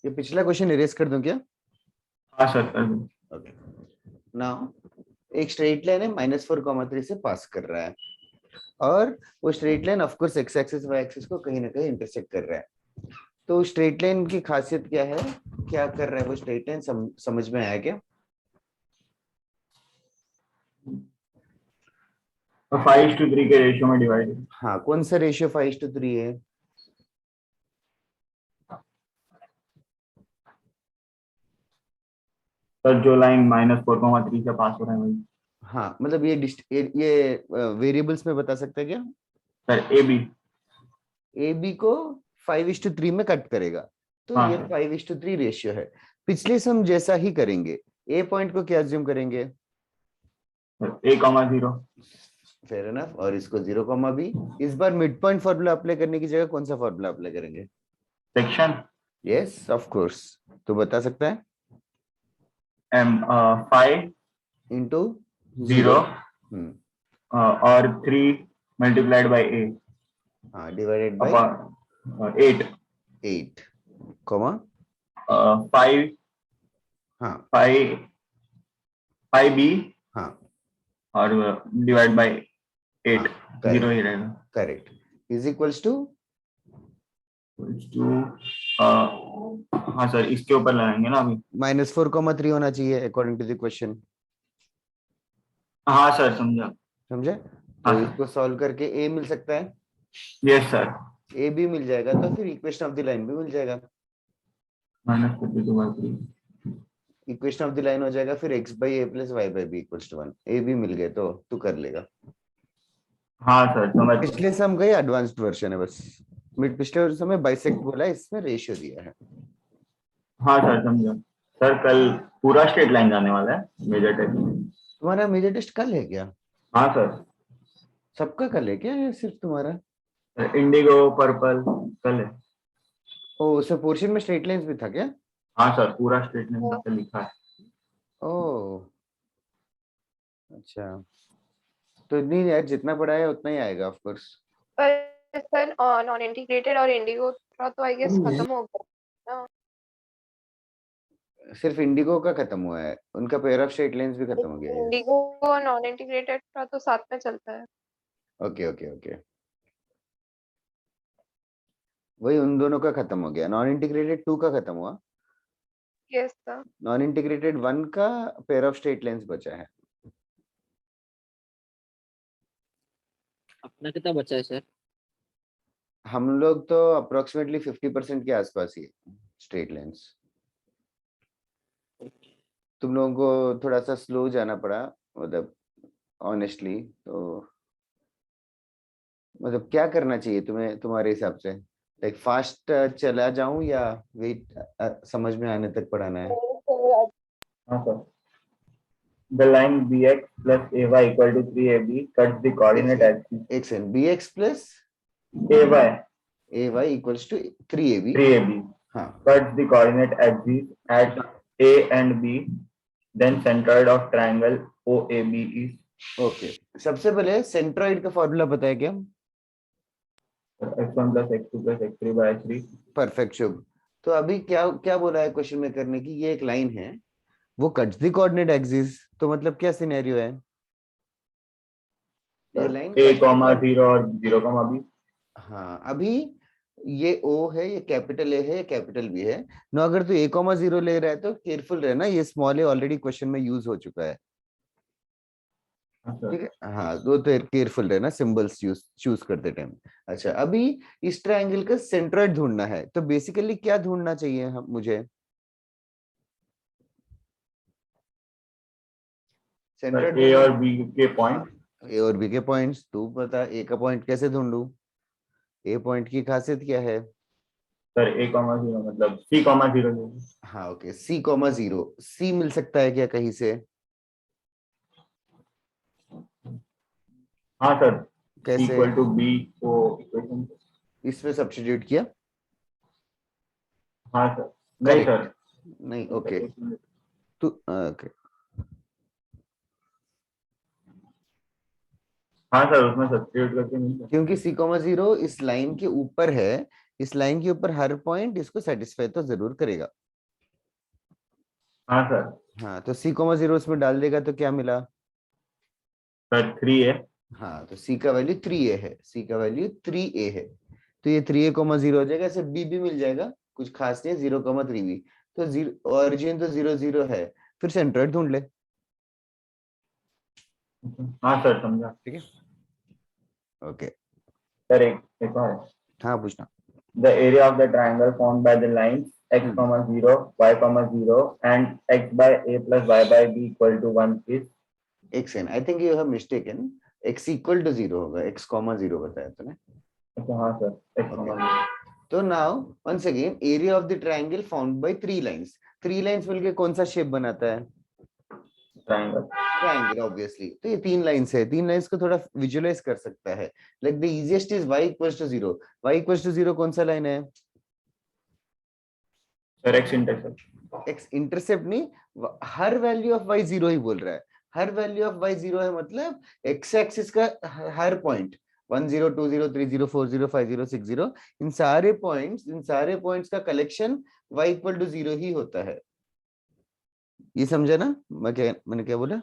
ये पिछला question erase कर दूं क्या? हाँ सर कर दो। ओके, नाउ एक स्ट्रेट लाइन है -4,3 से पास कर रहा है, और वो straight line of course X axis Y axis को कहीं ना कहीं इंटरसेक्ट कर रहा है। तो स्ट्रेट लाइन की खासियत क्या है, क्या कर रहा है वो स्ट्रेट लाइन, समझ में आया क्या? 5:3 के रेशियो में डिवाइडेड। हाँ, कौन सा रेशियो 5:3 है? सर जो लाइन -4,3 से पास हो रहा है वही। हाँ मतलब ये वेरिएबल्स में बता सकते हैं क्या? Sir A B. A B को 5:3 में कट करेगा, तो हाँ ये सर। 5:3 रेशियो है। पिछले सम जैसा ही करेंगे। ए पॉइंट को क्या अज्यूम करेंगे? A,0। फेयर एनफ, और इसको 0,b। इस बार मिड पॉइंट फॉर्मूला अप्लाई करने की जगह कौन सा फॉर्मूला अप्लाई करेंगे? सेक्शन यस ऑफ कोर्स, तो बता सकता है M 5 इंटू 0। 0 और 3 मल्टीप्लाइड बाई A हाँ, डिवाइडेड बाय अपॉन 8। 8, कॉमा 5 हाँ 5 5B हाँ और डिवाइड बाई 8। हाँ 0 करेक्ट, ही रहेगा। Correct, is equals to. To हाँ सर इसके ऊपर लगाएंगे ना अभी। -4,3 होना चाहिए अकॉर्डिंग टू द क्वेश्चन। हाँ सर समझा। समझे? हाँ तो सर। इसको सॉल्व करके ए मिल सकता है, यस सर। ए भी मिल जाएगा, तो फिर इक्वेशन ऑफ द लाइन भी मिल जाएगा। -52/3। इक्वेशन ऑफ द लाइन हो जाएगा फिर x/a + y/b = 1। ए भी मिल गए तो तू कर लेगा। हाँ सर समझ। पिछले सम गए एडवांस्ड वर्जन है बस। मिड पिछले समय बाइसेक्ट बोला है, इसमें रेशियो दिया है। हाँ सर समझा। सर कल पूरा स्ट्रेट लाइन जाने वाला है मेजर टेस्ट। तुम्हारा मेजर टेस्ट कल है क्या? हाँ सर। सबका कल है क्या या सिर्फ तुम्हारा? इंडिगो पर्पल कल है। ओ, उसे पोर्शन में स्ट्रेट लाइंस भी था क्या? हाँ सर पूरा स्ट्रेट लाइन पे लिखा है। ओ अच्छा, तो इतनी यार, जितना पढ़ा है उतना ही आएगा ऑफ कोर्स। पर सर नॉन इंटीग्रेटेड और इंडिगो का तो आई गेस खत्म हो गया ना। सिर्फ इंडिगो का खत्म हुआ है, उनका पेयर ऑफ स्ट्रेट लाइंस भी खत्म हो गया है। इंडिगो और नॉन इंटीग्रेटेड का तो साथ में चलता है। ओके ओके ओके, वही उन दोनों का खत्म हो गया। नॉन इंटीग्रेटेड 2 का खत्म हुआ, यस सर। नॉन इंटीग्रेटेड 1 का पेयर ऑफ स्ट्रेट लाइंस बचा है। अपना कितना बचा है सर? हम लोग तो अप्रोक्सीमेटली 50% के आसपास ही स्ट्रेट लाइंस। तुम लोगों को थोड़ा सा स्लो जाना पड़ा, मतलब ऑनेस्टली तो, मतलब क्या करना चाहिए तुम्हें तुम्हारे हिसाब से? लाइक फास्ट चला जाऊं या वेट समझ में आने तक पढ़ाना है? हाँ sir. The line bx plus ay equal to 3ab cuts the coordinate axis एक second, B X plus ay A Y equals to 3ab। 3ab हाँ cuts the coordinate axis at a and b, then centroid of triangle OAB is okay, सबसे पहले centroid का formula पता है क्या? x1 plus x2 plus x3 by 3। Perfect शुभ। तो अभी क्या क्या बोला है क्वेश्चन में करने की? ये एक लाइन है, वो कट्स द कोऑर्डिनेट एक्सिस, तो मतलब क्या सिनेरियो है? ये लाइन a कॉमा 0 और 0 कॉमा b। हाँ, अभी ये ओ है, ये कैपिटल ए है, ये कैपिटल बी है। नो, अगर तू a,0 ले रहा है तो केयरफुल रहना, ये स्मॉल ए ऑलरेडी क्वेश्चन में यूज हो चुका है। ठीक है, हाँ, तो केयरफुल रहना सिंबल्स यूज चूज करते टाइम। अच्छा, अभी इस ट्रायंगल का सेंट्रोइड ढूंढना है, तो बेसिकली क्या ढूंढना चाहिए हम मुझे? सेंट्रोइड a और b के पॉइंट। ए और बी के पॉइंट्स, तू बता ए का पॉइंट कैसे ढूंढूं? ए पॉइंट की खासियत क्या है? सर a कॉमा 0 मतलब c कॉमा 0। हाँ ओके, C,0, सी मिल सकता है क्या कहीं से? हाँ सर कैसे? इक्वल टू b को इक्वेशन। इसमें सब्स्टिट्यूट किया? हाँ सर। नहीं करेक्ट, सर। नहीं ओके, तू ओके, हाँ सर उसमें सब्स्टिट्यूट करके नहीं सर। क्योंकि C,0 इस लाइन के ऊपर है, इस लाइन के ऊपर हर पॉइंट इसको सेटिस्फाई तो जरूर करेगा। हाँ सर। हाँ, तो c,0 इसमें डाल देगा तो क्या मिला? सर 3 है। हाँ, तो c का वैल्यू 3a है, c का वैल्यू 3a है, तो ये 3a,0 हो जाएगा। ऐसे b भी मिल जाएगा, कुछ खास नहीं है, 0,3b। तो जीरो ओरिजिन तो 0 0 है, फिर सेंट्रोइड ढूंढ ले। हाँ सर समझा। ठीक है, ओके। सर एक और है। हाँ, पूछना। The area of the triangle formed by the lines x, 0, y, 0 and x by a plus y by b equal to 1 is। xn, I think you have mistaken, x equal to 0 होगा, x,0 बताया तूने। अच्छा हाँ sir, x, Okay. 0। तो now once again, area of the triangle found by 3 lines. 3 lines मिलके कौन सा shape बनाता है? ट्रायंगल। Triangle, obviously. तो ये 3 लाइंस है, 3 लाइंस को थोड़ा विजुअलाइज कर सकता है। Like the easiest is y equals to 0। y equals to 0 कौन सा लाइन है? Sir x intercept. x intercept नहीं, हर वैल्यू ऑफ y 0 ही बोल रहा है। हर वैल्यू ऑफ y 0 है, मतलब x एक्सिस का हर पॉइंट 1 0 2 0 3 0 4 0 5 0 6 0, इन सारे पॉइंट्स का कलेक्शन y इक्वल टू 0 ही होता है। ये समझा ना मैंने क्या बोला?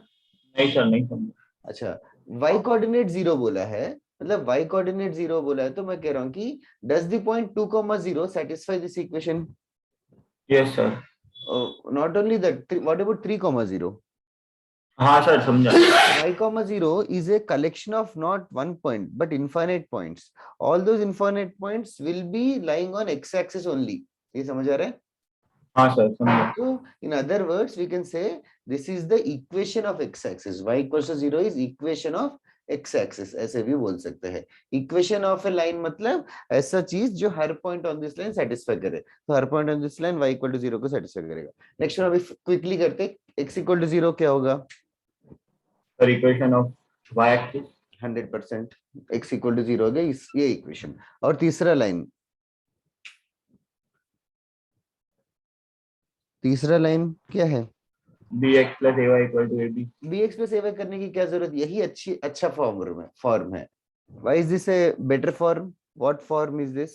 नहीं सर, नहीं समझा। अच्छा, y कोऑर्डिनेट 0 बोला है, मतलब y कोऑर्डिनेट 0 बोला है, तो मैं कह रहा हूं कि does the point 2,0 satisfy this equation? Yes sir. Not only that, what about 3,0? हाँ सर समझा। y,0 is a collection of not one point but infinite points. All those infinite points will be lying on x-axis only. ये समझ आ रहा है? हाँ sir समझा। So in other words, we can say this is the equation of x-axis. Y equals to 0 is equation of x-axis. ऐसे भी बोल सकते हैं। Equation of a line मतलब ऐसा चीज जो हर point on this line satisfy करे। तो हर point on this line y equal to 0 को satisfy करेगा। Next one अभी quickly करते हैं। x equal to 0 क्या होगा? Sir equation of y axis. 100% x equal to 0 हो गया ये इक्वेशन। और तीसरा लाइन क्या है? bx plus ay equal to ab। bx पे सेवा करने की क्या जरूरत? यही अच्छा फॉर्म है। why is this a better form? what form is this?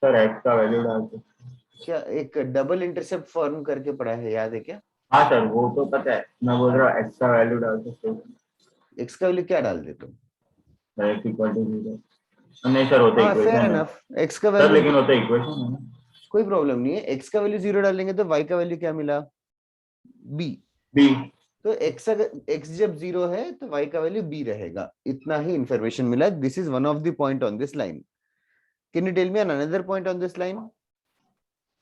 Sir x का वैल्यू डाल दो। क्या एक डबल इंटरसेप्ट फॉर्म करके पढ़ा है, याद है क्या? हाँ सर वो तो पता है, मैं बोल रहा हूँ x का वैल्यू डाल सकते हो। x का वैल्यू क्या डाल दे तुम? x equal to 0। नहीं सर होता हाँ, फेयर इक्वेशन है एनफ। x का सर, वैल्यू, लेकिन होता इक्वेशन है ना। कोई प्रॉब्लम नहीं है। x का वैल्यू 0 डालेंगे तो y का वैल्यू क्या मिला? b। b। तो x जब 0 है तो y का वैल्यू b रहेगा। इतना ही इंफॉर्मेशन मिला। This is one of the point on this line. Can you tell me another point on this line?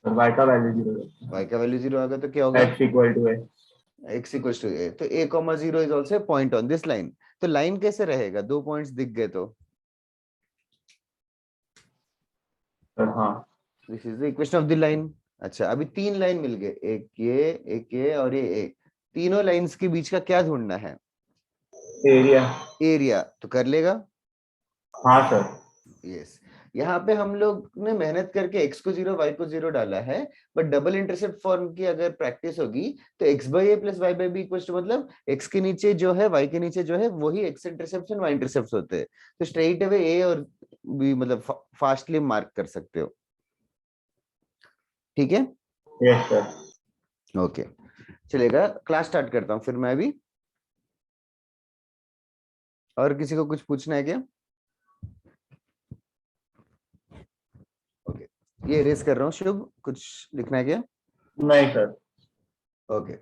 Sir y का वैल्यू 0 y का वैल्यू 0 आएगा तो क्या होगा? x equal to a। x equal to a। तो a, 0 is also point on this line. तो line कैसे रहेगा? 2 पॉइंट्स दिख गए तो सर हाँ। This is the equation of the line. अच्छा, अभी 3 लाइन मिल गए, एक ये और ये एक। तीनों लाइंस के बीच का क्या ढूंढना है? एरिया। एरिया तो कर लेगा। हाँ सर। यस, यहाँ पे हम लोग ने मेहनत करके x को 0 y को 0 डाला है, बट डबल इंटरसेप्ट फॉर्म की अगर प्रैक्टिस होगी तो x by A plus Y by B equal to, मतलब x के नीचे जो है y के नीचे जो है वही x इंटरसेप्ट y इंटरसेप्ट होते हैं। तो स्ट्रेट अवे a और b मतलब फास्टली मार्क कर सकते हो। ठीक है, यस सर। ओके, चलेगा। क्लास स्टार्ट करता हूँ फिर मैं अभी। और किसी को कुछ पूछना है क्या? ओके, ये रेस कर रहा हूँ। शुभ, कुछ लिखना है क्या? नहीं सर। ओके,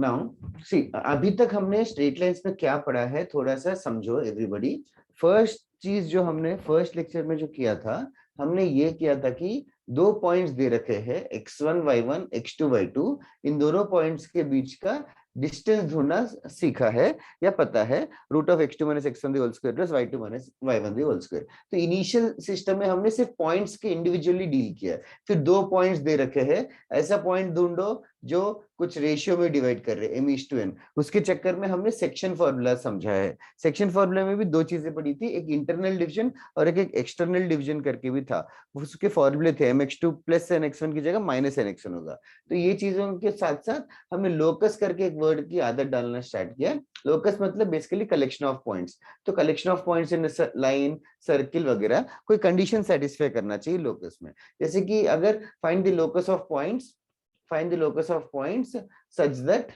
नाउ सी, अभी तक हमने स्ट्रेट लाइंस में क्या पढ़ा है, थोड़ा सा समझो एवरीबॉडी। फर्स्ट चीज जो हमने फर्स्ट लेक्चर में जो किया था, हमने ये किया था कि 2 पॉइंट्स दे रखे हैं x1 y1 x2 y2। इन दोनों पॉइंट्स के बीच का डिस्टेंस ढूंढना सीखा है या पता है। Root of x2 minus x1 whole square plus y2 minus y1 whole square. तो इनिशियल सिस्टम में हमने सिर्फ पॉइंट्स के इंडिविजुअली डील किया है। फिर 2 पॉइंट्स दे रखे हैं, ऐसा पॉइंट ढूंढो जो कुछ रेशियो में डिवाइड कर रहे हैं m/n, उसके चक्कर में हमने सेक्शन फॉर्मूला समझा है। सेक्शन फॉर्मूला में भी दो चीजें पड़ी थी, एक इंटरनल डिवीजन और एक एक्सटर्नल डिवीजन करके भी था। उसके फॉर्मूले थे mx2 प्लस nx1 की जगह माइनस nx1 होगा। तो ये चीजों के साथ साथ हमने लोकस करके एक वर्ड की आदत डालना स्टार्ट किया। लोकस मतलब बेसिकली कलेक्शन ऑफ पॉइंट्स। तो collection of points in line, circle वगैरह, कोई कंडीशन सेटिस्फाई करना चाहिए लोकस में। जैसे कि अगर find the locus of points, find the locus of points such that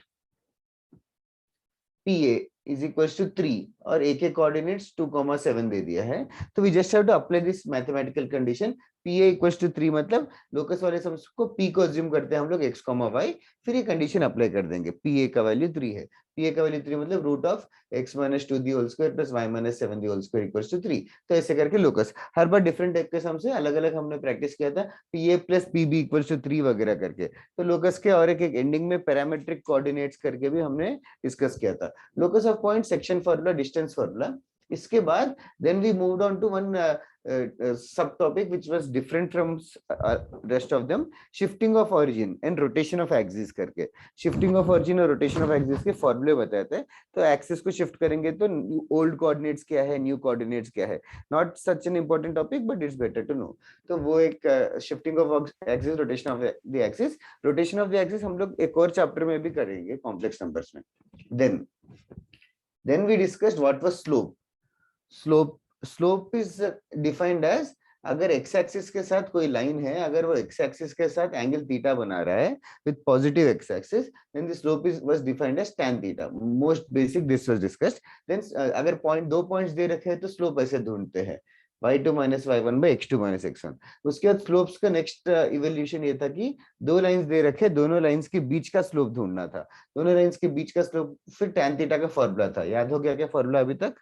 PA is equals to 3 और A के कोऑर्डिनेट्स 2,7 दे दिया है। तो we just have to apply this mathematical condition PA equals to 3, मतलब लोकस वाले सम को P को assume करते हैं हम लोग x, y, फिर ये कंडीशन अप्लाई कर देंगे। PA का वैल्यू 3 है, PA का वैल्यू 3 मतलब रूट ऑफ x - 2 दी होल स्क्वायर प्लस y - 7 दी होल स्क्वायर इक्वल्स टू 3। तो ऐसे करके लोकस हर बार डिफरेंट टाइप के सम से अलग अलग हमने प्रैक्टिस किया था, PA plus PB equals to 3 वगैरह करके। तो लोकस के और एक एंडिंग में पैरामीट्रिक कोऑर्डिनेट्स करके भी हमने डिस्कस किया था। Locus of point, section formula, distance formula. इसके बाद then we moved on to one sub topic which was different from rest of them, shifting of origin and rotation of axis करके। Shifting of origin और rotation of axis के फॉर्मूले बताए थे। तो axis को शिफ्ट करेंगे तो ओल्ड कोऑर्डिनेट्स क्या है, न्यू कोऑर्डिनेट्स क्या है। Not such an important topic but it's better to know. तो वो एक shifting of axis, rotation of the axis. Rotation of the axis हम लोग एक और चैप्टर में भी करेंगे, कॉम्प्लेक्स नंबर्स में। Then we discussed what was slope. Slope is defined as, अगर x एक्सिस के साथ कोई लाइन है, अगर वो x एक्सिस के साथ एंगल थीटा बना रहा है with positive x axis, then the slope was defined as tan theta. Most basic this was discussed. Then अगर दो पॉइंट्स दे रखे हैं तो स्लोप ऐसे ढूंढते हैं, y2 - y1 by x2 - x1। उसके बाद स्लोप्स का नेक्स्ट इवोल्यूशन ये था कि दो लाइंस दे रखे, दोनों लाइंस के बीच का स्लोप ढूंढना था। दोनों लाइंस के बीच का स्लोप फिर tan थीटा का फॉर्मूला था। याद हो गया क्या फॉर्मूला अभी तक?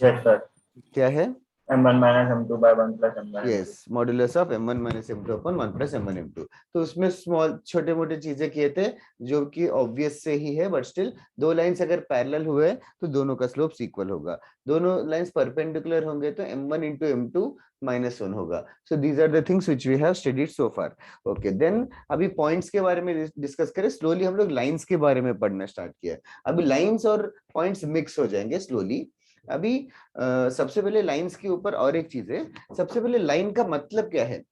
Yes, sir. क्या है? M1 minus M2 by 1 plus M1 M2. Yes, modulus of m1 - m2 upon 1 + m1 m2। तो उसमें स्मॉल छोटे मोटे चीजें किए थे जो कि ऑब्वियस से ही है, बट स्टिल दो लाइंस अगर पैरेलल हुए तो दोनों का स्लोप इक्वल होगा। दोनों लाइंस परपेंडिकुलर होंगे तो m1 * m2 -1 होगा। So these are the things which we have studied so far. Okay, then अभी पॉइंट्स के बारे में डिस्कस करें। स्लोली हम लोग लाइंस के बारे में पढ़ना स्टार्ट किया है। अभी लाइंस और पॉइंट्स मिक्स हो जाएंगे स्लोली। अभी सबसे पहले लाइंस के ऊपर और एक चीज है। सबसे पहले लाइन का मतलब क्या है?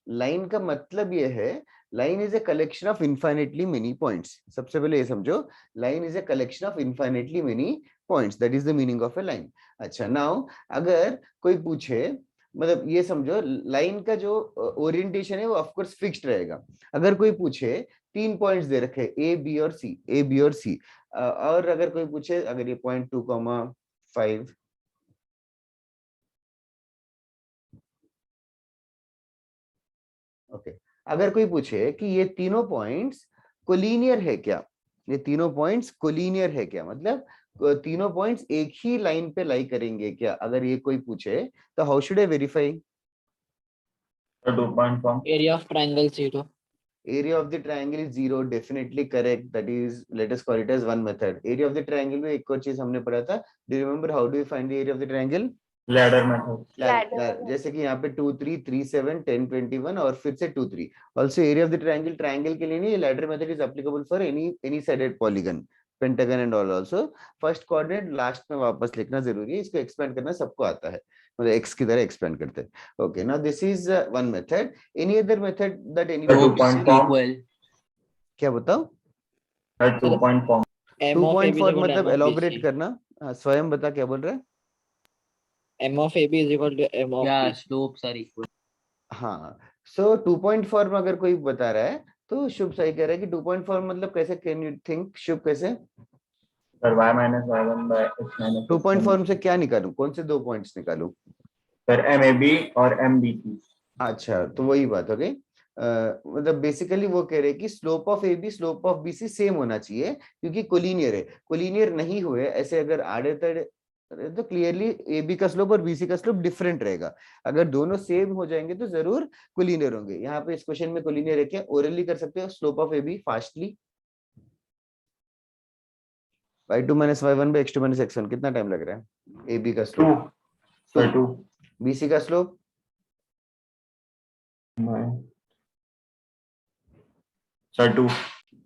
लाइन का मतलब ये है, line is a collection of infinitely many points. सबसे पहले ये समझो, line is a collection of infinitely many points, that is the meaning of a line. अच्छा, नाउ अगर कोई पूछे, मतलब ये समझो लाइन का जो ओरिएंटेशन है वो ऑफ कोर्स फिक्स्ड रहेगा। अगर कोई पूछे 3 पॉइंट्स दे रखे ए बी और सी, ए बी और सी, और अगर कोई पूछे अगर ये पॉइंट 2,5, ओके, अगर कोई पूछे कि ये तीनों पॉइंट्स कोलिनियर है क्या, ये तीनों पॉइंट्स कोलिनियर है क्या, मतलब तीनों पॉइंट्स एक ही लाइन पे लाई करेंगे क्या, अगर ये कोई पूछे तो how should I verify? So 2-point form. Area of triangle 0. Area of the triangle is 0, definitely correct. That is, let us call it as one method. Area of the triangle में एक और चीज हमने पढ़ा था. Do you remember how do we find the area of the triangle? Ladder method. Ladder. जैसे कि यहाँ पे 2 3 3 7 10 21 और फिर से 2 3. Also area of the triangle, triangle के लिए नहीं, ladder method is applicable for any sided polygon, pentagon and all. Also first coordinate last में वापस लिखना जरूरी है, इसको एक्सपेंड करना सबको आता है, मतलब एक्स की तरह एक्सपेंड करते हैं। Okay, now this is one method. Any other method that anybody? 2-point form. क्या बताओ? 2-point form. 2 पॉइंट फॉर मतलब एलॉबरेट करना। स्वयं बता क्या बोल रहा है? M of AB is equal to M of Yeah, B. slopes are equal. हाँ, सो 2 पॉइंट फॉर में अगर कोई बता रहा है तो शुभ सही कह रहा है कि 2 पॉइंट फॉर मतलब कैसे, कैन यू थिंक शुभ कैसे? Sir, y minus y1 by x minus 2 point for से क्या निकालूं, कौन से 2 पॉइंट्स निकालूं? Sir, MAB और MBC. अच्छा, तो वही बात हो गई। मतलब बेसिकली वो कह रहे हैं कि slope of A B slope of B C same होना चाहिए, क्योंकि कोलिनियर है। कोलिनियर नहीं हुए ऐसे अगर आड़े तड़े तो क्लियरली ए बी का स्लोप और बी सी का स्लोप डिफरेंट रहेगा। अगर दोनों सेम हो जाएंगे तो जरूर कोलिनियर होंगे। यहाँ पे इस क्वेश्चन में कोलिनियर है क्या? ओरली कर सकते हो slope of A B fastly. y2 - y1 by x2 - x1 कितना टाइम लग रहा है? ए बी का 2. Slope Sir, 2. बी सी का स्लोप Sir, 2.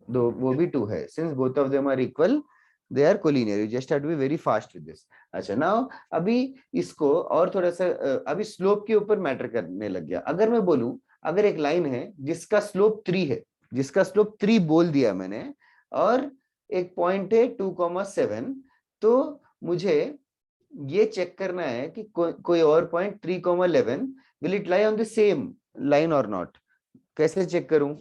दो वो भी 2 है, since both of them are equal they are collinear, you just have to be very fast with this. अच्छा नाउ अभी इसको और थोड़ा सा अभी स्लोप के ऊपर मैटर करने लग गया। अगर मैं बोलूं अगर एक लाइन है जिसका स्लोप 3 है, जिसका स्लोप 3 बोल दिया मैंने, और एक पॉइंट है 2,7, तो मुझे ये चेक करना है कि कोई और point 3,11 will it lie on the same line और नॉट। कैसे चेक करूं?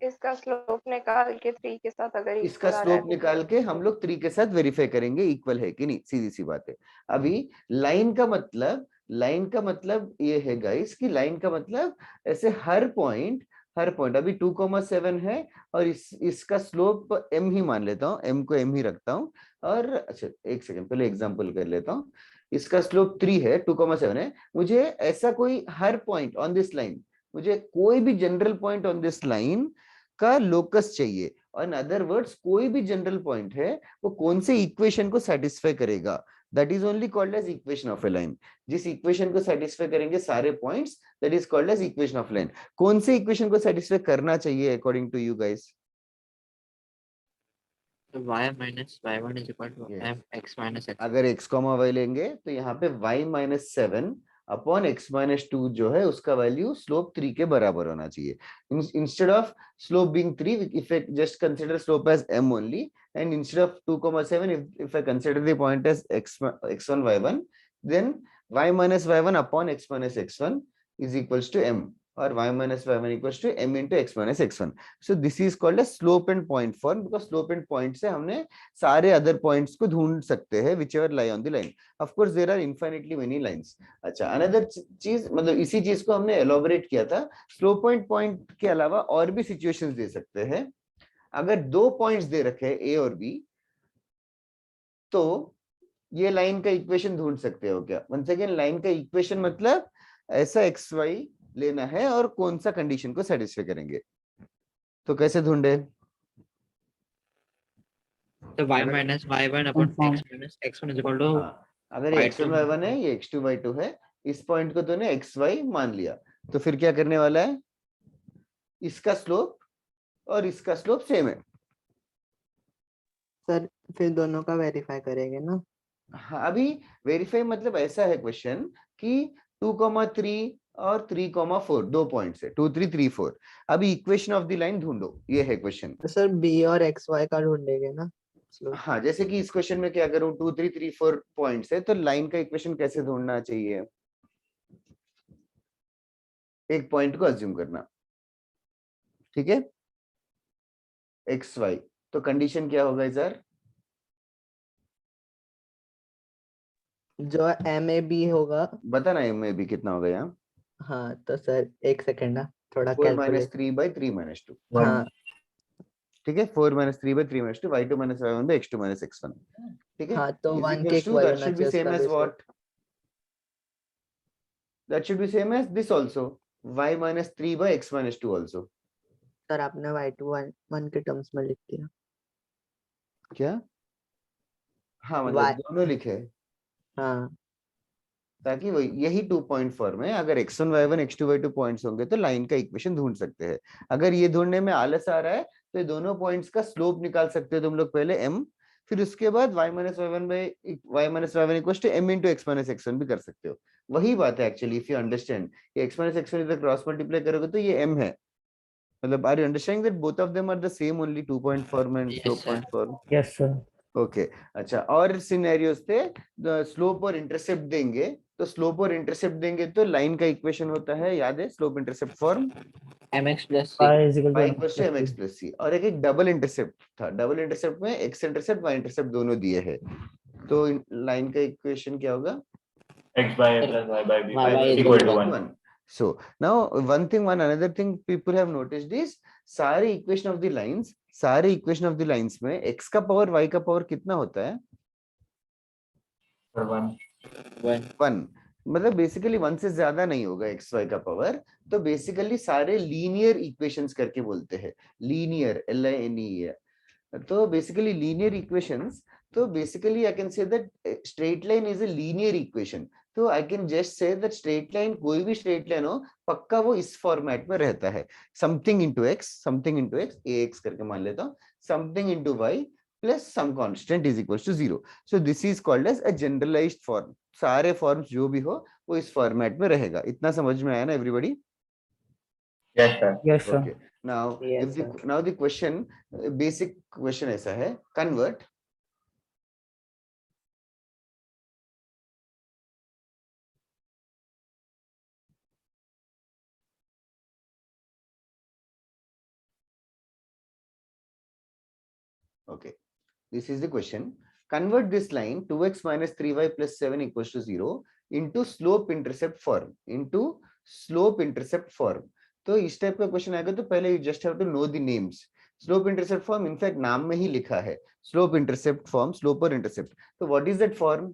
इसका स्लोप निकाल के 3 के साथ अगर इसका इक्वल आ रहा स्लोप है निकाल के हम लोग 3 के साथ वेरीफाई करेंगे इक्वल है कि नहीं, सीधी सी बात है। अभी लाइन का मतलब ये है गाइस कि लाइन का मतलब ऐसे हर पॉइंट अभी 2,7 है और इसका स्लोप m ही मान लेता हूँ, m को m ही रखता हूँ। और अच्छा एक सेकंड पहले एग्जांपल कर लेता हूँ। इसका स्लोप 3 है, 2,7 है, मुझे ऐसा कोई हर पॉइंट ऑन दिस लाइन, मुझे कोई भी general point on this line का लोकस चाहिए। और इन अदर वर्ड्स कोई भी जनरल पॉइंट है वो कौन से इक्वेशन को सेटिस्फाई करेगा, that is only called as equation of a line. जिस इक्वेशन को सेटिस्फाई करेंगे सारे points, that is called as equation of line. कौन से इक्वेशन को सेटिस्फाई करना चाहिए according to you guys? So y minus y1 is equal to Yes. mx minus x. अगर x, y लेंगे तो यहाँ पे y minus 7 upon x minus 2 जो है उसका वैल्यू स्लोप 3 के बराबर होना चाहिए। Instead of slope being 3, if I just consider slope as m only, and instead of 2,7, if I consider the point as x1 y1, then y minus y1 upon x minus x1 is equals to m, or y minus y1 equals to m into x minus x1. So this is called as slope and point form, because slope and point से हमने सारे other points को ढूंढ सकते हैं whichever lie on the line. Of course there are infinitely many lines. अच्छा another चीज, मतलब इसी चीज को हमने एलोबरेट किया था, स्लो पॉइंट के अलावा और भी सिचुएशंस दे सकते हैं। अगर 2 पॉइंट्स दे रखे हैं ए और बी, तो ये लाइन का इक्वेशन ढूंढ सकते हो क्या? वंस अगेन लाइन का इक्वेशन मतलब ऐसा एक्स वाई लेना है और कौन सा कंडीशन को सेटिस्फाई करेंगे। तो कैसे ढूंढे? So y minus y1 upon x minus x1 is equal to अगर ये x1 y1 है, ये x2 y2 है, इस पॉइंट को तूने xy मान लिया, तो फिर क्या करने वाला है? इसका स्लोप और इसका स्लोप सेम है। सर फिर दोनों का वेरीफाई करेंगे ना? हाँ, अभी वेरीफाई मतलब ऐसा है क्वेश्चन कि 2,3 और 3,4 दो पॉइंट्स है, 2 3 3 4। अभी इक्वेशन ऑफ द लाइन ढूंढो, ये है क्वेश्चन। तो सर बी और एक्स वाई का ढूंढेंगे ना? हाँ, जैसे कि इस क्वेश्चन में क्या करूं, 2 3 3 4 पॉइंट्स है, तो लाइन का इक्वेशन कैसे ढूंढना चाहिए? एक पॉइंट को अज्यूम करना, ठीक है, एक्स वाई। तो कंडीशन क्या होगा इधर? जो एम ए बी होगा। बता ना एम ए बी कितना होगा यहाँ? हाँ तो सर एक सेकेंड ना, थोड़ा 4 minus कैलकुलेट। 3 by 3 minus 2। हाँ ठीक है, 4 minus 3 by 3 minus 2, y2 minus y1 by x2 minus x1। ठीक है, हाँ तो is 1 के equals to, इक्वल that होना should be चाहिए same उसका as basis. what? That should be same as this also, y minus 3 by x minus 2 also। Sir आपने y2 1 के टर्म्स में लिख दिया। क्या? हाँ मतलब y दोनों लिखे, हाँ ताकि वही यही 2 पॉइंट फॉर्म है। अगर x1 y1 x2 y2 points होंगे तो लाइन का इक्वेशन ढूंढ सकते हैं। अगर ये ढूंढने में आलस आ रहा है तो ये दोनों पॉइंट्स का स्लोप निकाल सकते हो तुम लोग पहले m, फिर उसके बाद y minus y1 by y minus y1 equals to m into x minus x1 भी कर सकते हो। वही बात है एक्चुअली, इफ यू अंडरस्टैंड, ये x minus x1 इधर क्रॉस मल्टीप्लाई करोगे तो ये m है। मतलब are you understanding that both of them are the same, only 2 point form and slope Yes, sir. Point form? Yes sir. Okay अच्छा, और scenarios थे स्लोप और इंटरसेप्ट देंगे, तो स्लोप और इंटरसेप्ट देंगे तो लाइन का इक्वेशन होता है, याद है, slope intercept form mx plus c. y is equal y to equals to mx plus c। और एक डबल इंटरसेप्ट था, डबल इंटरसेप्ट में x इंटरसेप्ट y इंटरसेप्ट दोनों दिए हैं, तो लाइन का इक्वेशन क्या होगा? x by a plus y by b Y is equal to 1. So now one another thing people have noticed is सारे इक्वेशन ऑफ द लाइंस में x का पावर y का पावर कितना होता है? For 1. 1। मतलब बेसिकली 1 से ज्यादा नहीं होगा एक्स वाई का पावर। तो बेसिकली सारे लीनियर इक्वेशंस करके बोलते हैं, लीनियर LINER। तो बेसिकली लीनियर इक्वेशंस, तो basically I can say that straight line is a linear equation. तो I can just say that straight line, कोई भी स्ट्रेट लाइन हो, पक्का वो इस फॉर्मेट में रहता है, something into X A X करके मान लेता हूँ, something into Y plus some constant is equal to 0। So this is called as a generalised form. सारे फॉर्म्स जो भी हो वो इस फॉर्मेट में रहेगा। इतना समझ में आया ना everybody? Yes, sir. Yes, sir. Okay. Now, Yes, if the sir. now the question, basic question ऐसा है, convert okay, this is the question. Convert this line 2x minus 3y plus 7 equals to 0 into slope intercept form. Into slope intercept form. तो इस type का question आएगा तो पहले you just have to know the names. Slope intercept form in fact नाम में ही लिखा है, स्लोप इंटरसेप्ट फॉर्म, स्लोप और इंटरसेप्ट। तो what is that form?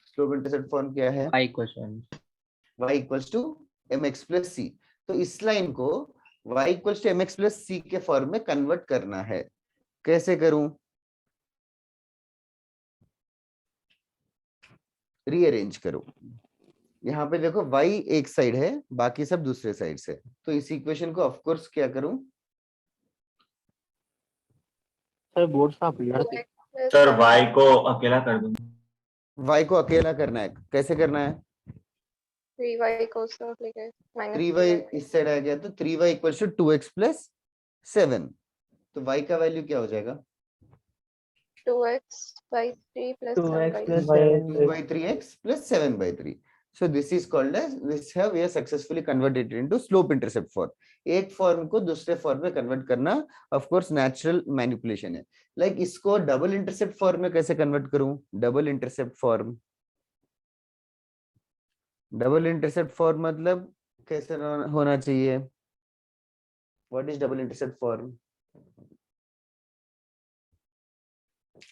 Slope intercept form क्या है? y equals 1. y equals to mx plus c। तो इस लाइन को y equals to mx plus c के फॉर्म में कन्वर्ट करना है। कैसे करूं? रीअरेंज करो। यहाँ पे देखो y एक साइड है, बाकी सब दूसरे साइड से, तो इस इक्वेशन को ऑफ कोर्स क्या करूं? सर बोर्ड साफ लड़ 2x plus सर 7 y को अकेला कर दूंगा। y को अकेला करना है। कैसे करना है? 3y cos of like minus 3y इस साइड आ गया तो 3y equals to 2x plus 7। तो y का वैल्यू क्या हो जाएगा? 2x by 3 plus 7 2x by plus 3. 7 2 by 3x plus 7 by 3. So this is called as, this have we have successfully converted it into slope intercept form. एक form को दूसरे form में convert करना of course natural manipulation है। Like इसको double intercept form में कैसे convert करूं? Double intercept form, double intercept form मतलब कैसे होना चाहिए? What is double intercept form?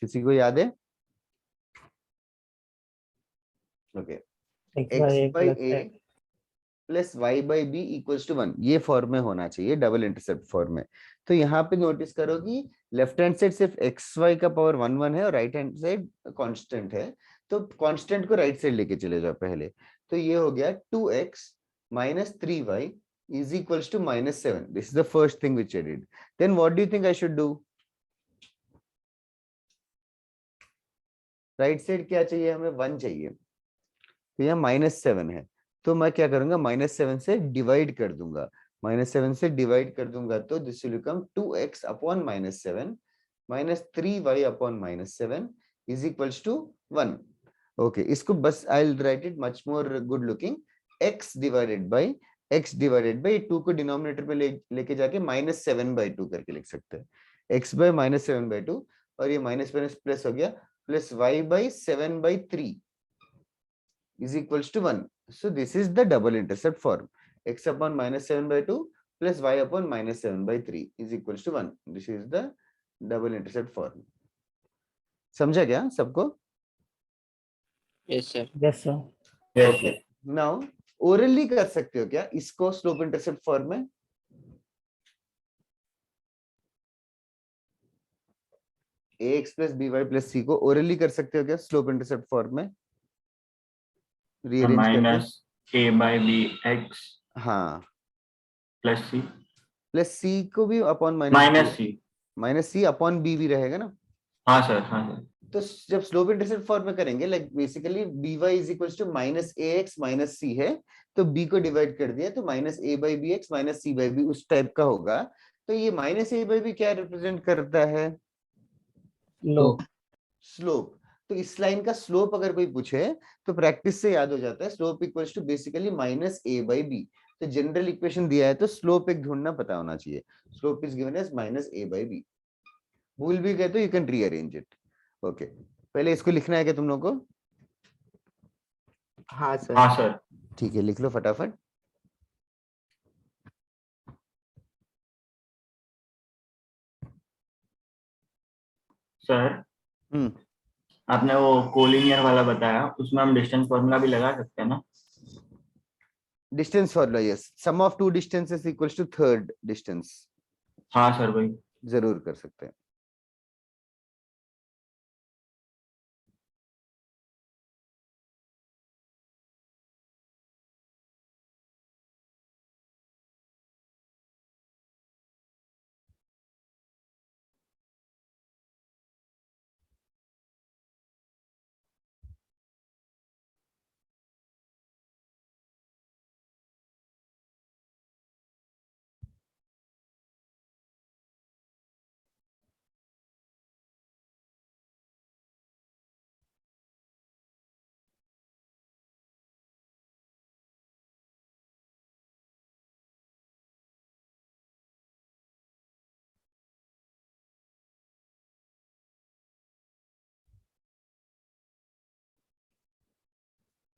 किसी को याद है? Okay, x by a x by plus a x. Plus y by b equals to 1, ये फॉर्म में होना चाहिए डबल इंटरसेप्ट फॉर्म में। तो यहाँ पे नोटिस करो कि लेफ्ट हैंड साइड सिर्फ xy का पावर 1 1 है और राइट हैंड साइड कांस्टेंट है, तो कांस्टेंट को राइट साइड लेके चले जाओ पहले। तो ये हो गया 2x minus 3y is equals to minus 7. This is the first thing which I did. Then what do you think I should do? Right side क्या चाहिए हमें? 1 चाहिए, तो यहाँ -7 है, तो मैं क्या करूंगा? -7 से डिवाइड कर दूंगा, -7 से डिवाइड कर दूंगा तो this will become 2x upon -7 minus 3y upon -7 is equals to 1। Okay, इसको बस I will write it much more good looking, x divided by 2 को डिनोमिनेटर में लेके जाके -7/2 करके लिख सकते हैं, x बाय -7/2 और ये माइनस प्लस हो गया, plus y by 7/3 is equals to 1. So this is the double intercept form. X upon -7/2 plus y upon -7/3 is equals to 1. This is the double intercept form. समझा क्या सबको? Yes, sir. Yes, sir. Yes, sir. Now orally कर सकते हो क्या इसको slope intercept form में? ax plus by plus c को orally कर सकते हो क्या स्लोप इंटरसेप्ट फॉर्म में? रीअरेंज करके minus a by b x हाँ, प्लस c प्लस c को भी upon minus c upon b भी रहेगा ना? हाँ सर, हाँ सर। तो जब स्लोप इंटरसेप्ट फॉर्म में करेंगे like basically by is equals to -ax minus c है, तो b को डिवाइड कर दिया तो -a/bx माइनस c/b उस टाइप का होगा। तो ये -a/b क्या रिप्रेजेंट करता है? Slope. स्लोप। तो इस लाइन का स्लोप अगर कोई पूछे तो प्रैक्टिस से याद हो जाता है, slope equals to basically -a/b। तो जनरल इक्वेशन दिया है तो स्लोप एक ढूंढना पता होना चाहिए, slope is given as -a/b। भूल भी गए तो you can rearrange it. Okay, पहले इसको लिखना है क्या तुम लोग को? हाँ सर। हाँ सर। ठीक है, लिख लो फटाफट। सर हम्म, आपने वो कोलिनियर वाला बताया, उसमें हम डिस्टेंस फॉर्मूला भी लगा सकते हैं ना? Distance formula, yes, sum of two distances equals to third distance. हाँ सर, वही जरूर कर सकते हैं।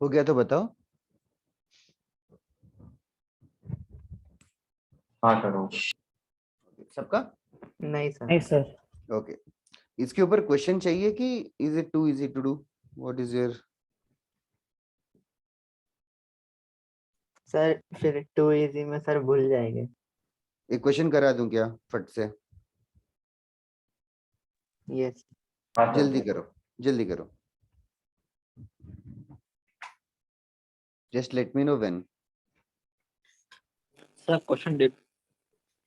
हो गया तो बताओ। हाँ सर हो सबका नहीं सर। नहीं सर। ओके। इसके ऊपर क्वेश्चन चाहिए कि is it too easy to do? What is your? Sir फिर टू इजी में सर भूल जाएंगे। एक क्वेश्चन करा दूं क्या फट से? यस। हाँ सर जल्दी करो, जल्दी करो। Just let me know when. Sir, question did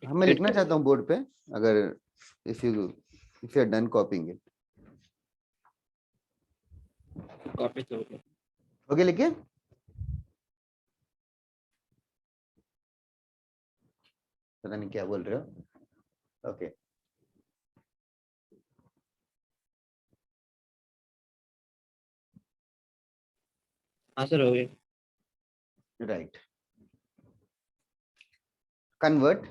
हाँ, मैं लिखना चाहता हूँ बोर्ड पे, अगर if you are done copying it. copy to okay. Okay, लिखे? पता नहीं क्या बोल रहे हो। ओके, हाँ सर हो गया। Right. Convert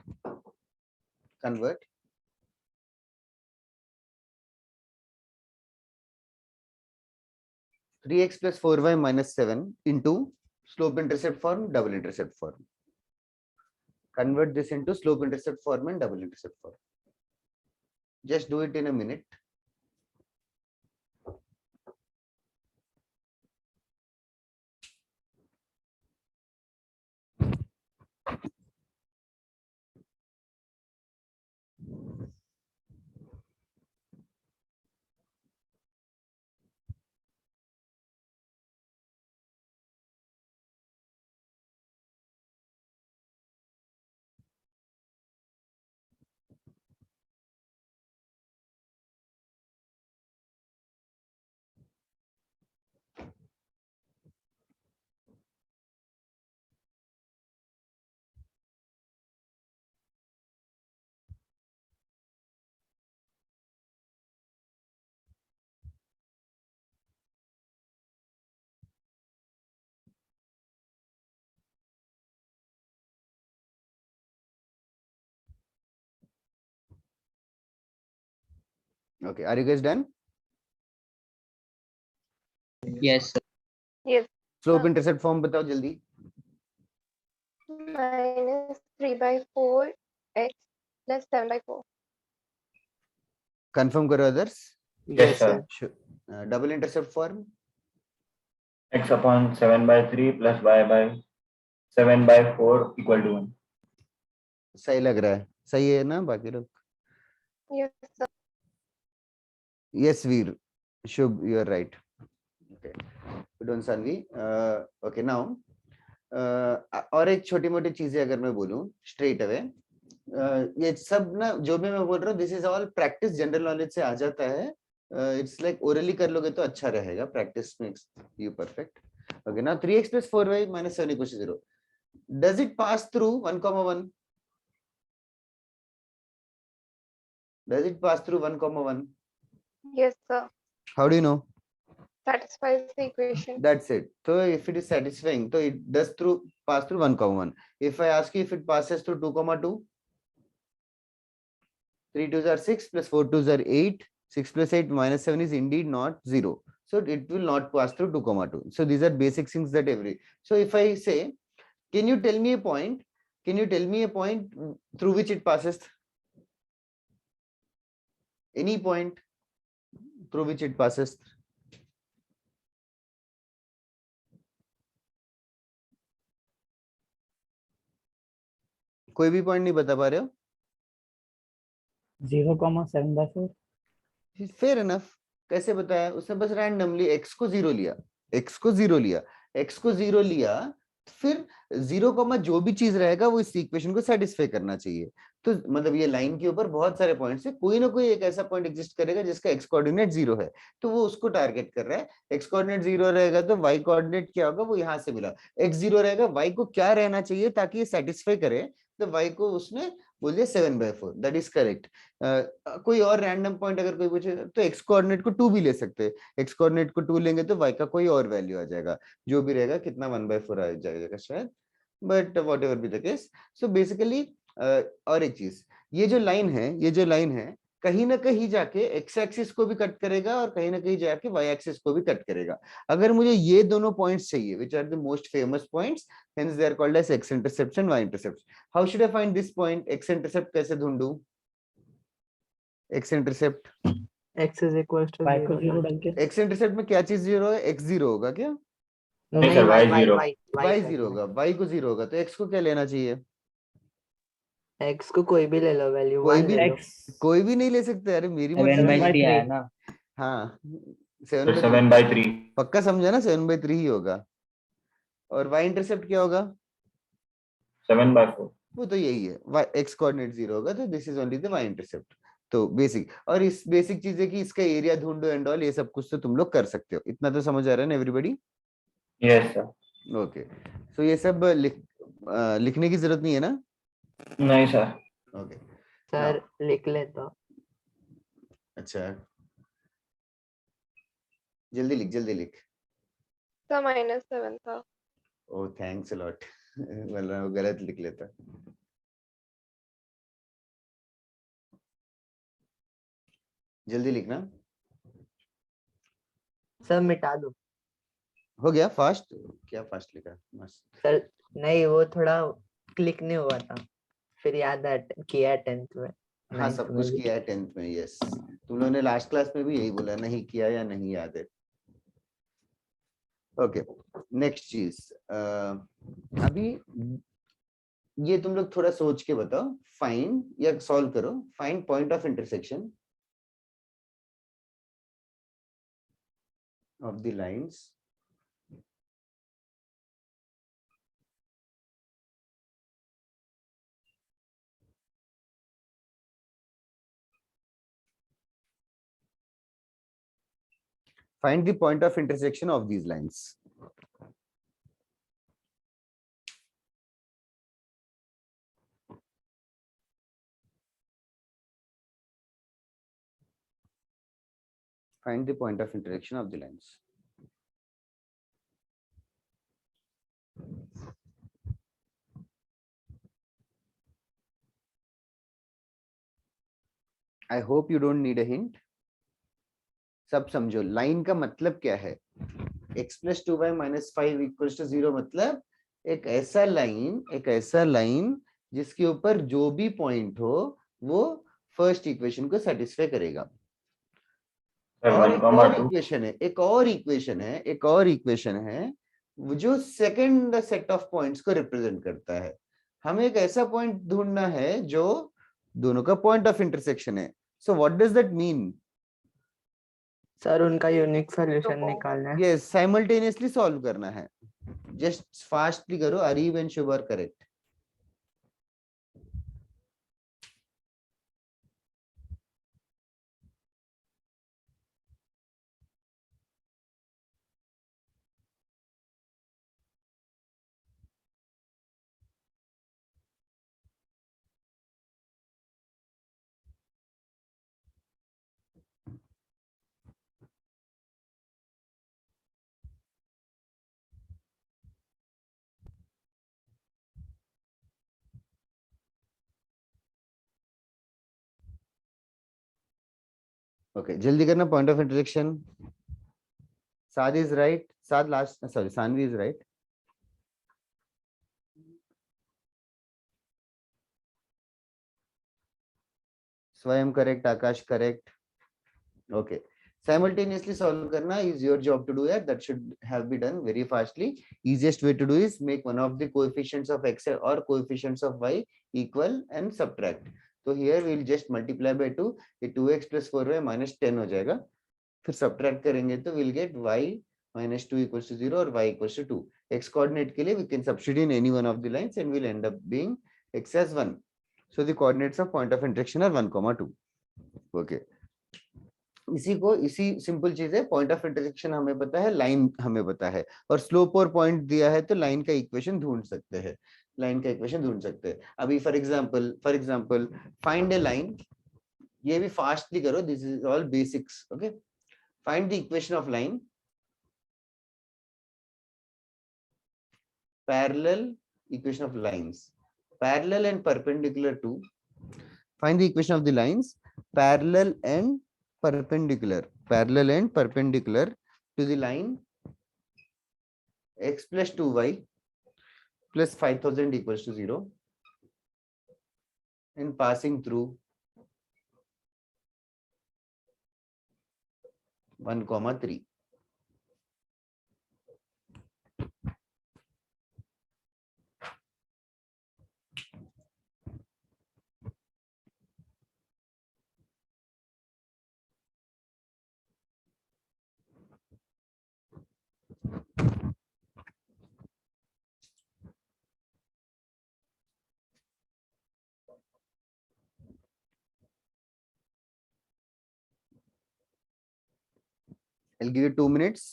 3x plus 4y minus 7 into slope intercept form, double intercept form. Convert this into slope intercept form and double intercept form. Just do it in a minute. Okay, are you guys done? Yes sir. Yes. Slope intercept form बताओ जल्दी। Minus 3/4 x plus 7/4. Confirm करो others. Yes, sir. Double intercept form. x upon 7/3 plus y by 7/4 equal to 1. सही लग रहा है, सही है ना बाकी लोग? Yes, sir. Yes, Veer. Shubh, you are right. Okay. Good one, Sanvi. Okay, now और एक छोटी मोटी चीजें अगर मैं बोलूं स्ट्रेट अवे, ये सब ना जो भी मैं बोल रहा हूँ this is all practice, general knowledge से आ जाता है। इट्स लाइक ओरली कर लोगे तो अच्छा रहेगा, practice makes you perfect. Okay, now 3x plus 4y minus 7 equals to 0. Does it pass through 1, 1? Does it pass through 1, 1? Yes, sir. How do you know? Satisfies the equation. That's it. So if it is satisfying, so it does pass through 1, 1. If I ask you if it passes through 2, 2, 3 2s are 6 plus 4 2s are 8, 6 plus 8 minus 7 is indeed not 0. So it will not pass through 2, 2. So these are basic things that so if I say, can you tell me a point? Can you tell me a point through which it passes? Any point through which it passes? कोई भी point नहीं बता पा रहे हो? 0,7/4. Fair enough. कैसे बताया उसने? बस रैंडमली x को 0 लिया, x को 0 लिया, x को 0 लिया, फिर 0, जो भी चीज रहेगा वो इस इक्वेशन को सेटिस्फाई करना चाहिए। तो मतलब ये लाइन के ऊपर बहुत सारे पॉइंट्स है, कोई ना कोई एक ऐसा पॉइंट एग्जिस्ट करेगा जिसका x कोऑर्डिनेट 0 है, तो वो उसको टारगेट कर रहा है। x कोऑर्डिनेट 0 रहेगा तो y कोऑर्डिनेट क्या होगा, वो यहाँ से मिला। x 0 रहेगा, y को क्या रहना चाहिए ताकि ये सेटिस्फाई करे, तो y को उसने बोल दिया 7/4, दैट इज करेक्ट। कोई और रैंडम पॉइंट अगर कोई पूछे तो x कोऑर्डिनेट को 2 भी ले सकते हैं, x कोऑर्डिनेट को 2 लेंगे तो y का कोई और वैल्यू आ जाएगा, जो भी रहेगा कितना 1/4 आ जाएगा शायद, but what ever be the case. So basically और एक चीज, ये जो लाइन है कहीं ना कहीं जाके एक्स एक्सिस को भी कट करेगा और कहीं ना कहीं जाके वाई एक्सिस को भी कट करेगा। अगर मुझे ये दोनों पॉइंट्स चाहिए which are the most famous points, hence they are called as x intercept and y intercept. How should I find this point? X intercept कैसे ढूंढूं? X intercept, X is equals to y को 0 zero ना? डाल के x intercept में क्या चीज zero है? एक्स जीरो होगा क्या? नहीं नहीं sir, y y zero. Y zero होगा, वाई को जीरो होगा, तो एक्स को क्या लेना चाहिए? X को कोई भी ले लो, वैल्यू कोई 1 भी ले लो। x कोई भी नहीं ले सकते, अरे मेरी मत 7/3 समझ। आया ना। हाँ तो 7/3 7/3। पक्का समझा ना, 7/3 ही होगा। और वाई इंटरसेप्ट क्या होगा? 7/4। वो तो यही है, y एक्स कोऑर्डिनेट जीरो होगा, तो this is only the y intercept. तो बेसिक, और इस बेसिक चीज है कि इसका एरिया ढूंढो एंड ऑल, ये सब कुछ तो तुम लोग कर सकते हो। इतना तो समझ आ रहा है ना एवरीबॉडी? Yes sir. ओके, सो ये सब लिखने की जरूरत नहीं है ना? नहीं सर। ओके सर लिख लेता। अच्छा, जल्दी लिख जल्दी लिख। तो -7 था। ओ थैंक्स अ लॉट, वरना वो गलत लिख लेता। जल्दी लिखना। सर मिटा दो। हो गया फास्ट? क्या फास्ट लिखा, मस्त। सर नहीं, वो थोड़ा क्लिक नहीं हुआ था, फिर याद आया किया 10th में, हाँ 9th सब में कुछ भी। किया है 10th में, यस। तुम लोगों ने लास्ट क्लास में भी यही बोला, नहीं किया या नहीं याद है। ओके नेक्स्ट चीज, अभी ये तुम लोग थोड़ा सोच के बताओ, फाइंड या सॉल्व करो, find point of intersection of the lines find the point of intersection of these lines. Find the point of intersection of the lines. I hope you don't need a hint. सब समझो line का मतलब क्या है। x + 2y - 5 = 0 मतलब एक ऐसा line जिसके ऊपर जो भी पॉइंट हो वो फर्स्ट इक्वेशन को सेटिस्फाई करेगा। और एक और इक्वेशन है वो जो सेकंड सेट ऑफ पॉइंट्स को रिप्रेजेंट करता है। हमें एक ऐसा पॉइंट ढूंढना है जो दोनों का पॉइंट ऑफ इंटरसेक्शन है। So what does that mean? Sir उनका यूनिक सॉल्यूशन निकालना है। यस, साइमल्टेनियसली सॉल्व करना है। जस्ट फास्टली करो, Areeb and Shubh are correct. Okay जल्दी करना, point of intersection. Saad is right, Saad last, sorry Sanvi is right. Swayam correct, Akash correct. Okay, simultaneously solve karna is your job to do it. That should have been done very fastly. Easiest way to do is make one of the coefficients of x or coefficients of y equal and subtract. So here we will just multiply by 2, ये 2x + 4y - 10 हो जाएगा। फिर subtract करेंगे तो we'll get y - 2 = 0 और y = 2। x coordinate के लिए we can substitute in any one of the lines and we'll end up being x as 1. So the coordinates of point of intersection are 1, 2. Okay. इसी simple चीज है, point of intersection हमें पता है, line हमें पता है, और स्लोप और पॉइंट दिया है तो लाइन का इक्वेशन ढूंढ सकते हैं। अभी for example find A line, ये भी फास्टली करो, this is all basics. Okay, find the equation of line parallel, equation of lines parallel and perpendicular to, find the equation of the lines parallel and perpendicular to the line x plus 2y plus 5000 equals to 0 and passing through 1,3. I'll give you 2 minutes.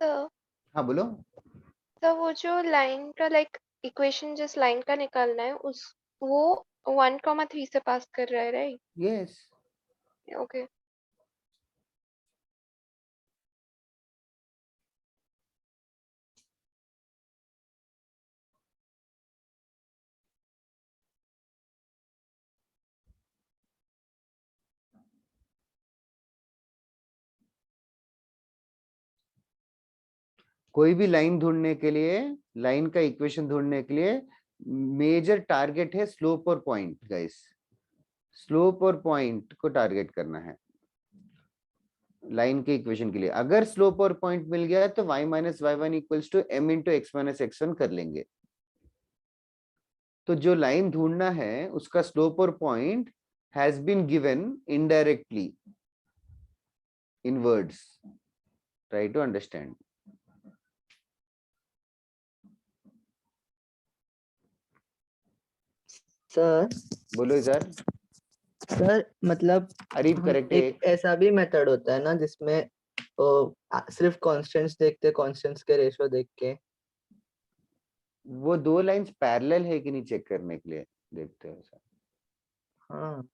तो हाँ बोलो. वो जो line का like equation जिस line का निकालना है उस वो 1,3 से पास कर रहा है, राइट? Yes. ओके. कोई भी लाइन ढूंढने के लिए, लाइन का इक्वेशन ढूंढने के लिए मेजर टारगेट है स्लोप और पॉइंट. गाइस, स्लोप और पॉइंट को टारगेट करना है लाइन के इक्वेशन के लिए. अगर स्लोप और पॉइंट मिल गया तो y minus y one equals to m into x minus x one कर लेंगे. तो जो लाइन ढूंढना है उसका स्लोप और point has been given indirectly in words. Try to understand. Sir बोलो सर. सर मतलब अरीब हम करेक्ट है. एक ऐसा भी मेथड होता है ना जिसमें सिर्फ कांस्टेंट्स देखते, कांस्टेंट्स के रेशो देख के. वो दो लाइंस पैरेलल है कि नहीं चेक करने के लिए देखते हैं सर. हाँ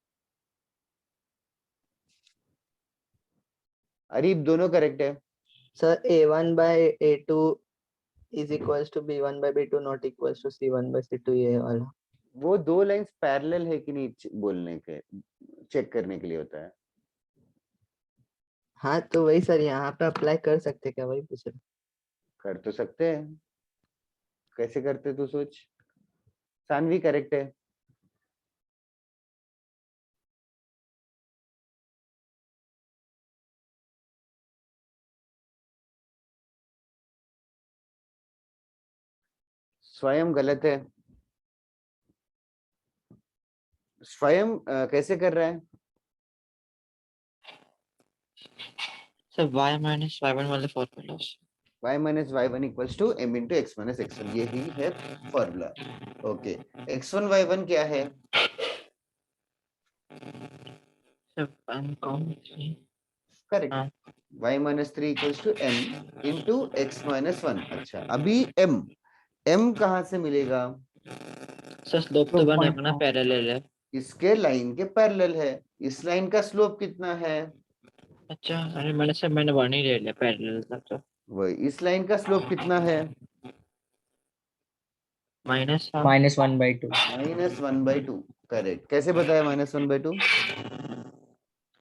अरीब दोनों करेक्ट है. Sir, A1 by A2 is equals to B1 by B2 not equals to C1 by C2, ये वाला. वो दो लाइंस पैरेलल है कि नहीं बोलने के चेक करने के लिए होता है. हाँ तो वही सर, यहाँ पे अप्लाई कर सकते क्या, वही पूछ रहे. कर तो सकते हैं. कैसे करते तू सोच. सानवी करेक्ट है. स्वयं गलत है. स्वयं कैसे कर रहा है. सर y minus y1 वाले formula. y minus y one equals to m into x minus x one. यही है फॉर्मूला. ओके. x1 y1 क्या है. Sir correct. हाँ. y minus three equals to m into x minus one. अच्छा, अभी m कहाँ से मिलेगा. सर स्लोप तो बना अपना पैरेलल है. इसके लाइन के पैरेलल है. इस लाइन का स्लोप कितना है. अच्छा, अरे मैंने वन ही ले लिया पैरेलल था तो. वही इस लाइन का स्लोप कितना है. Minus -1/2. Minus one by two. Correct. कैसे बताया minus one by two.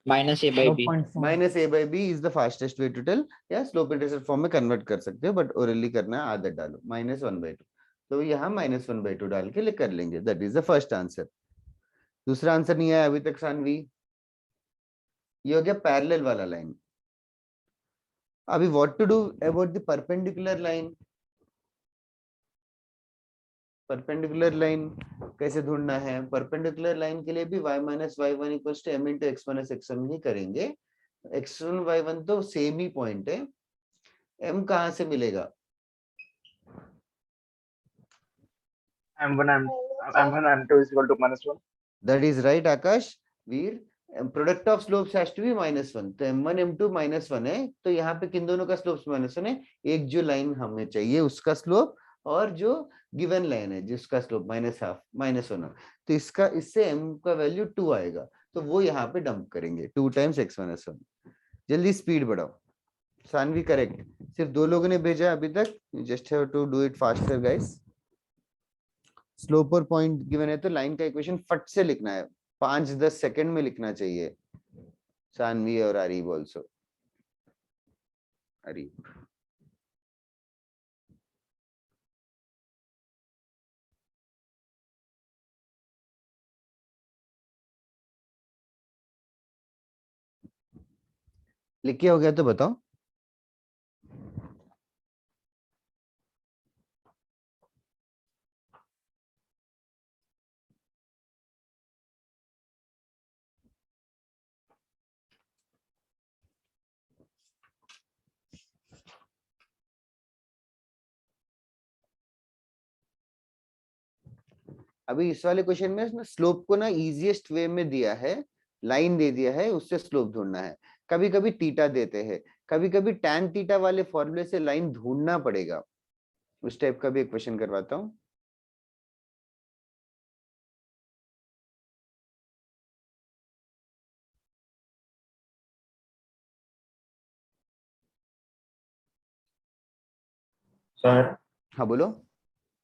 Minus a by b. Minus a by b is the fastest way to tell. या स्लोप इंटरसेप्ट फॉर्म में कन्वर्ट कर सकते हो, बट ओरली करना है. आदत डालो माइनस वन बाई टू. तो यहाँ माइनस वन बाई टू डाल के कर लेंगे. That is the first answer. दूसरा आंसर नहीं आया अभी तक सानवी. ये हो गया पैरेलल वाला लाइन. अभी what to do about the perpendicular line. Perpendicular line कैसे ढूंढना है. परपेंडिकुलर लाइन के लिए भी y minus y one equal to m into x minus x one ही करेंगे. x1 y1 तो सेम ही पॉइंट है. m कहाँ से मिलेगा. M1 M2 is equal to -1. That is right Akash. Veer, product of slopes has to be -1. तो m1 m2 -1 है. तो यहाँ पे किन दोनों का स्लोप्स -1 है. एक जो लाइन हमें चाहिए उसका स्लोप और जो गिवन लाइन है जिसका स्लोप -1/2 -1, तो इसका इससे m का वैल्यू 2 आएगा, तो वो यहाँ पे डंप करेंगे 2 टाइम्स x - 1। जल्दी स्पीड बढ़ाओ। सानवी करेक्ट, सिर्फ 2 लोगों ने भेजा अभी तक, just have to do it faster guys. Slope और पॉइंट गिवन है तो लाइन का इक्वेशन फट से लिखना है, 5-10 सेकंड में लिखना चाहिए। सानवी और आरीब ऑल्सो। आरीब लिख के हो गया तो बताओ। अभी इस वाले क्वेश्चन में ना स्लोप को ना इजीएस्ट वे में दिया है, लाइन दे दिया है, उससे स्लोप ढूंढना है। कभी कभी थीटा देते हैं, कभी कभी tan थीटा वाले फॉर्मूले से लाइन ढूंढना पड़ेगा। उस टाइप का भी एक क्वेश्चन करवाता हूँ। सर हाँ बोलो।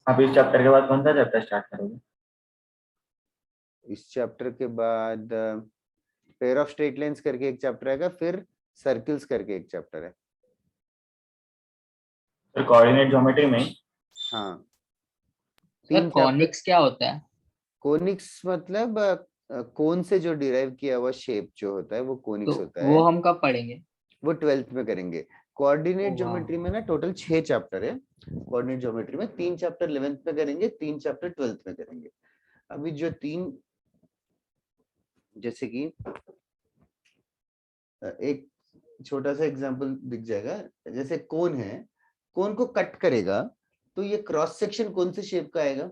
आप इस चैप्टर के बाद कौन सा चैप्टर स्टार्ट करोगे? इस चैप्टर के बाद पेयर ऑफ स्ट्रेट लाइंस करके एक चैप्टर आएगा, फिर सर्कल्स करके एक चैप्टर है। सर कोऑर्डिनेट ज्योमेट्री में? हाँ सर कॉनिक्स क्या होता है? कोनिक्स मतलब कोन से जो डिराइव किया हुआ शेप जो होता है वो कोनिक्स तो होता वो है। हम कब पढ़ेंगे? वो 12th में करेंगे। कोऑर्डिनेट वाह। ज्योमेट्री में ना टोटल 6 चैप्टर है। कोऑर्डिनेट ज्योमेट्री में 3 चैप्टर 11th में करेंगे, 3 चैप्टर 12th में करेंगे। अभी जो 3, जैसे कि एक छोटा सा एग्जांपल दिख जाएगा, जैसे कोन है, कोन को कट करेगा तो ये क्रॉस सेक्शन कौन से शेप का आएगा?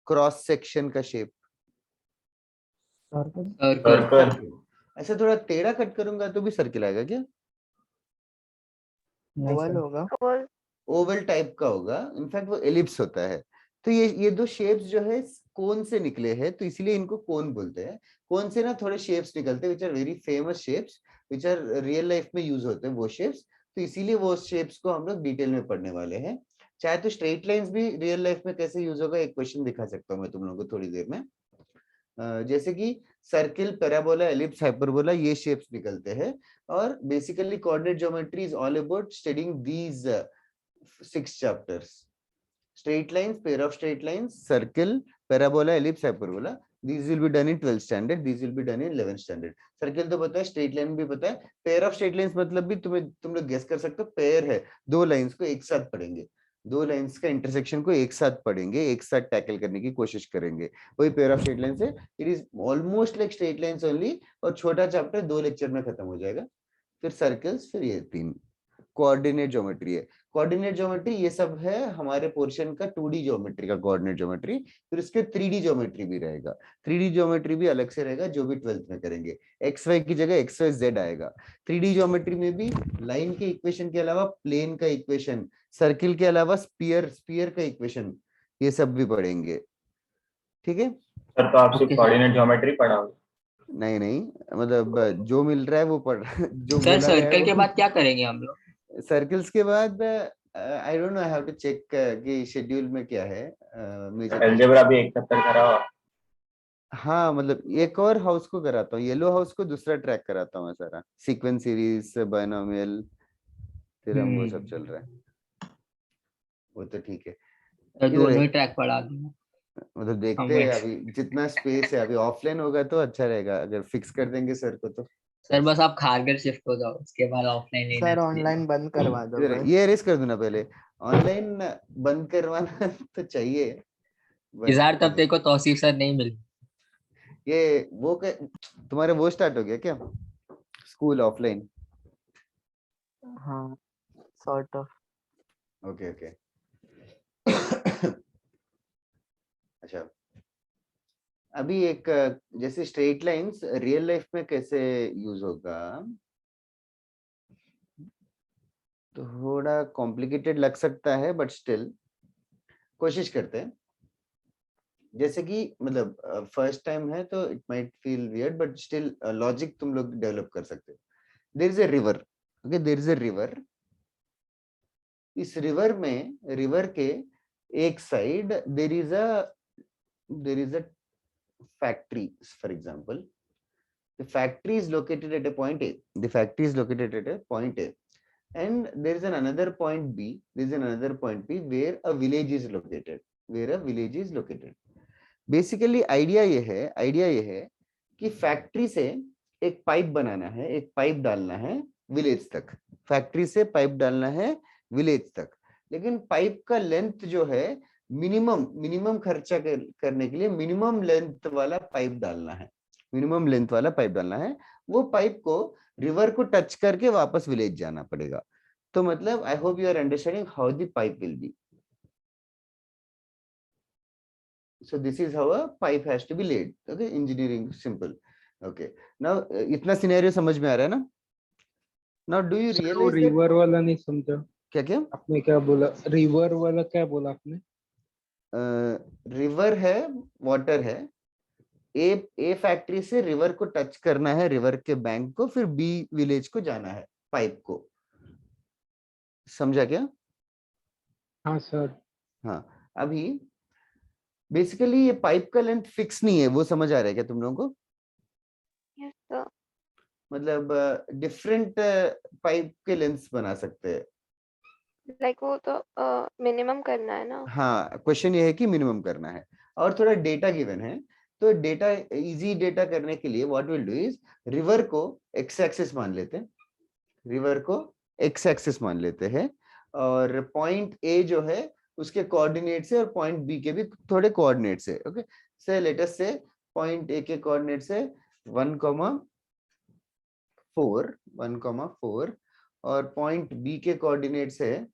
क्रॉस सेक्शन का शेप सर्कल। सर्कल। ऐसे थोड़ा टेढ़ा कट करूंगा तो भी सर्किल आएगा क्या? नहीं ओवल सर। होगा। और ओवल टाइप का होगा, इनफैक्ट वो एलिप्स होता है। तो ये दो शेप्स जो है कोन से निकले हैं, तो इसलिए इनको कोन बोलते हैं। कोन से ना थोड़े शेप्स निकलते हैं which are very famous shapes, which are real life में यूज होते हैं वो शेप्स। तो इसीलिए वो शेप्स को हम लोग डिटेल में पढ़ने वाले हैं। चाहे तो स्ट्रेट लाइंस भी रियल लाइफ में कैसे यूज होगा एक क्वेश्चन दिखा सकता हूँ मैं तुम लोगों को थोड़ी देर में। जैसे कि सर्किल, पैराबोला, एलिप्स, हाइपरबोला, ये शेप्स निकलते हैं। और basically coordinate geometry is all about studying these 6 chapters: straight lines, pair of straight lines, circle, parabola, ellipse, hyperbola. These will be done in 12th standard, these will be done in 11th standard. Circle तो पता है, straight line भी पता है, pair of straight lines मतलब भी तुम लोग गेस कर सकते हो। पेयर है, दो लाइंस को एक साथ पढ़ेंगे, दो लाइंस का इंटरसेक्शन को एक साथ पढ़ेंगे, एक साथ टैकल करने की कोशिश करेंगे, वही पेयर ऑफ स्ट्रेट लाइंस है। It is almost like straight lines only, और छोटा चैप्टर 2 लेक्चर में खत्म हो जाएगा। फिर सर्कल्स, फिर ये 3 कोऑर्डिनेट ज्योमेट्री है। कोऑर्डिनेट ज्योमेट्री ये सब है हमारे पोर्शन का 2D ज्योमेट्री का कोऑर्डिनेट ज्योमेट्री। फिर उसके 3D ज्योमेट्री भी रहेगा, 3D ज्योमेट्री भी अलग से रहेगा जो भी 12th में करेंगे। एक्स वाई की जगह एक्स वाई जेड आएगा। 3D ज्योमेट्री में भी लाइन के इक्वेशन के अलावा प्लेन का इक्वेशन, सर्किल के अलावा स्पीयर का इक्वेशन, ये सब भी पढ़ेंगे। ठीक है सर तो आप सिर्फ Okay, कोऑर्डिनेट ज्योमेट्री पढ़ाओगे? नहीं नहीं, मतलब जो मिल रहा है वो पढ़ जो सर बोला गया है सर्कल के वो। बाद क्या करेंगे हम लोग? सर्कल्स के बाद I don't know, I have to check कि शेड्यूल में क्या है। मेजर अलजेब्रा भी एक चैप्टर कराओ। हाँ, मतलब एक और हाउस को कराता हूँ, येलो हाउस को दूसरा ट्रैक कराता हूँ मैं सारा, सीक्वेंस सीरीज, बायनोमियल थ्योरम, वो सब चल रहा है। वो तो ठीक है। सर इधर दोनों ही ट्रैक पढ़ा दूंगा। मतलब देखते हैं अभी जितना स्पेस है, अभी ऑफलाइन होगा तो अच्छा रहेगा, अगर फिक्स कर देंगे सर को तो। सर बस आप खारगर शिफ्ट हो जाओ, उसके बाद ऑफलाइन लेना सर है। ऑनलाइन बंद करवा दो इधर बस। ये अरेस्ट कर दूं ना पहले, ऑनलाइन बंद करवाना तो चाहिए, इस बार तब बट देखो तौसीफ सर नहीं मिले। ये वो तुम्हारे वो स्टार्ट हो गया क्या स्कूल ऑफलाइन? हाँ सॉर्ट ऑफ। Okay okay. अच्छा, अभी एक जैसे स्ट्रेट लाइंस रियल लाइफ में कैसे यूज होगा, थोड़ा कॉम्प्लिकेटेड लग सकता है बट स्टिल कोशिश करते हैं। जैसे कि मतलब फर्स्ट टाइम है तो it might feel weird but still logic तुम लोग डेवलप कर सकते हो। There is a river, okay, there is a river. इस रिवर में, रिवर के एक side there is a factory, for example. The factory is located at a point A. The factory is located at a point A. And there is another point B. There is another point B where a village is located. Where a village is located. Basically, idea ये है कि factory से एक pipe बनाना है, एक pipe डालना है village तक। फैक्ट्री से पाइप डालना है विलेज तक, लेकिन पाइप का लेंथ जो है मिनिमम खर्चा करने के लिए मिनिमम लेंथ वाला पाइप डालना है, मिनिमम लेंथ वाला पाइप डालना है। वो पाइप को रिवर को टच करके वापस विलेज जाना पड़ेगा। तो मतलब I hope you are understanding how the pipe will be. So this is how a pipe has to be laid. Okay, engineering simple. Okay, now इतना सिनेरियो समझ में आ रहा है ना? Now do you सर वो realize that रिवर वाला नहीं समझा, क्या क्या? आपने क्या बोला? रिवर वाला क्या बोला आपने? रिवर है, वाटर है, ए फैक्ट्री से रिवर को टच करना है, रिवर के बैंक को, फिर बी विलेज को जाना है पाइप को। समझा क्या? हाँ सर। हाँ, अभी बेसिकली ये पाइप का लेंथ फिक्स नहीं है, वो समझ आ रहा है क्या तुम लोगों को? Yes sir. मतलब डिफरेंट पाइप के लेंथ्स बना सकते हैं। लाइक वो तो मिनिमम करना है ना। हाँ, क्वेश्चन ये है कि मिनिमम करना है और थोड़ा डेटा गिवन है। तो डेटा इजी डेटा करने के लिए what will do is river को एक्स एक्सिस मान लेते हैं, रिवर को एक्स एक्सिस मान लेते हैं, और पॉइंट ए जो है उसके कोऑर्डिनेट से और पॉइंट बी के भी थोड़े कोऑर्डिनेट से। ओके, से लेट अस से पॉइंट ए के कोऑर्डिनेट से 1,4 और पॉइंट बी के कोऑर्डिनेट से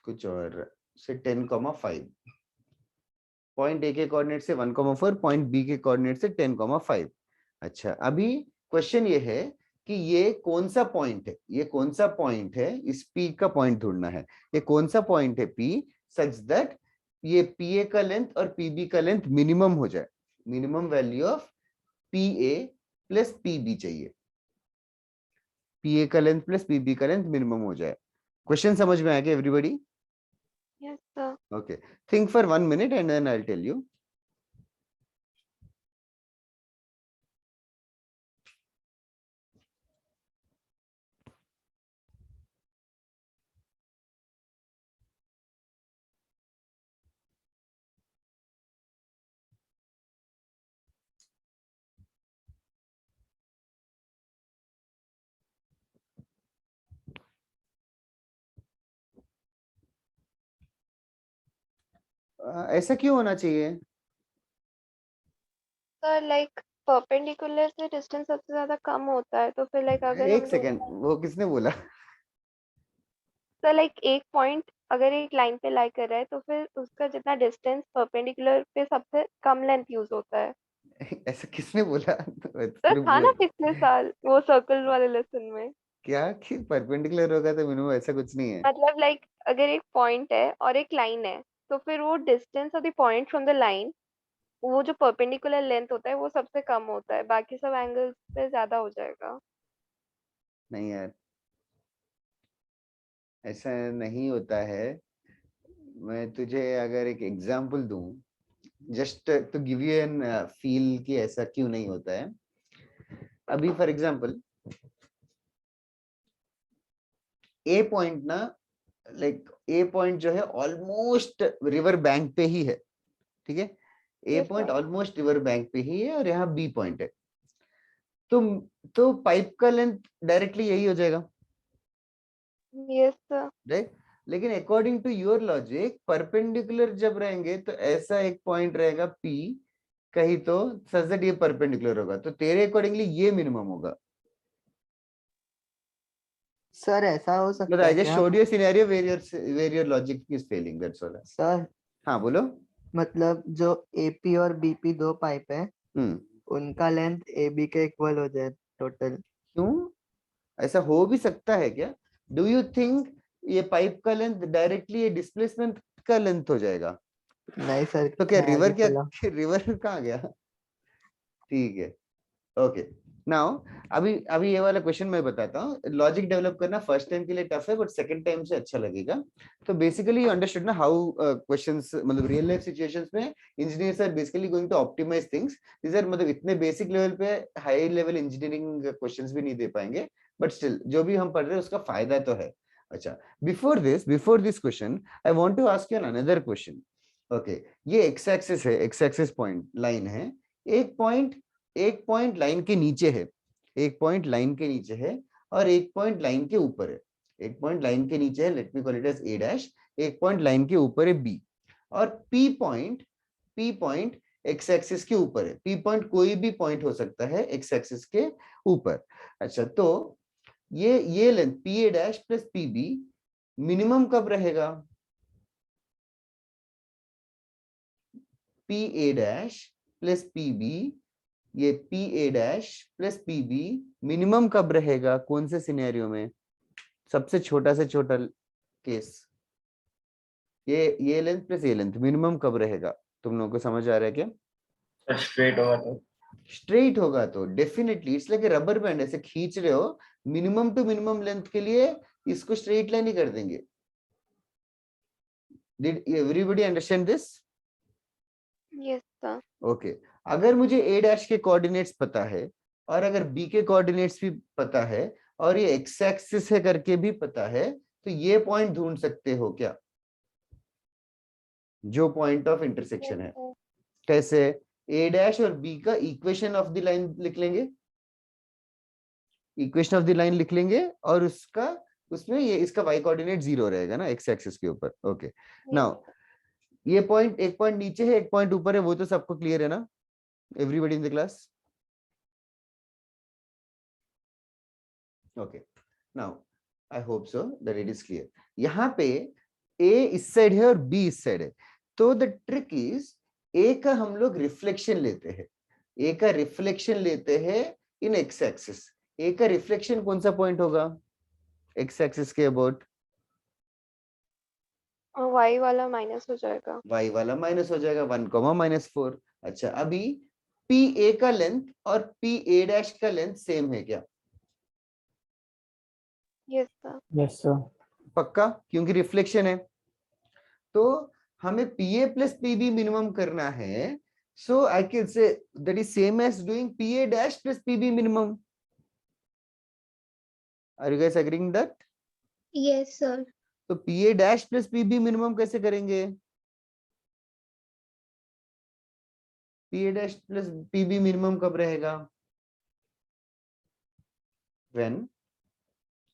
कुछ और से 10,5। पॉइंट ए के कोऑर्डिनेट से 1,4, पॉइंट बी के कोऑर्डिनेट से 10,5। अच्छा, अभी क्वेश्चन ये है कि ये कौन सा पॉइंट है, ये कौन सा पॉइंट है, इस पी का पॉइंट ढूंढना है। ये कौन सा पॉइंट है पी, सच दैट ये पी ए का लेंथ और पी बी का लेंथ मिनिमम हो जाए। Minimum value of P A plus P B चाहिए, पी ए का लेंथ प्लस पी बी का लेंथ मिनिमम हो जाए। क्वेश्चन समझ में आ गया everybody? Yes sir. Okay, think for 1 minute and then I'll tell you. ऐसा क्यों होना चाहिए? सर लाइक परपेंडिकुलर से डिस्टेंस सबसे ज्यादा कम होता है, तो फिर लाइक अगर एक हम सेकेंड, वो किसने बोला? सर लाइक एक पॉइंट अगर एक लाइन पे लाई कर रहा है तो फिर उसका जितना डिस्टेंस परपेंडिकुलर पे सबसे कम लेंथ यूज होता है। ऐसा किसने बोला? सर था ना पिछले साल वो सर्कल वाले लेसन में। क्या कि परपेंडिकुलर होगा तो मिनिमम, ऐसा कुछ नहीं है। मतलब लाइक अगर एक पॉइंट है और एक लाइन है तो फिर वो distance of the point from the line, वो जो परपेंडिकुलर लेंथ होता है वो सबसे कम होता है, बाकी सब एंगल्स पे ज्यादा हो जाएगा। नहीं यार, ऐसा नहीं होता है। मैं तुझे अगर एक एग्जांपल दूं, just to give you an feel कि ऐसा क्यों नहीं होता है। अभी फॉर एग्जांपल ए पॉइंट ना, लाइक ए पॉइंट जो है ऑलमोस्ट रिवर बैंक पे ही है, ठीक है? ए Yes, point sir. Almost river bank पे ही है और यहाँ बी पॉइंट है। तो पाइप का लेंथ डायरेक्टली यही हो जाएगा, Yes, sir. राइट? लेकिन according to your logic perpendicular जब रहेंगे तो ऐसा एक पॉइंट रहेगा P कहीं तो सच दैट ये परपेंडिकुलर होगा, तो तेरे अकॉर्डिंगली ये मिनिमम होगा। सर ऐसा हो But सकता I है just क्या showed you a scenario where your logic is failing, that's all. Sir? हाँ बोलो। मतलब जो एपी और बीपी दो पाइप है हम्म, उनका लेंथ ए बी के इक्वल हो जाए टोटल। क्यों? ऐसा हो भी सकता है क्या? डू यू थिंक ये पाइप का लेंथ डायरेक्टली ये डिस्प्लेसमेंट का लेंथ हो जाएगा? नहीं सर, तो क्या मैं रिवर आगे क्या बोला। रिवर कहाँ गया? ठीक है, ओके। नाउ अभी अभी ये वाला क्वेश्चन मैं बताता हूँ। लॉजिक डेवलप करना फर्स्ट टाइम के लिए टफ है, बट सेकंड टाइम से अच्छा लगेगा। तो बेसिकली यू अंडरस्टूड ना हाउ क्वेश्चंस, मतलब रियल लाइफ सिचुएशंस में engineers are basically going to optimise things. These are, मतलब इतने बेसिक लेवल पे हाई लेवल इंजीनियरिंग क्वेश्चंस भी नहीं दे पाएंगे, बट स्टिल जो भी हम पढ़ रहे हैं उसका फायदा तो है। अच्छा, before this question I want to ask you another question. Okay, ये एक्स एक्सिस है, एक्स एक्सिस पॉइंट लाइन है। एक पॉइंट लाइन के नीचे है, एक पॉइंट लाइन के नीचे है, और एक पॉइंट लाइन के ऊपर है। एक पॉइंट लाइन के नीचे है, let me call it as a dash. एक पॉइंट लाइन के ऊपर है बी, और पी पॉइंट एक्स एक्सिस के ऊपर है। पी पॉइंट कोई भी पॉइंट हो सकता है एक्स एक्सिस के ऊपर। अच्छा, तो ये length p a dash plus P b minimum कब रहेगा? P a dash plus P b, ये P a dash plus P b minimum कब रहेगा? कौन से सिनेरियो में? सबसे छोटा से छोटा केस, ये लेंथ प्लस ये लेंथ मिनिमम कब रहेगा? तुम लोगों को समझ आ रहा है क्या? स्ट्रेट होगा तो स्ट्रेट होगा तो definitely it's like rubber band, ऐसे खींच रहे हो मिनिमम टू मिनिमम लेंथ के लिए, इसको स्ट्रेट लाइन ही कर देंगे। Did everybody understand this? Yes sir. Okay, अगर मुझे ए डैश के कोऑर्डिनेट्स पता है, और अगर बी के कोऑर्डिनेट्स भी पता है, और ये एक्स एक्सिस है करके भी पता है, तो ये पॉइंट ढूंढ सकते हो क्या, जो पॉइंट ऑफ इंटरसेक्शन है? कैसे? ए डैश और बी का इक्वेशन ऑफ द लाइन लिख लेंगे, इक्वेशन ऑफ द लाइन लिख लेंगे, और उसका उसमें ये इसका y कोऑर्डिनेट 0 रहेगा ना एक्स एक्सिस के ऊपर। ओके, नाउ ये पॉइंट, एक पॉइंट नीचे है एक पॉइंट ऊपर है, वो तो सबको क्लियर है ना, everybody in the class? Okay, now I hope so that it is clear. यहाँ पे a इस साइड है और b इस साइड है, तो द ट्रिक इज a का हम लोग रिफ्लेक्शन लेते हैं, a का रिफ्लेक्शन लेते हैं इन x एक्सिस। a का रिफ्लेक्शन कौन सा पॉइंट होगा x एक्सिस के अबाउट? और y वाला माइनस हो जाएगा। y वाला माइनस हो जाएगा, 1, -4। अच्छा, अभी पी ए का लेंथ और पी ए डैश का लेंथ सेम है क्या? Yes sir. Yes sir. पक्का, क्योंकि रिफ्लेक्शन है। तो हमें पी ए प्लस पी बी मिनिमम करना है, so I can say that is same as doing p a dash plus P b minimum. Are you guys agreeing that? Yes sir. तो p a dash plus P b minimum कैसे करेंगे? P a dash plus P b minimum कब रहेगा? when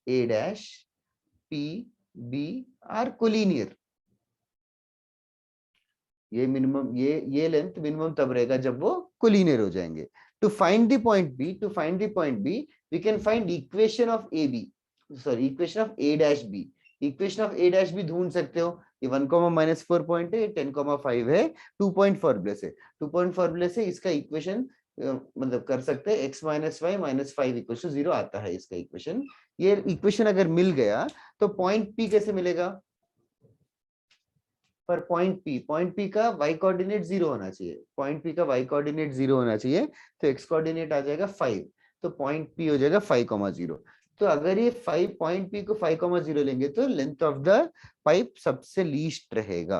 a dash p b are collinear। ये minimum, ये length minimum तब रहेगा जब वो कोलिनियर हो जाएंगे। To find the point B we can find equation of A B, sorry equation of A dash B. Equation of A dash भी ढूंढ सकते हो, ये 1, -4 पॉइंट है, 10, 5 है, 2 पॉइंट फॉर्मूले से, 2 पॉइंट फॉर्मूले से इसका इक्वेशन मतलब कर सकते हैं, x - y - 5 = 0 आता है इसका इक्वेशन। ये इक्वेशन अगर मिल गया तो पॉइंट P कैसे मिलेगा? पर पॉइंट P का y कोऑर्डिनेट 0 होना चाहिए, पॉइंट P का y कोऑर्डिनेट 0 होना चाहिए, तो x कोऑर्डिनेट आ जाएगा 5, तो पॉइंट P हो जाएगा 5,0। तो अगर ये 5 पॉइंट P को 5,0 लेंगे तो लेंथ ऑफ द पाइप सबसे लीस्ट रहेगा।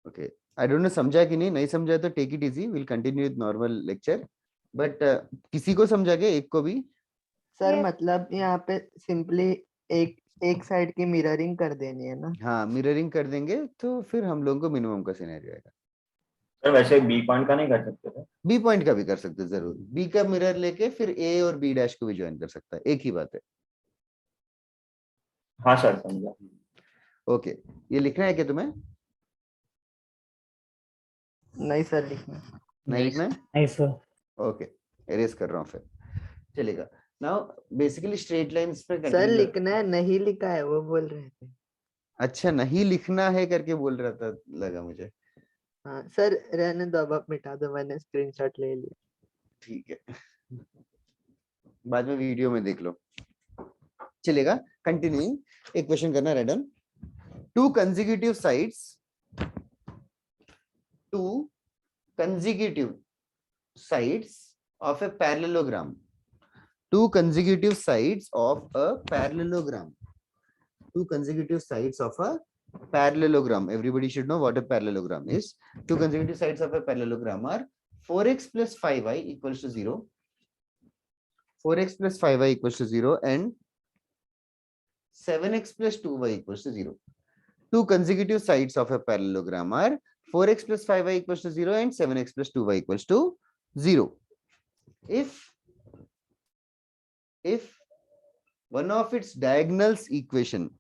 ओके, आई डोंट नो समझा कि नहीं समझा तो take it easy, will continue with normal lecture, but किसी को समझा गया? एक को भी? Sir Yes. मतलब यहाँ पे सिंपली एक साइड की मिररिंग कर देनी है ना? हाँ, मिररिंग कर देंगे तो फिर हम लोगों को मिनिमम का सिनेरियो आएगा। सर वैसे बी पॉइंट का नहीं कर सकते थे? बी पॉइंट का भी कर सकते हैं जरूर, बी का मिरर लेके फिर ए और बी डैश को भी ज्वाइन कर सकता है, एक ही बात है। हाँ सर समझा। ओके, ये लिखना है क्या तुम्हें? नहीं सर, लिखना नहीं लिखना है? नहीं सर। ओके, एरेज कर रहा हूँ फिर, चलेगा। नाउ बेसिकली स्ट्रेट लाइंस पे सर, कंटिन्यू। लिखना है, नहीं लिखा है वो बोल रहे थे। अच्छा, नहीं लिखना है करके बोल रहा था, लगा मुझे। हाँ सर, रहने दो, अब आप मिटा दो, मैंने स्क्रीनशॉट ले लिया। ठीक है। बाद में वीडियो में देख लो, चलेगा। कंटिन्यूइंग, एक क्वेश्चन करना random. To consecutive sides of a parallelogram. Two consecutive sides of a parallelogram. Two consecutive sides of a parallelogram. Everybody should know what a parallelogram is. Two consecutive sides of a parallelogram are 4x plus 5y equals to 0. 4x plus 5y equals to 0 and 7x plus 2y equals to 0. Two consecutive sides of a parallelogram are 4x plus 5y equals to 0 and 7x plus 2y equals to 0. If one of its diagonals equation,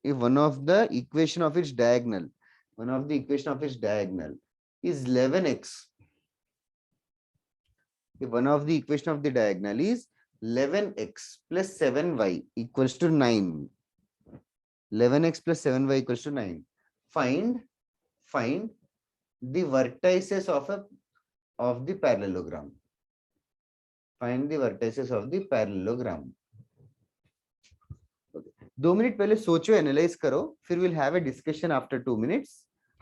if one of the equation of its diagonal is 11x, if one of the equation of the diagonal is 11x plus 7y equals to 9, 11x plus 7y equals to 9, find the vertices of the parallelogram. Find the vertices of the parallelogram. Okay. 2 minute पहले सोचो, analyze करो, फिर will have a discussion after 2 minutes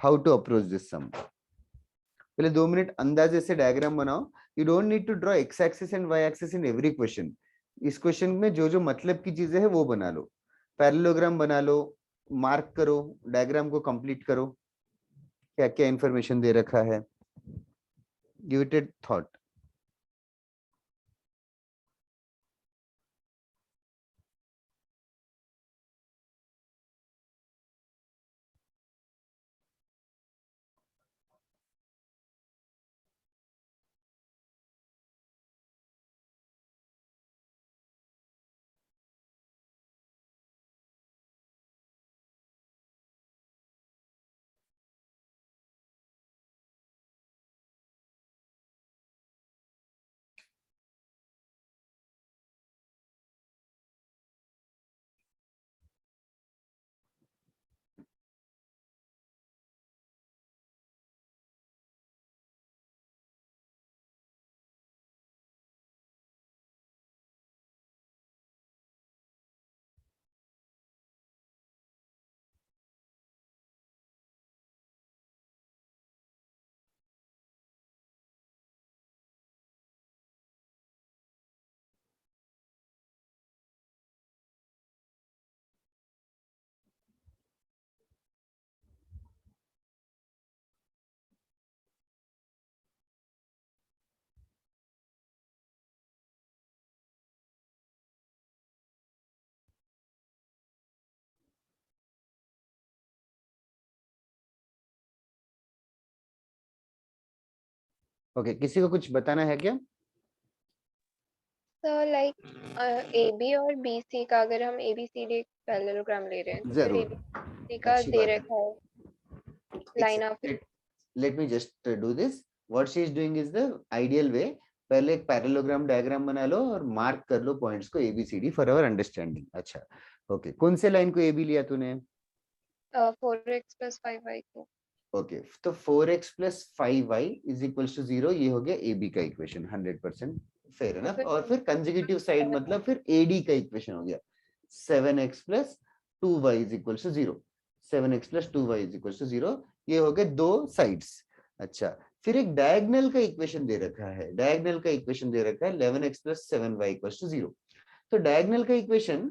how to approach this sum. पहले 2 minute अंदाजे से diagram बनाओ। You don't need to draw x axis and y axis in every question. इस question में जो जो मतलब की चीजें हैं वो बना लो, पैरेललोग्राम बना लो, मार्क करो, डायग्राम को कंप्लीट करो, क्या क्या इंफॉर्मेशन दे रखा है, give it a thought. Okay, किसी को कुछ बताना है क्या? So like AB और BC का, अगर हम ABCD पैरेललोग्राम ले रहे हैं तो फिर जरूर, ABCD का अच्छी दे बात है। रखा है line of. Let me just do this. What she is doing is the ideal way. पहले एक पैरेललोग्राम डायग्राम बना लो और मार्क कर लो पॉइंट्स को ABCD फॉर आवर अंडरस्टैंडिंग। अच्छा, ओके, कौन से लाइन को AB लिया तूने? 4x plus 5y को। ओके, तो 4x plus 5y is equals to 0, ये हो गया AB का इक्वेशन, 100% फेयर एनफ। और फिर कंसेक्यूटिव साइड मतलब फिर AD का इक्वेशन हो गया 7x plus 2y is equals to 0, 7x plus 2y is equals to 0, ये हो गए दो साइड्स। अच्छा, फिर एक डायगोनल का इक्वेशन दे रखा है, 11x plus 7y equals to 0। तो डायगोनल का इक्वेशन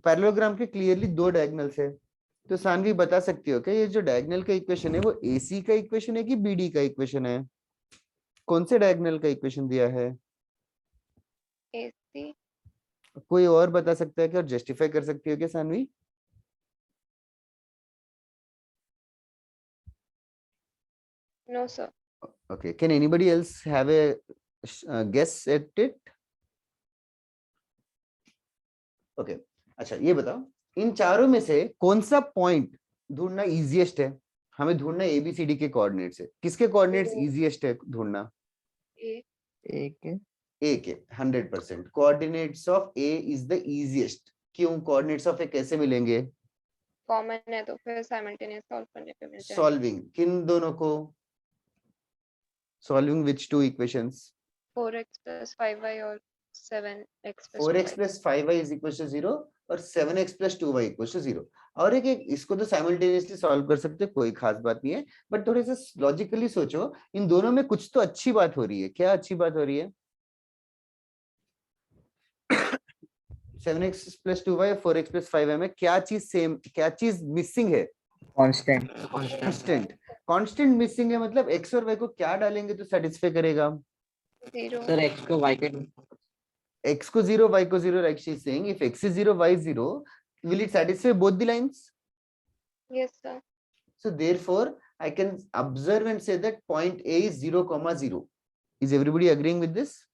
पैरेललोग्राम के क्लियरली दो डायगोनल्स है। तो सानवी बता सकती हो क्या ये जो डायगोनल का इक्वेशन है वो AC का इक्वेशन है कि BD का इक्वेशन है? कौन से डायगोनल का इक्वेशन दिया है? AC। कोई और बता सकता है क्या और जस्टिफाई कर सकती हो क्या Saanvi? No sir। Okay, can anybody else have a guess at it? Okay, अच्छा ये बताओ, इन चारों में से कौन सा पॉइंट ढूंढना इजीएस्ट है? हमें ढूंढना ABCD के कोऑर्डिनेट्स है। किसके कोऑर्डिनेट्स इजीएस्ट है ढूंढना? A A के 100%। Coordinates of A is the easiest. क्यों? कोऑर्डिनेट्स ऑफ A कैसे मिलेंगे? कॉमन है तो फिर साइमल्टेनियस सॉल्व करने पे मिल जाएगा। सॉल्विंग किन दोनों को? Solving which two equations? 4x plus 5y और 7x plus 4x 2y. plus 5y is equals to 0 और 7x plus 2y equals to 0. और एक इसको तो साइमल्टेनियसली सॉल्व कर सकते हो, कोई खास बात नहीं है, बट थोड़े से लॉजिकली सोचो, इन दोनों में कुछ तो अच्छी बात हो रही है. क्या अच्छी बात हो रही है? 7x plus 2y 4x plus 5y में क्या चीज सेम, क्या चीज मिसिंग है? Constant constant. कांस्टेंट मिसिंग है, मतलब x और y को क्या डालेंगे तो सेटिस्फाई करेगा? 0. सर x को y के x को 0 y को 0, like she is saying if x is 0 y is 0, will it satisfy both the lines? Yes, sir. So therefore I can observe and say that point A is 0 comma 0. Is everybody agreeing with this?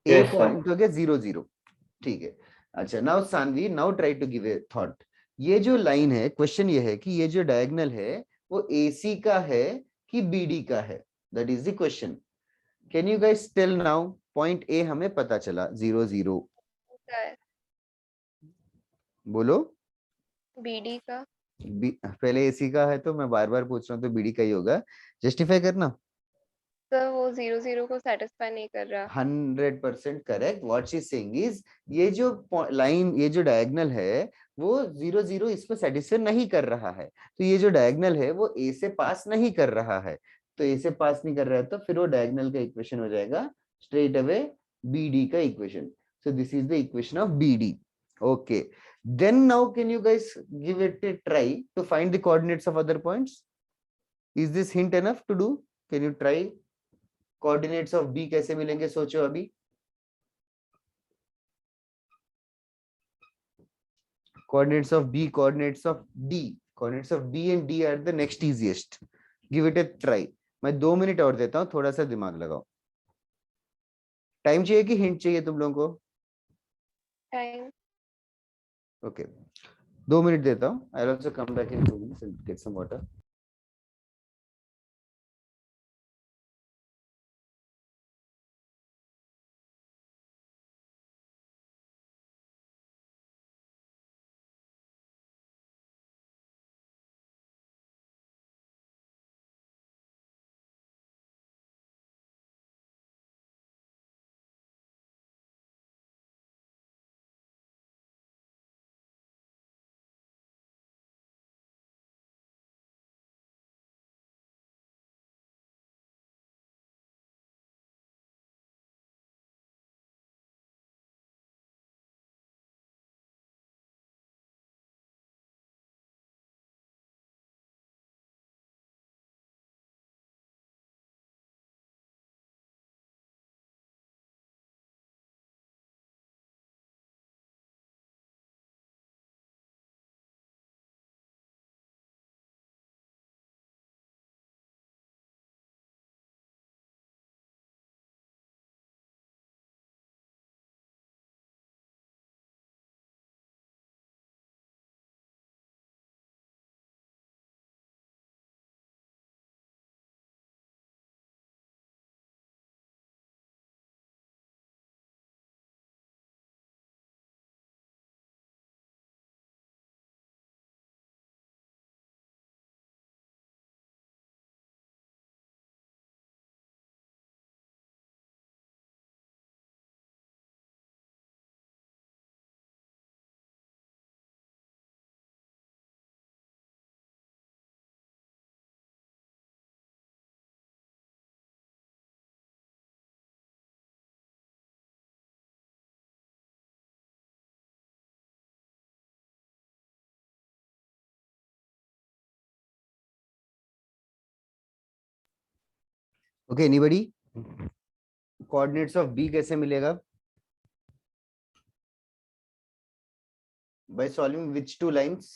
A Yes, sir. point हो गया 0 0. ठीक है. अच्छा, now Sanvi, now try to give a thought. ये जो line है, question ये है कि ये जो डायगोनल है वो AC का है कि BD का है? That is the question. Can you guys tell now? Point A हमें पता चला 0 0. है बोलो. BD का. पहले AC का है तो मैं बार बार पूछ रहा हूँ, तो BD का ही होगा. जस्टिफाई करना. सर वो 0 0 को सेटिस्फाई नहीं कर रहा. 100% correct. What she is saying is ये जो लाइन, ये जो डायगोनल है वो 0 0 इसको सेटिस्फाई नहीं कर रहा है, तो ये जो डायगोनल है वो A से पास नहीं कर रहा है, तो A से पास नहीं कर रहा है तो फिर वो डायगोनल का इक्वेशन हो जाएगा स्ट्रेट अवे BD का equation. So this is the equation of BD. Okay, then now can you guys give it a try to find the coordinates of other points. Is this hint enough to do? Can you try? Coordinates of B कैसे मिलेंगे सोचो अभी. Coordinates of B, coordinates of D, coordinates of B and D are the next easiest. Give it a try. मैं 2 minute और देता हूं, थोड़ा सा दिमाग लगाओ. टाइम चाहिए कि हिंट चाहिए तुम लोगों को? टाइम. ओके, 2 मिनट देता हूं. I will also come back in 2 minutes and get some water. Okay, anybody? Coordinates of B कैसे मिलेगा? By solving which two lines?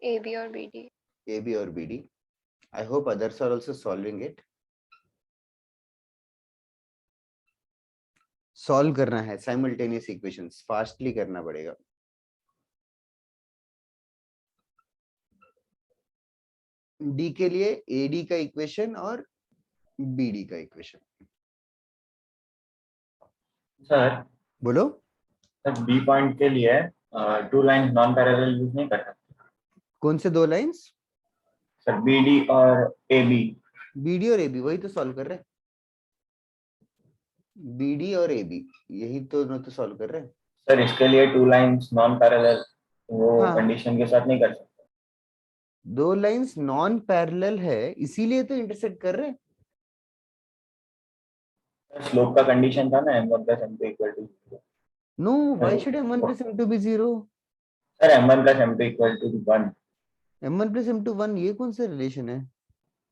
AB और BD. AB और BD. I hope others are also solving it. Solve करना है simultaneous equations, fastly करना पड़ेगा. D के लिए AD का इक्वेशन और BD का इक्वेशन. सर बोलो. सर बी पॉइंट के लिए 2 लाइन नॉन पैरेलल यूज नहीं कर सकते. कौन से 2 लाइंस? सर BD और AB। बीडी और एबी वही तो सॉल्व कर रहे हैं, बीडी और एबी यही तो सॉल्व कर रहे हैं। सर इसके लिए 2 लाइंस नॉन पैरेलल, वो हाँ। कंडीशन के साथ नहीं कर सकते। 2 लाइंस नॉन पैरेलल है इसीलिए तो इंटरसेक्ट कर रहे हैं। स्लोप का कंडीशन था ना m1 plus m2 equal to 0। No, why should m1 plus m2 be 0? Sir m1 plus m2 equal to 1। m1 plus m2 1 ये कौन सा रिलेशन है?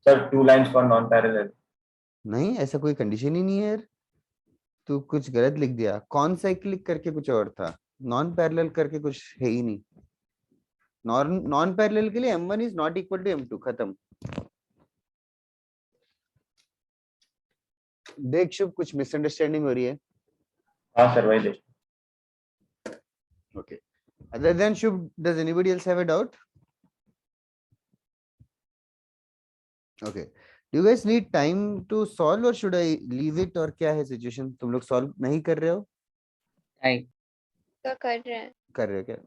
Sir 2 lines for non parallel. नहीं, ऐसा कोई कंडीशन ही नहीं है यार, तू कुछ गलत लिख दिया। कौन साइक्लिक करके कुछ और था, नॉन पैरेलल करके कुछ है ही नहीं। नॉन पैरेलल के लिए m1 is not equal to m2, खत्म। देख शुभ, कुछ मिसअंडरस्टैंडिंग हो रही है? हाँ सर वही देख। Okay. Other than Shubh, does anybody else have a doubt? Okay. Do you guys need time to solve or should I leave it, और क्या है situation? तुम लोग solve नहीं कर रहे हो? Right. तो कर रहे हैं। कर रहे हो क्या?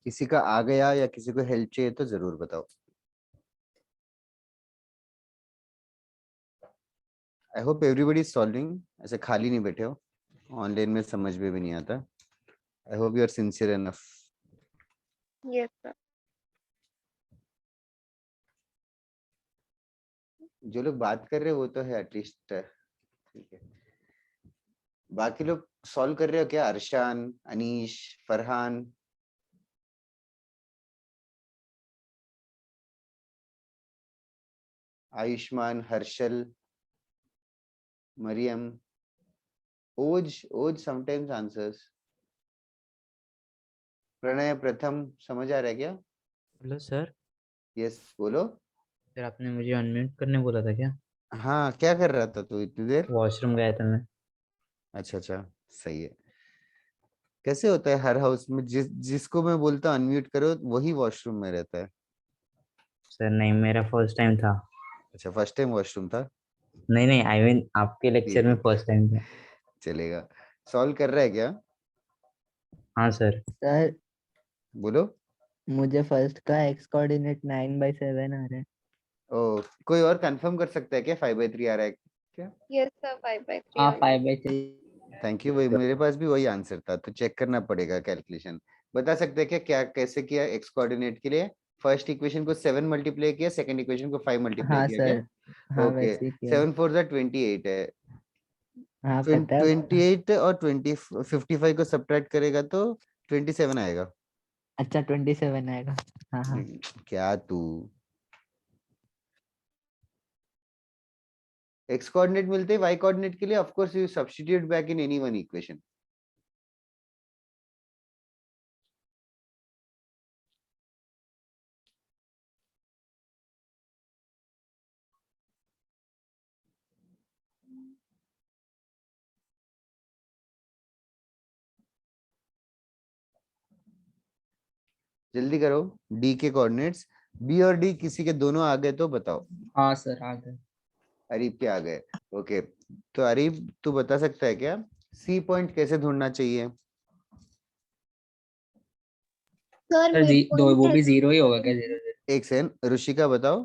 किसी का आ गया या किसी को हेल्प चाहिए तो जरूर बताओ। आई होप एवरीबडी इज सॉल्विंग, ऐसे खाली नहीं बैठे हो, ऑनलाइन में समझ में भी नहीं आता। I hope you are sincere enough. Yes sir. जो लोग बात कर रहे हो वो तो है एटलीस्ट, ठीक है। बाकी लोग सॉल्व कर रहे हो क्या? अर्शान, अनीश, फरहान? आयुष्मान, हर्षल, मरियम, ओज समटाइम्स आंसर्स। प्रणय, प्रथम, समझ आ रहा है क्या? Hello sir. यस बोलो। सर आपने मुझे अनम्यूट करने बोला था क्या? हाँ, क्या कर रहा था तू इतनी देर? वॉशरूम गया था मैं। अच्छा अच्छा, सही है। कैसे होता है हर हाउस में, जिसको मैं बोलता हूँ अनम्यूट करो वही वॉशरूम में रहता है? सर नहीं, मेरा फर्स्ट टाइम था। अच्छा, फर्स्ट टाइम वॉशरूम था? नहीं नहीं, आई मीन आपके लेक्चर में फर्स्ट टाइम था। चलेगा। सॉल्व कर रहा है क्या? हाँ सर। सर बोलो। मुझे फर्स्ट का x कोऑर्डिनेट 9/7 आ रहा है। ओ, कोई और कंफर्म कर सकता है क्या 5/3 आ रहा है क्या? यस सर, 5/3 हाँ only। 5/3। थैंक यू भाई, मेरे पास भी वही आंसर था, तो चेक करना पड़ेगा कैलकुलेशन। बता सकते हैं क्या क्या कैसे किया एक्स कोऑर्डिनेट के लिए? फर्स्ट इक्वेशन को 7 मल्टीप्लाई किया, सेकंड इक्वेशन को 5 मल्टीप्लाई हाँ किया सर, क्या? हाँ ओके, वैसे ही किया। 7 4 28 है। हाँ पता है। 28 और 55 को सब्ट्रैक्ट करेगा तो 27 आएगा। अच्छा 27 आएगा। हाँ हाँ। क्या तू एक्स कोऑर्डिनेट मिलते हैं वाई कोऑर्डिनेट के लिए, of course you substitute back in any one equation. जल्दी करो। डी के कोऑर्डिनेट्स, बी और डी किसी के दोनों आ गए तो बताओ। हाँ सर आ गए। अरीब के आ गए। ओके, तो अरीब तू बता सकता है क्या सी पॉइंट कैसे ढूंढना चाहिए? सर सर मिड दो वो पॉइंट भी 0 ही होगा क्या? 0 0। एक सेकंड, ऋषिका बताओ।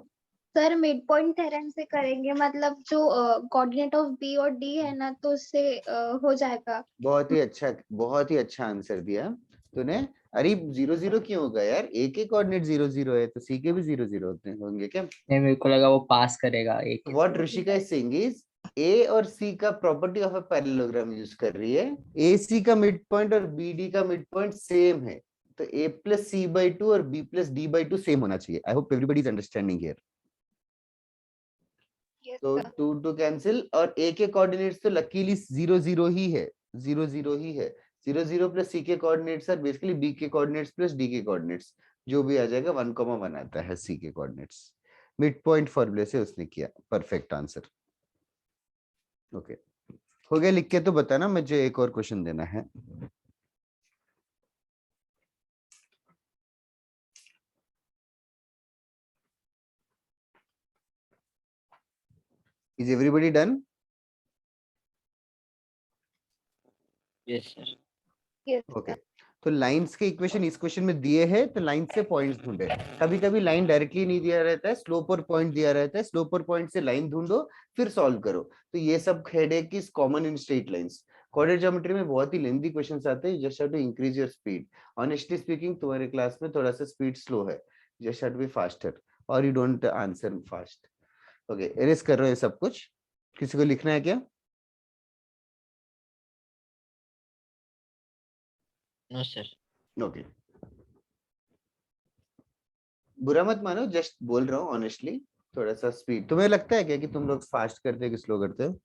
सर मिड पॉइंट थ्योरम से करेंगे, मतलब जो कोऑर्डिनेट ऑफ बी और डी है ना, तो उससे हो जाएगा। बहुत ही अच्छा आंसर दिया तूने। अरे 0 0 क्यों होगा यार, ए के कोऑर्डिनेट 0 0 है तो सी के भी 0 0 होंगे क्या? नहीं, मेरे को लगा वो पास करेगा एक what Rishika is saying is A और सी का property of a parallelogram use कर रही है। ए सी का मिड पॉइंट और बी डी का मिड पॉइंट सेम है, तो a plus C by two और b plus D by two same होना चाहिए। I hope everybody is understanding here. Yes, तो sir. 2 2 कैंसिल, और a के कोऑर्डिनेट्स तो लकीली 0 0 ही है, 0 0 ही है। 0 0 प्लस c के कोऑर्डिनेट्स आर बेसिकली b के कोऑर्डिनेट्स प्लस d के कोऑर्डिनेट्स, जो भी आ जाएगा 1,1 आता है c के कोऑर्डिनेट्स। मिड पॉइंट फॉर्मूले से उसने किया, परफेक्ट आंसर। ओके, हो गया? लिख के तो बताना, मुझे एक और क्वेश्चन देना है। Is everybody done? Yes, sir. Yes, okay, sir. तो लाइंस के इक्वेशन इस क्वेश्चन में दिए हैं, तो लाइन से पॉइंट्स ढूंढे। कभी कभी लाइन डायरेक्टली नहीं दिया रहता है, स्लोप और पॉइंट दिया रहता है, स्लोप और पॉइंट से लाइन ढूंढो फिर सॉल्व करो। तो ये सब headache is common in straight lines. Coordinate geometry में बहुत ही लेंथी क्वेश्चंस आते हैं, just have to increase your speed. Honestly speaking तुम्हारे क्लास में थोड़ा सा स्पीड स्लो है, just have to be faster और you don't answer fast. Okay, erase कर रहे हो सब कुछ? किसी को लिखना है क्या? No, sir. ओके, बुरा मत मानो, जस्ट बोल रहा हूँ ऑनेस्टली। थोड़ा सा स्पीड तुम्हें लगता है क्या कि तुम लोग फास्ट करते हो कि स्लो करते हो?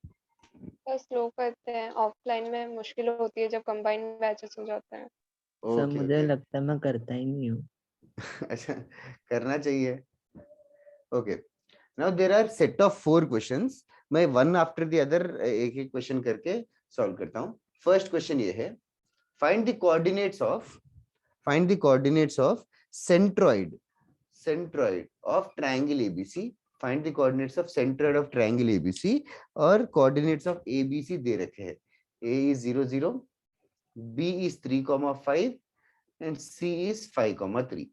स्लो करते हैं, ऑफलाइन में मुश्किल होती है जब कंबाइंड बैचेस हो जाते हैं। सर ओके मुझे ओके, लगता है मैं करता ही नहीं हूँ। अच्छा, करना चाहिए। Okay, now there are set of 4 questions. मैं वन आफ्टर द अदर एक एक क्वेश्चन करके सॉल्व करता हूँ। फर्स्ट क्वेश्चन ये है, find the coordinates of centroid of triangle ABC. Find the coordinates of centroid of triangle ABC, और coordinates of ABC दे रखे हैं। A is 0 0, B is 3,5 and C is 5,3.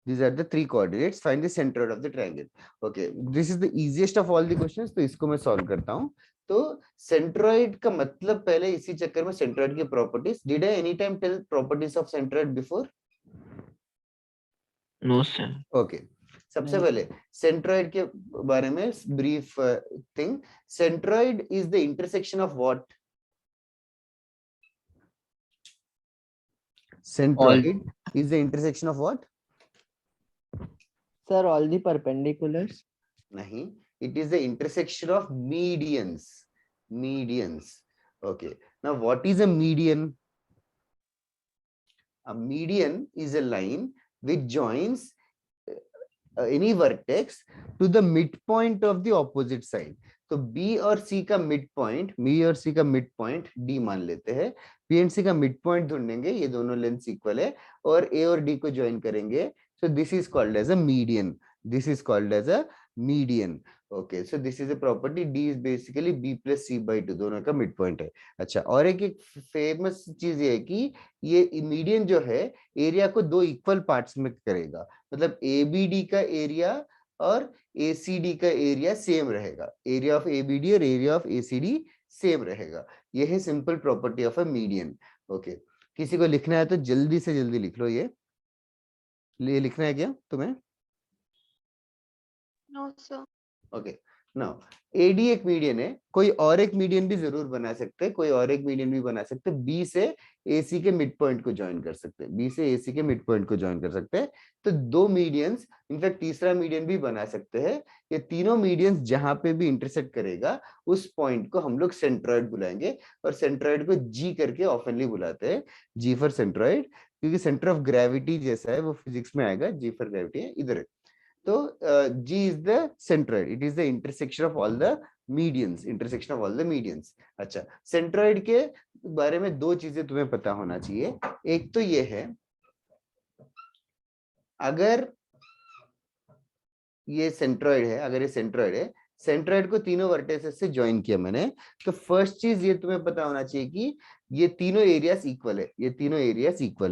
These are the 3 coordinates. Find the centroid of the triangle. Okay, this is the easiest of all the questions, तो इसको मैं solve करता हूँ। तो centroid का मतलब, पहले इसी चक्कर में centroid की properties, did I any time tell properties of centroid before? No, sir. Okay, सबसे पहले सेंट्रॉइड के बारे में brief thing. Centroid is the intersection of what? Centroid is the intersection of what? Sir all the perpendiculars? नहीं, it is the intersection of medians. Okay, now what is a median? A median is a line which joins any vertex to the midpoint of the opposite side. तो B और C का midpoint D मान लेते हैं। B and C का midpoint ढूंढेंगे, ये दोनों लेंथ इक्वल है, और A और D को ज्वाइन करेंगे। So this is called as a median. Okay, so this is a property. D is basically B plus C by 2, दोनों का midpoint है। अच्छा, और एक फेमस चीज ये है कि ये मीडियन जो है एरिया को 2 इक्वल पार्ट्स में करेगा। मतलब ABD का एरिया और ACD का एरिया सेम रहेगा, एरिया ऑफ ABD और एरिया ऑफ ACD सेम रहेगा। ये है simple property of a median. Okay, किसी को लिखना है तो जल्दी से जल्दी लिख लो। ये लिखना है क्या तुम्हें? No sir. Okay, now AD एक मीडियन है, कोई और एक मीडियन भी जरूर बना सकते हैं, B से AC के मिड पॉइंट को ज्वाइन कर सकते हैं, तो 2 मीडियंस, इनफैक्ट तीसरा मीडियन भी बना सकते हैं। ये तीनों मीडियंस जहां पे भी इंटरसेक्ट करेगा उस पॉइंट को हम लोग सेंट्रॉइड बुलाएंगे, और सेंट्रॉइड को G करके ऑफनली बुलाते हैं, G फॉर सेंट्रॉइड, क्योंकि सेंटर ऑफ ग्रेविटी जैसा है वो फिजिक्स में आएगा, G फॉर ग्रेविटी है इधर है। तो G is the centroid. It is the intersection of all the medians. अच्छा, सेंट्रॉइड के बारे में 2 चीजें तुम्हें पता होना चाहिए। एक तो ये है, अगर ये सेंट्रॉइड है, सेंट्रॉइड को तीनों वर्टेसेस से ज्वाइन किया मैंने, तो फर्स्ट चीज ये तुम्हें पता होना चाहिए कि ये तीनों एरियाज इक्वल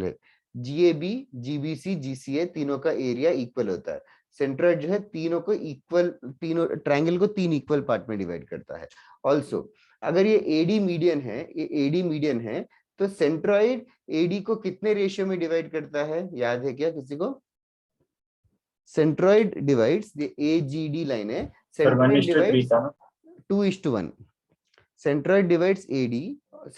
है। GAB, GBC, GCA तीनों का एरिया इक्वल होता है। सेंट्रॉइड जो है तीनों को इक्वल, तीनों ट्रायंगल को 3 इक्वल पार्ट में डिवाइड करता है। ऑल्सो अगर ये एडी मीडियन है, ये एडी मीडियन है, तो सेंट्रॉइड एडी को कितने रेशियो में डिवाइड करता है, याद है क्या किसी को? सेंट्रॉइड डिवाइड्स, ये एजीडी लाइन है, सर सेंट्रॉइड 1:3 डिवाइड्स था ना? 2:1. Centroid divides AD.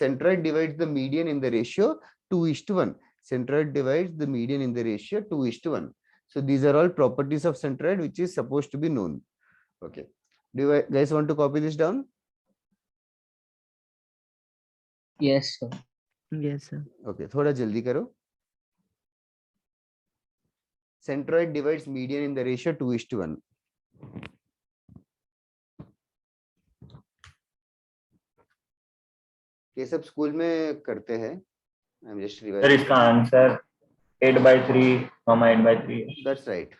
Centroid divides the median in the ratio 2:1. Centroid divides the median in the ratio 2:1. So these are all properties of centroid which is supposed to be known. Okay. Do you guys want to copy this down? Yes, sir. Yes, sir. Okay. थोड़ा जल्दी करो. Centroid divides median in the ratio 2:1. ये सब school में करते हैं. I'm just sir revising. इसका answer 8/3, 8/3 है। That's right.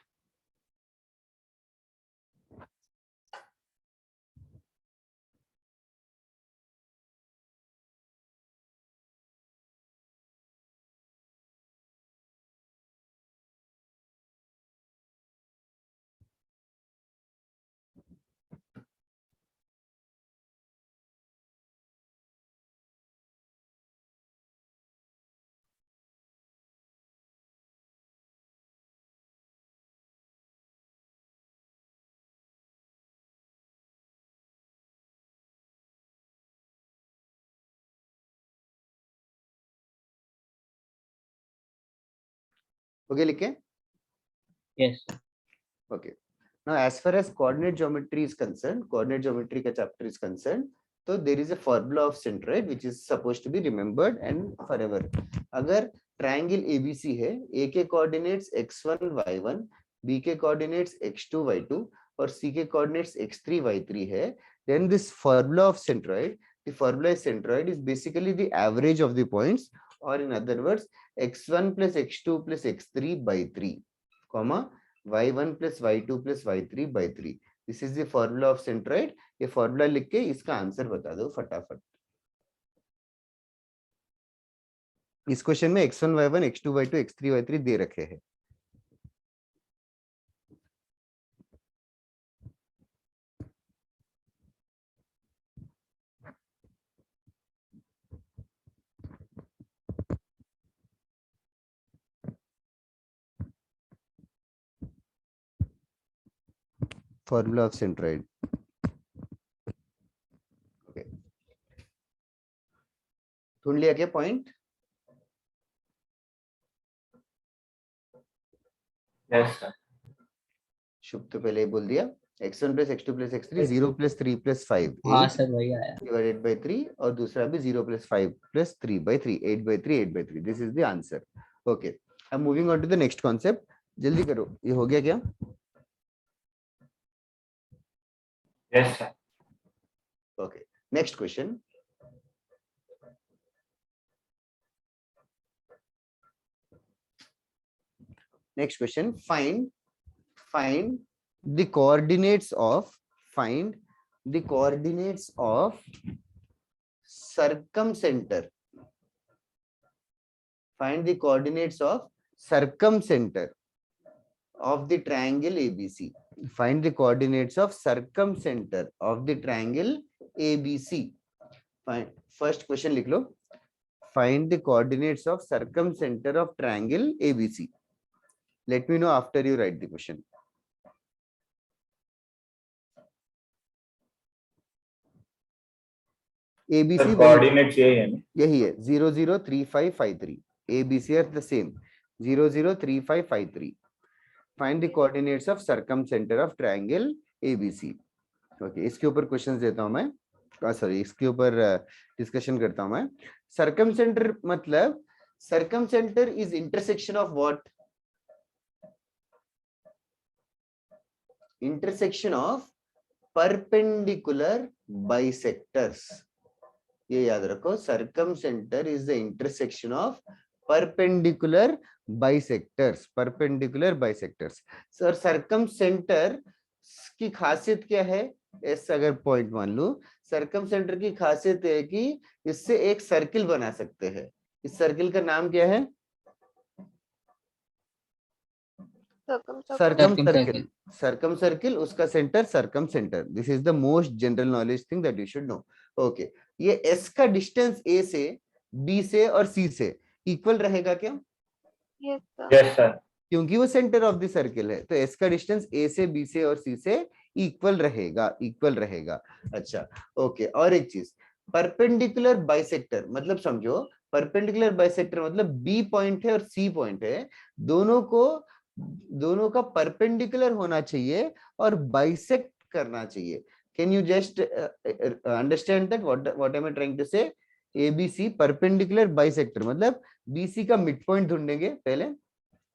Okay, लिखे? Yes, sir. Okay. Now, as far as coordinate geometry is concerned, coordinate geometry का chapter is concerned, so there is a formula of centroid which is supposed to be remembered and forever. अगर triangle ABC है, A के coordinates x1, y1, B के coordinates x2, y2 और C के coordinates x3, y3 है, then this formula of centroid, the formula is centroid is basically the average of the points, or in other words, x1 plus x2 plus x3 by 3, comma y1 plus y2 plus y3 by 3. This is the formula of centroid. ये formula लिख के इसका answer बता दो फटाफट. इस question में x1 y1 x2 y2 x3 y3 दे रखे हैं. Formula of centroid. Okay. ढूंढ लिया क्या पॉइंट? Yes sir. शुभ तो पहले ही बोल दिया. x1 plus x2 plus x3 0 plus 3 plus 5 हाँ 8 सर वही आया। divided by 3 और दूसरा भी 0 plus 5 plus 3 by 3 8/3. This is the answer. Okay. I'm moving on to the next concept. जल्दी करो. ये हो गया क्या? Yes sir. Okay. Next question. Next question. Find the coordinates of circumcenter. Find the coordinates of circumcenter of the triangle ABC. Find the coordinates of circumcenter of the triangle ABC. Find first question लिख लो. Find the coordinates of circumcenter of triangle ABC. Let me know after you write the question. ABC coordinates यही है ना? यही है 003553. ABC are the same 003553. Find the coordinates of circumcenter of triangle ABC. Okay, इसके ऊपर questions देता हूं मैं. सॉरी, इसके ऊपर डिस्कशन करता हूं मैं. सर्कमसेंटर मतलब circumcentre is intersection of what? Intersection of perpendicular bisectors. ये याद रखो, circumcentre is the intersection of perpendicular bisectors. Perpendicular bisectors. Sir circumcentre की खासियत क्या है? ऐसा अगर पॉइंट मान लो, सर्कमसेंटर की खासियत है कि इससे एक सर्किल बना सकते हैं. इस सर्किल का नाम क्या है? Circum circle, Circumcircle. Circum circle, उसका centre circum centre. This is the most general knowledge thing that you should know. Okay, ये एस का डिस्टेंस ए से, बी से और सी से इक्वल रहेगा क्या? Yes sir. Yes, sir. क्योंकि वो सेंटर ऑफ द सर्किल है, तो एस का डिस्टेंस ए से, बी से और सी से इक्वल रहेगा, इक्वल रहेगा. अच्छा, ओके. और एक चीज, परपेंडिकुलर बाइसेक्टर मतलब समझो, परपेंडिकुलर बाइसेक्टर मतलब बी पॉइंट है और सी पॉइंट है, दोनों का परपेंडिकुलर होना चाहिए और बाइसेक्ट करना चाहिए. Can you just understand that what am I trying to say? ABC perpendicular bisector मतलब बीसी का मिड पॉइंट ढूंढेंगे पहले,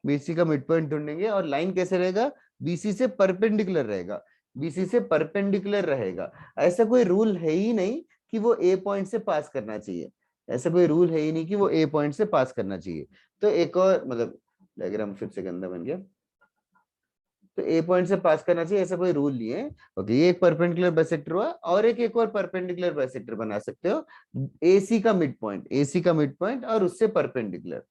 बीसी का मिड पॉइंट ढूंढेंगे और लाइन कैसे रहेगा? बीसी से परपेंडिकुलर रहेगा, बीसी से परपेंडिकुलर रहेगा. ऐसा कोई रूल है ही नहीं कि वो ए पॉइंट से पास करना चाहिए, ऐसा कोई रूल है ही नहीं कि वो ए पॉइंट से पास करना चाहिए. तो एक और मतलब डायग्राम फिर से गंदा बन गया, तो ए पॉइंट से पास करना चाहिए ऐसा कोई रूल नहीं है. ओके, ये एक परपेंडिकुलर बाइसेक्टर हुआ. और एक और परपेंडिकुलर बाइसेक्टर बना सकते हो, एसी का मिड पॉइंट, एसी का मिड पॉइंट और उससे परपेंडिकुलर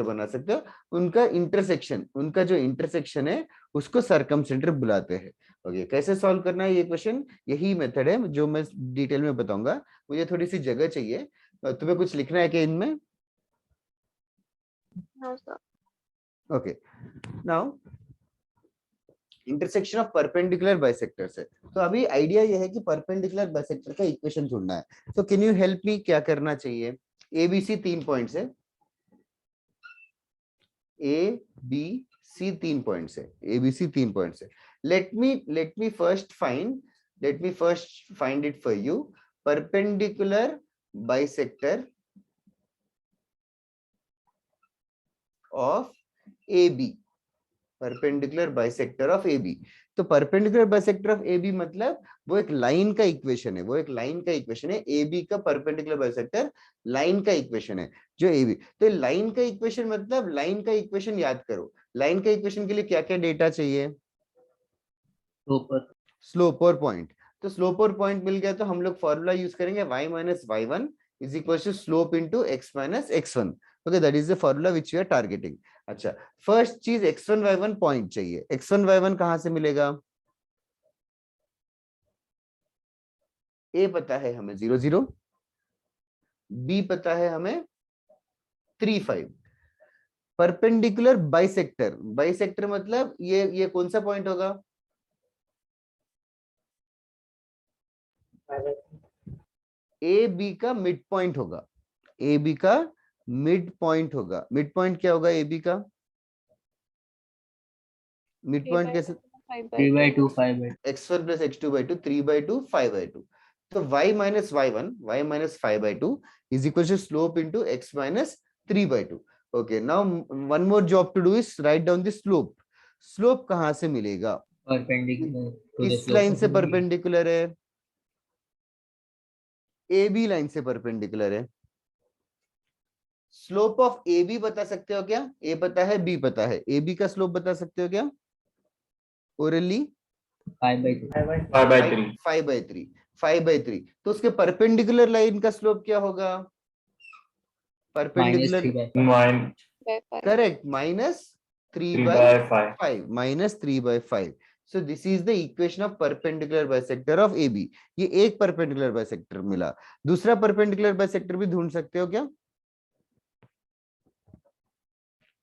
बना सकते हो. उनका इंटरसेक्शन, उनका जो इंटरसेक्शन है उसको सर्कमसेंटर बुलाते हैं. ओके, कैसे सॉल्व करना है ये क्वेश्चन? यही मेथड है जो मैं डिटेल में बताऊंगा. मुझे थोड़ी सी जगह चाहिए. तुम्हें कुछ लिखना है क्या इनमें? No sir. Okay, now intersection of perpendicular bisector से. तो अभी आइडिया ये है कि परपेंडिकुलर बाइसेक्टर का इक्वेशन ढूंढना है. तो कैन यू हेल्प मी, क्या करना चाहिए? एबीसी 3 पॉइंट्स है, ए बी सी 3 पॉइंट्स है, एबीसी 3 पॉइंट्स है. Let me first find it for you. Perpendicular bisector of AB, perpendicular bisector of AB. तो परपेंडिकुलर बाइसेक्टर ऑफ AB मतलब वो एक लाइन का इक्वेशन है, वो एक लाइन का इक्वेशन है. AB का परपेंडिकुलर बाइसेक्टर लाइन का इक्वेशन है जो AB. तो लाइन का इक्वेशन मतलब, लाइन का इक्वेशन याद करो, लाइन का इक्वेशन के लिए क्या क्या डेटा चाहिए? स्लोप और पॉइंट. तो स्लोप और पॉइंट मिल गया तो हम लोग फॉर्मूला यूज करेंगे y minus y1 is equal to slope into x minus x1. Okay, that is the formula which we are targeting. अच्छा, फर्स्ट चीज x1 y1 पॉइंट चाहिए. x1 y1 कहां से मिलेगा? a पता है हमें 0 0, b पता है हमें 3 5. परपेंडिकुलर बाइसेक्टर, बाइसेक्टर मतलब ये कौन सा पॉइंट होगा? ए बी का मिड पॉइंट होगा, ए बी का मिड पॉइंट होगा. मिड पॉइंट क्या होगा ए बी का? मिड पॉइंट कैसे? 3/2 5/2. x1 plus x2 by 2 3/2 5/2. तो y minus y1, y minus 5/2 is equal to slope into x minus 3/2. Okay, now one more job to do is write down the slope. slope कहां से मिलेगा? Perpendicular to the किस slope line of से the perpendicular है? A B line से perpendicular है. Slope of A B बता सकते हो क्या? ए पता है, बी पता है, ए बी का स्लोप बता सकते हो क्या ओरली? 5/2. 5/3. 5/3. 5/3. तो उसके परपेंडिकुलर लाइन का स्लोप क्या होगा? Perpendicular, correct, minus 3/5, minus 3/5. So this is the equation of perpendicular bisector of AB. ये एक परपेंडिकुलर बाइसेक्टर मिला. दूसरा परपेंडिकुलर बाइसेक्टर भी ढूंढ सकते हो क्या?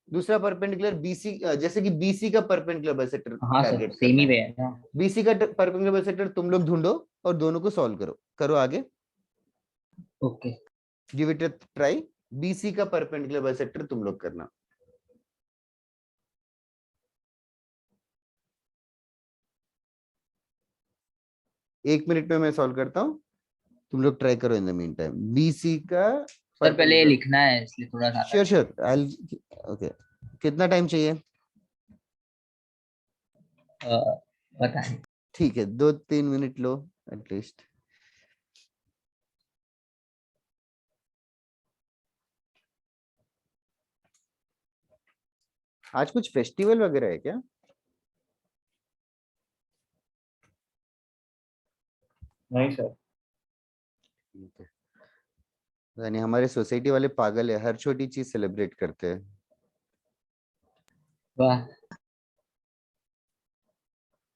दूसरा परपेंडिकुलर BC, जैसे कि BC का परपेंडिकुलर बाइसेक्टर हाँ सर, टारगेट सेम ही करना वे है. है ना. BC का परपेंडिकुलर बाइसेक्टर तुम लोग ढूंढो और दोनों को सॉल्व करो आगे. Okay. Give it a try. BC का परपेंडिकुलर बाइसेक्टर तुम लोग करना. एक मिनट में मैं सॉल्व करता हूँ, तुम लोग ट्राई करो in the mean time. BC का सर पहले ये लिखना है इसलिए थोड़ा सा. Sure I. ओके, कितना टाइम चाहिए? बताएं. ठीक है, 2-3 मिनट लो एटलीस्ट. आज कुछ फेस्टिवल वगैरह है क्या? नहीं सर. यानी हमारे सोसाइटी वाले पागल है, हर छोटी चीज सेलिब्रेट करते हैं. वाह.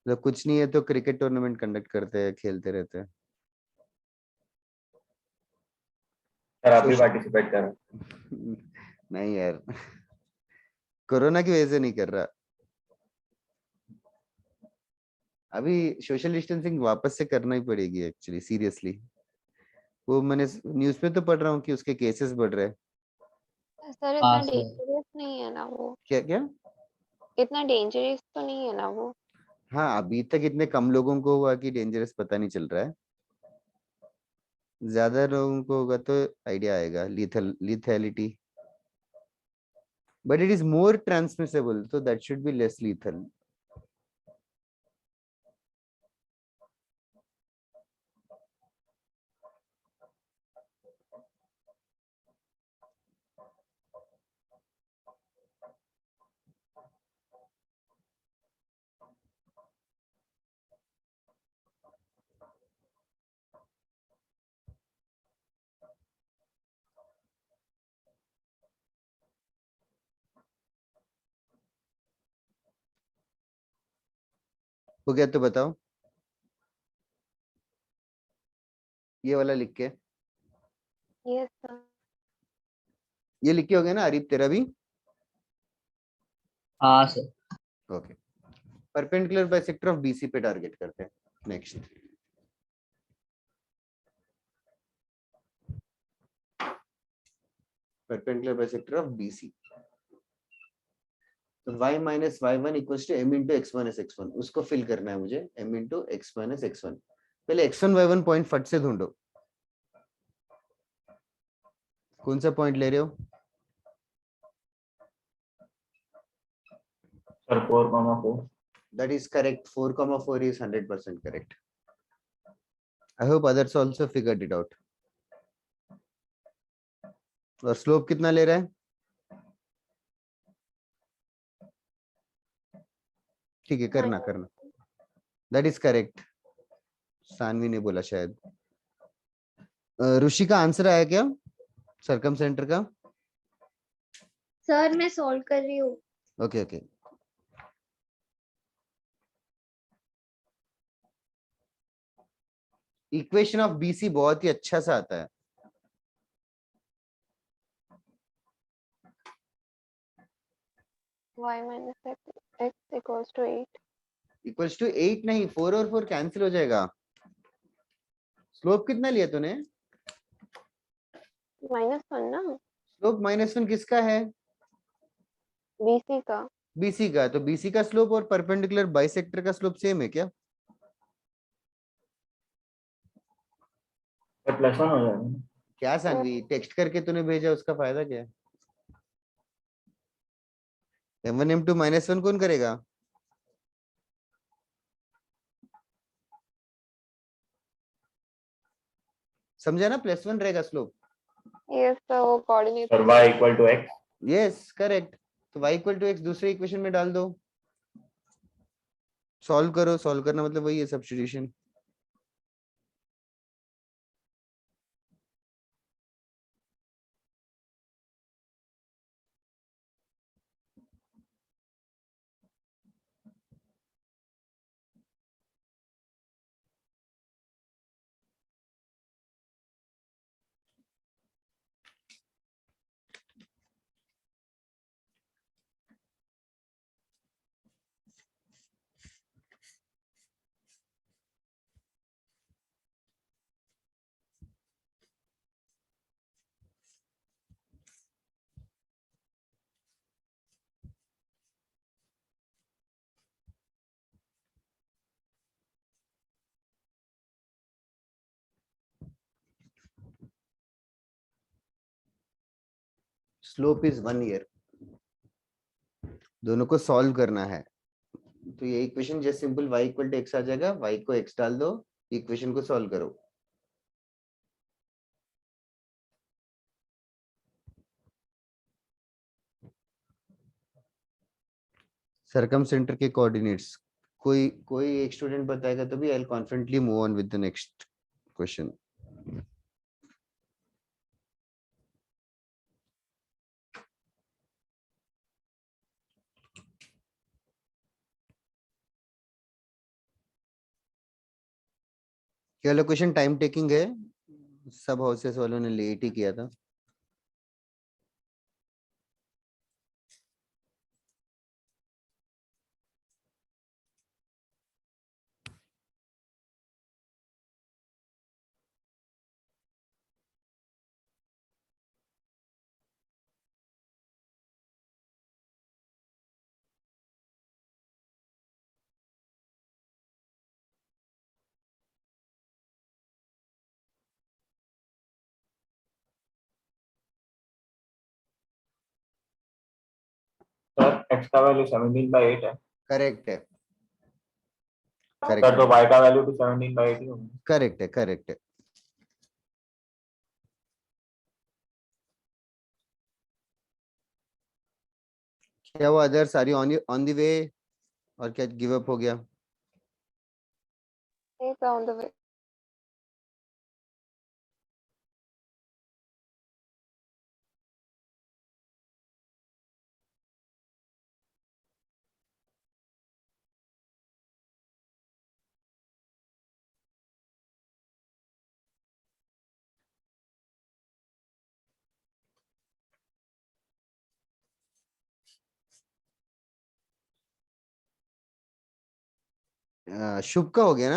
जब कुछ नहीं है तो क्रिकेट टूर्नामेंट कंडक्ट करते हैं, खेलते रहते हैं। सर आप भी Social- पार्टिसिपेट करो। नहीं यार, कोरोना की वजह से नहीं कर रहा। अभी सोशल डिस्टेंसिंग वापस से करना ही पड़ेगी एक्चुअली, सीरियसली। वो मैंने न्यूज़ पे तो पढ़ रहा हूँ कि उसके केसेस बढ़ रहे हैं। सर हाँ इतना सर। डेंजरस नहीं है ना वो, क्या क्या? इतना डेंजरस तो नहीं है ना वो। हाँ, अभी तक इतने कम लोगों को हुआ कि डेंजरस पता नहीं चल रहा है। ज्यादा लोगों को होगा तो आइडिया आएगा, lethality, but it is more transmissible, so that should be less lethal. हो गया तो बताओ, ये वाला लिख के, यस सर। ये लिख के हो गया ना आरिफ, तेरा भी? हाँ sir. Okay, perpendicular bisector of BC पे टारगेट करते हैं। Next, perpendicular bisector of BC, तो y minus y one equals to m into x minus x one, उसको फिल करना है मुझे, m into x minus x one. पहले x1 y1 point फट से ढूंढो, कौन सा पॉइंट ले रहे हो? Sir 4,4। That is correct. 4,4 is 100% correct. I hope others also figured it out. और स्लोप कितना ले रहा है? ठीक है, करना करना। That is correct. सानवी ने बोला शायद। ऋषि का आंसर आया क्या सरकम सेंटर का? सर मैं सॉल्व कर रही हूँ। Okay okay, equation of BC बहुत ही अच्छा सा आता है। y minus x equals to 8। Equals to 8 नहीं, 4 और 4 कैंसिल हो जाएगा। स्लोप कितना लिया तूने? -1 ना, स्लोप -1 किसका है? BC का। बीसी का। तो बीसी का स्लोप और परपेंडिकुलर बाइसेक्टर का स्लोप सेम है क्या? सर +1 हो जाएगा। क्या सानवी, टेक्स्ट करके तूने भेजा, उसका फायदा क्या है? m1 m2 -1 कौन करेगा? समझा ना, +1 रहेगा स्लोप। यस सर, वो coordinate. Sir y = x। Yes correct, तो y इक्वल टू एक्स दूसरे इक्वेशन में डाल दो, सॉल्व करो। सॉल्व करना मतलब वही है, सब्स्टिट्यूशन। स्लोप इज 1 ईयर, दोनों को सॉल्व करना है। तो ये equation just simple y equal to x आ जाएगा, y को x डाल दो, इक्वेशन को सॉल्व करो। सरकम सेंटर के कोऑर्डिनेट्स कोई कोई एक स्टूडेंट बताएगा तो भी I will confidently move on with the next question. ये वाला क्वेश्चन टाइम टेकिंग है, सब हाउसेस वालों ने लेट ही किया था। सर x का वैल्यू 17/8 है करेक्ट है, सर, करेक्ट तो है, y का वैल्यू भी 17/8 ही होगा। करेक्ट है, करेक्ट है। क्या वो अदर सारी ऑन द वे, और क्या गिव अप हो गया? नहीं था ऑन द वे। शुभ का हो गया ना?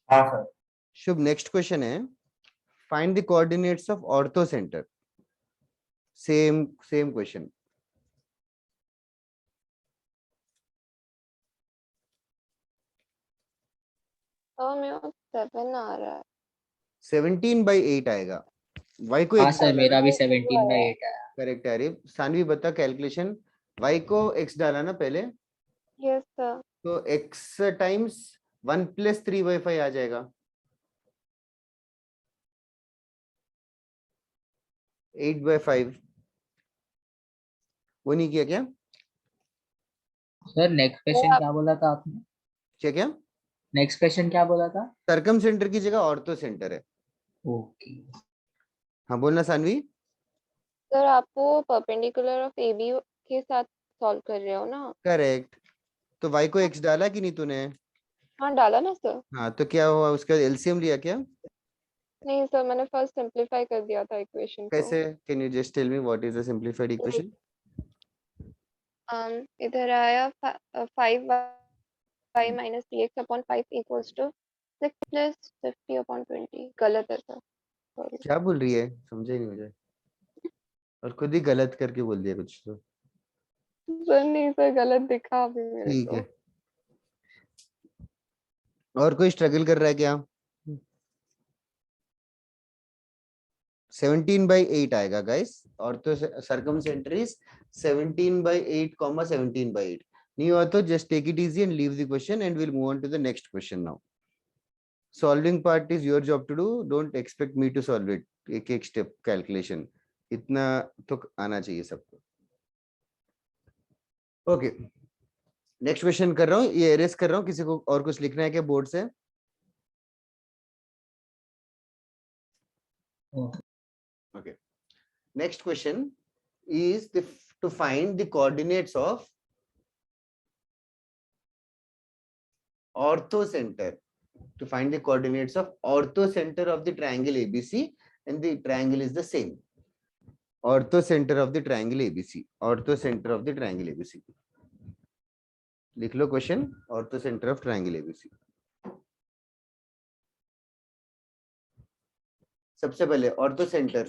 हाँ सर। शुभ, नेक्स्ट क्वेश्चन है, find the coordinates of ortho centre. Same same question. तो मेरे को 7 आ रहा है। 17/8 आएगा। y को हाँ x सर, डाला मेरा ना? भी 17/8 है। करेक्ट है। अरे सानवी बता कैलकुलेशन। y को x डाला ना पहले, यस सर। तो x टाइम्स 1 + 3/5 आ जाएगा। 8/5 वो नहीं किया क्या? सर नेक्स्ट क्वेश्चन क्या बोला था आपने? क्या क्या? नेक्स्ट क्वेश्चन क्या बोला था? सर्कम सेंटर की जगह ऑर्थो सेंटर है। ओके। हाँ बोलना सानवी। सर आपको परपेंडिकुलर ऑफ ए बी के साथ सॉल्व कर रहे हो ना? करेक्ट। तो y को x डाला कि नहीं तूने? हाँ डाला ना सर। हाँ तो क्या हुआ, उसका एलसीएम लिया क्या? नहीं सर, मैंने फर्स्ट सिंपलीफाई कर दिया था इक्वेशन को। कैसे? Can you just tell me what is the simplified equation? इधर आया 5y minus 3x/5 equals to 6 plus 50/20। गलत है सर, सॉरी। क्या बोल रही है, समझे ही नहीं मुझे, और खुद ही गलत करके बोल दिया कुछ तो। सर नहीं सर, गलत दिखा अभी मेरे ठीक को। है, और कोई स्ट्रगल कर रहा है क्या? 17/8 आएगा गाइस, और तो सर्कम सेंटर इज 17/8, 17/8। नहीं हुआ तो just take it easy and leave the question and will move on to the next question now. Solving part is your job to do, don't expect me to solve it. एक एक step calculation इतना तो आना चाहिए सबको। Okay, next question कर रहा हूँ, ये एरेस कर रहा हूँ। किसी को और कुछ लिखना है क्या बोर्ड से? Okay. Next question is to find the coordinates of orthocenter. To find the coordinates of orthocenter of the triangle ABC, and the triangle is the same. Orthocenter of the triangle ABC. Orthocenter of the triangle ABC. लिख लो question, orthocenter of triangle ABC. सबसे पहले orthocenter.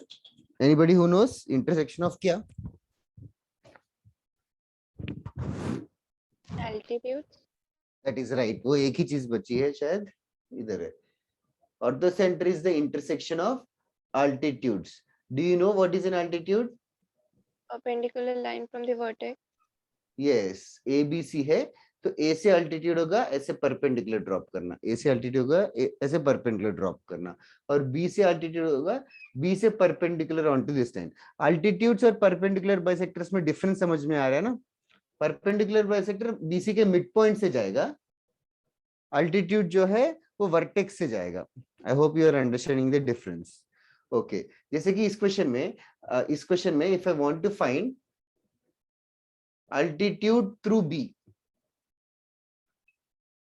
Anybody who knows intersection of क्या? Altitudes. That is right. वो एक ही चीज बची है शायद, इधर है। Orthocenter is the intersection of altitudes. Do you know what is an altitude? Perpendicular line from the vertex. Yes, ABC है, तो A से अल्टीट्यूड होगा ऐसे परपेंडिकुलर ड्रॉप करना, A से अल्टीट्यूड होगा ऐसे परपेंडिकुलर ड्रॉप करना, और B से अल्टीट्यूड होगा B से perpendicular on to this line. Altitudes और परपेंडिकुलर बाइसेक्टर्स में डिफरेंस समझ में आ रहा है ना? परपेंडिकुलर बाइसेक्टर BC के मिड पॉइंट से जाएगा, अल्टीट्यूड जो है वो वर्टेक्स से जाएगा। I hope you are understanding the difference. Okay, जैसे कि इस क्वेश्चन में if I want to find altitude through B,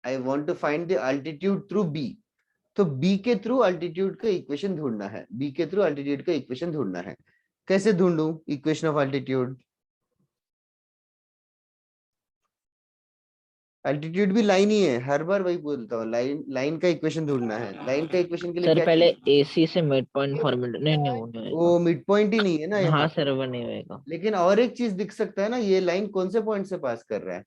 I want to find the altitude through B, तो बी के थ्रू अल्टीट्यूड का इक्वेशन ढूंढना है, बी के थ्रू अल्टीट्यूड का इक्वेशन ढूंढना है। कैसे ढूंढूं इक्वेशन ऑफ अल्टीट्यूड? अल्टीट्यूड भी लाइन ही है, हर बार वही बोलता हूँ, लाइन लाइन का इक्वेशन ढूंढना है। लाइन का इक्वेशन के लिए सर क्या पहले चाहिए? AC से मिड पॉइंट फॉर्मूला नहीं वो नहीं वो होएगा। मिड पॉइंट ही नहीं है ना हाँ यहाँ। सर वो नहीं होएगा। लेकिन और एक चीज दिख सकता है ना, ये लाइन कौन से पॉइंट से पास कर रहा है?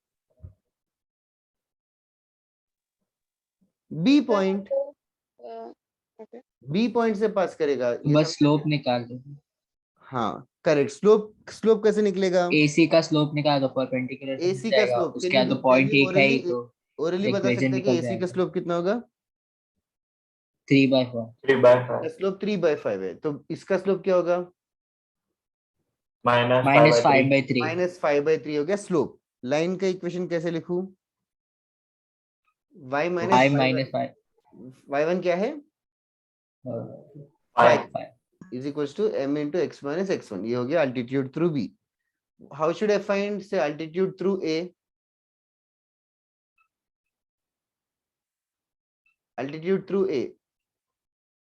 B point, okay B point से पास करेगा ये बस सब। स्लोप निकाल दो। हाँ करेक्ट। स्लोप, स्लोप कैसे निकलेगा? AC का स्लोप निकाल दो, परपेंडिकुलर से मिल एसी का जाएगा। स्लोप उसके बाद तो कैन पॉइंट यू एक है ही, तो ओरली बता इक्वेशन सकते हैं कि निकल एसी का जाएगा। स्लोप कितना होगा? 3/4। 3/5 स्लोप 3/5 है, तो इसका स्लोप क्या होगा? -5/3 -5/3। -5/3 हो गया स्लोप। लाइन का इक्वेशन कैसे लिखूं? y माइनस 5 - 5 y1 क्या है? 5 5 is equal to m into x minus x1। ये हो गया altitude through b। How should I find say altitude through a? Altitude through a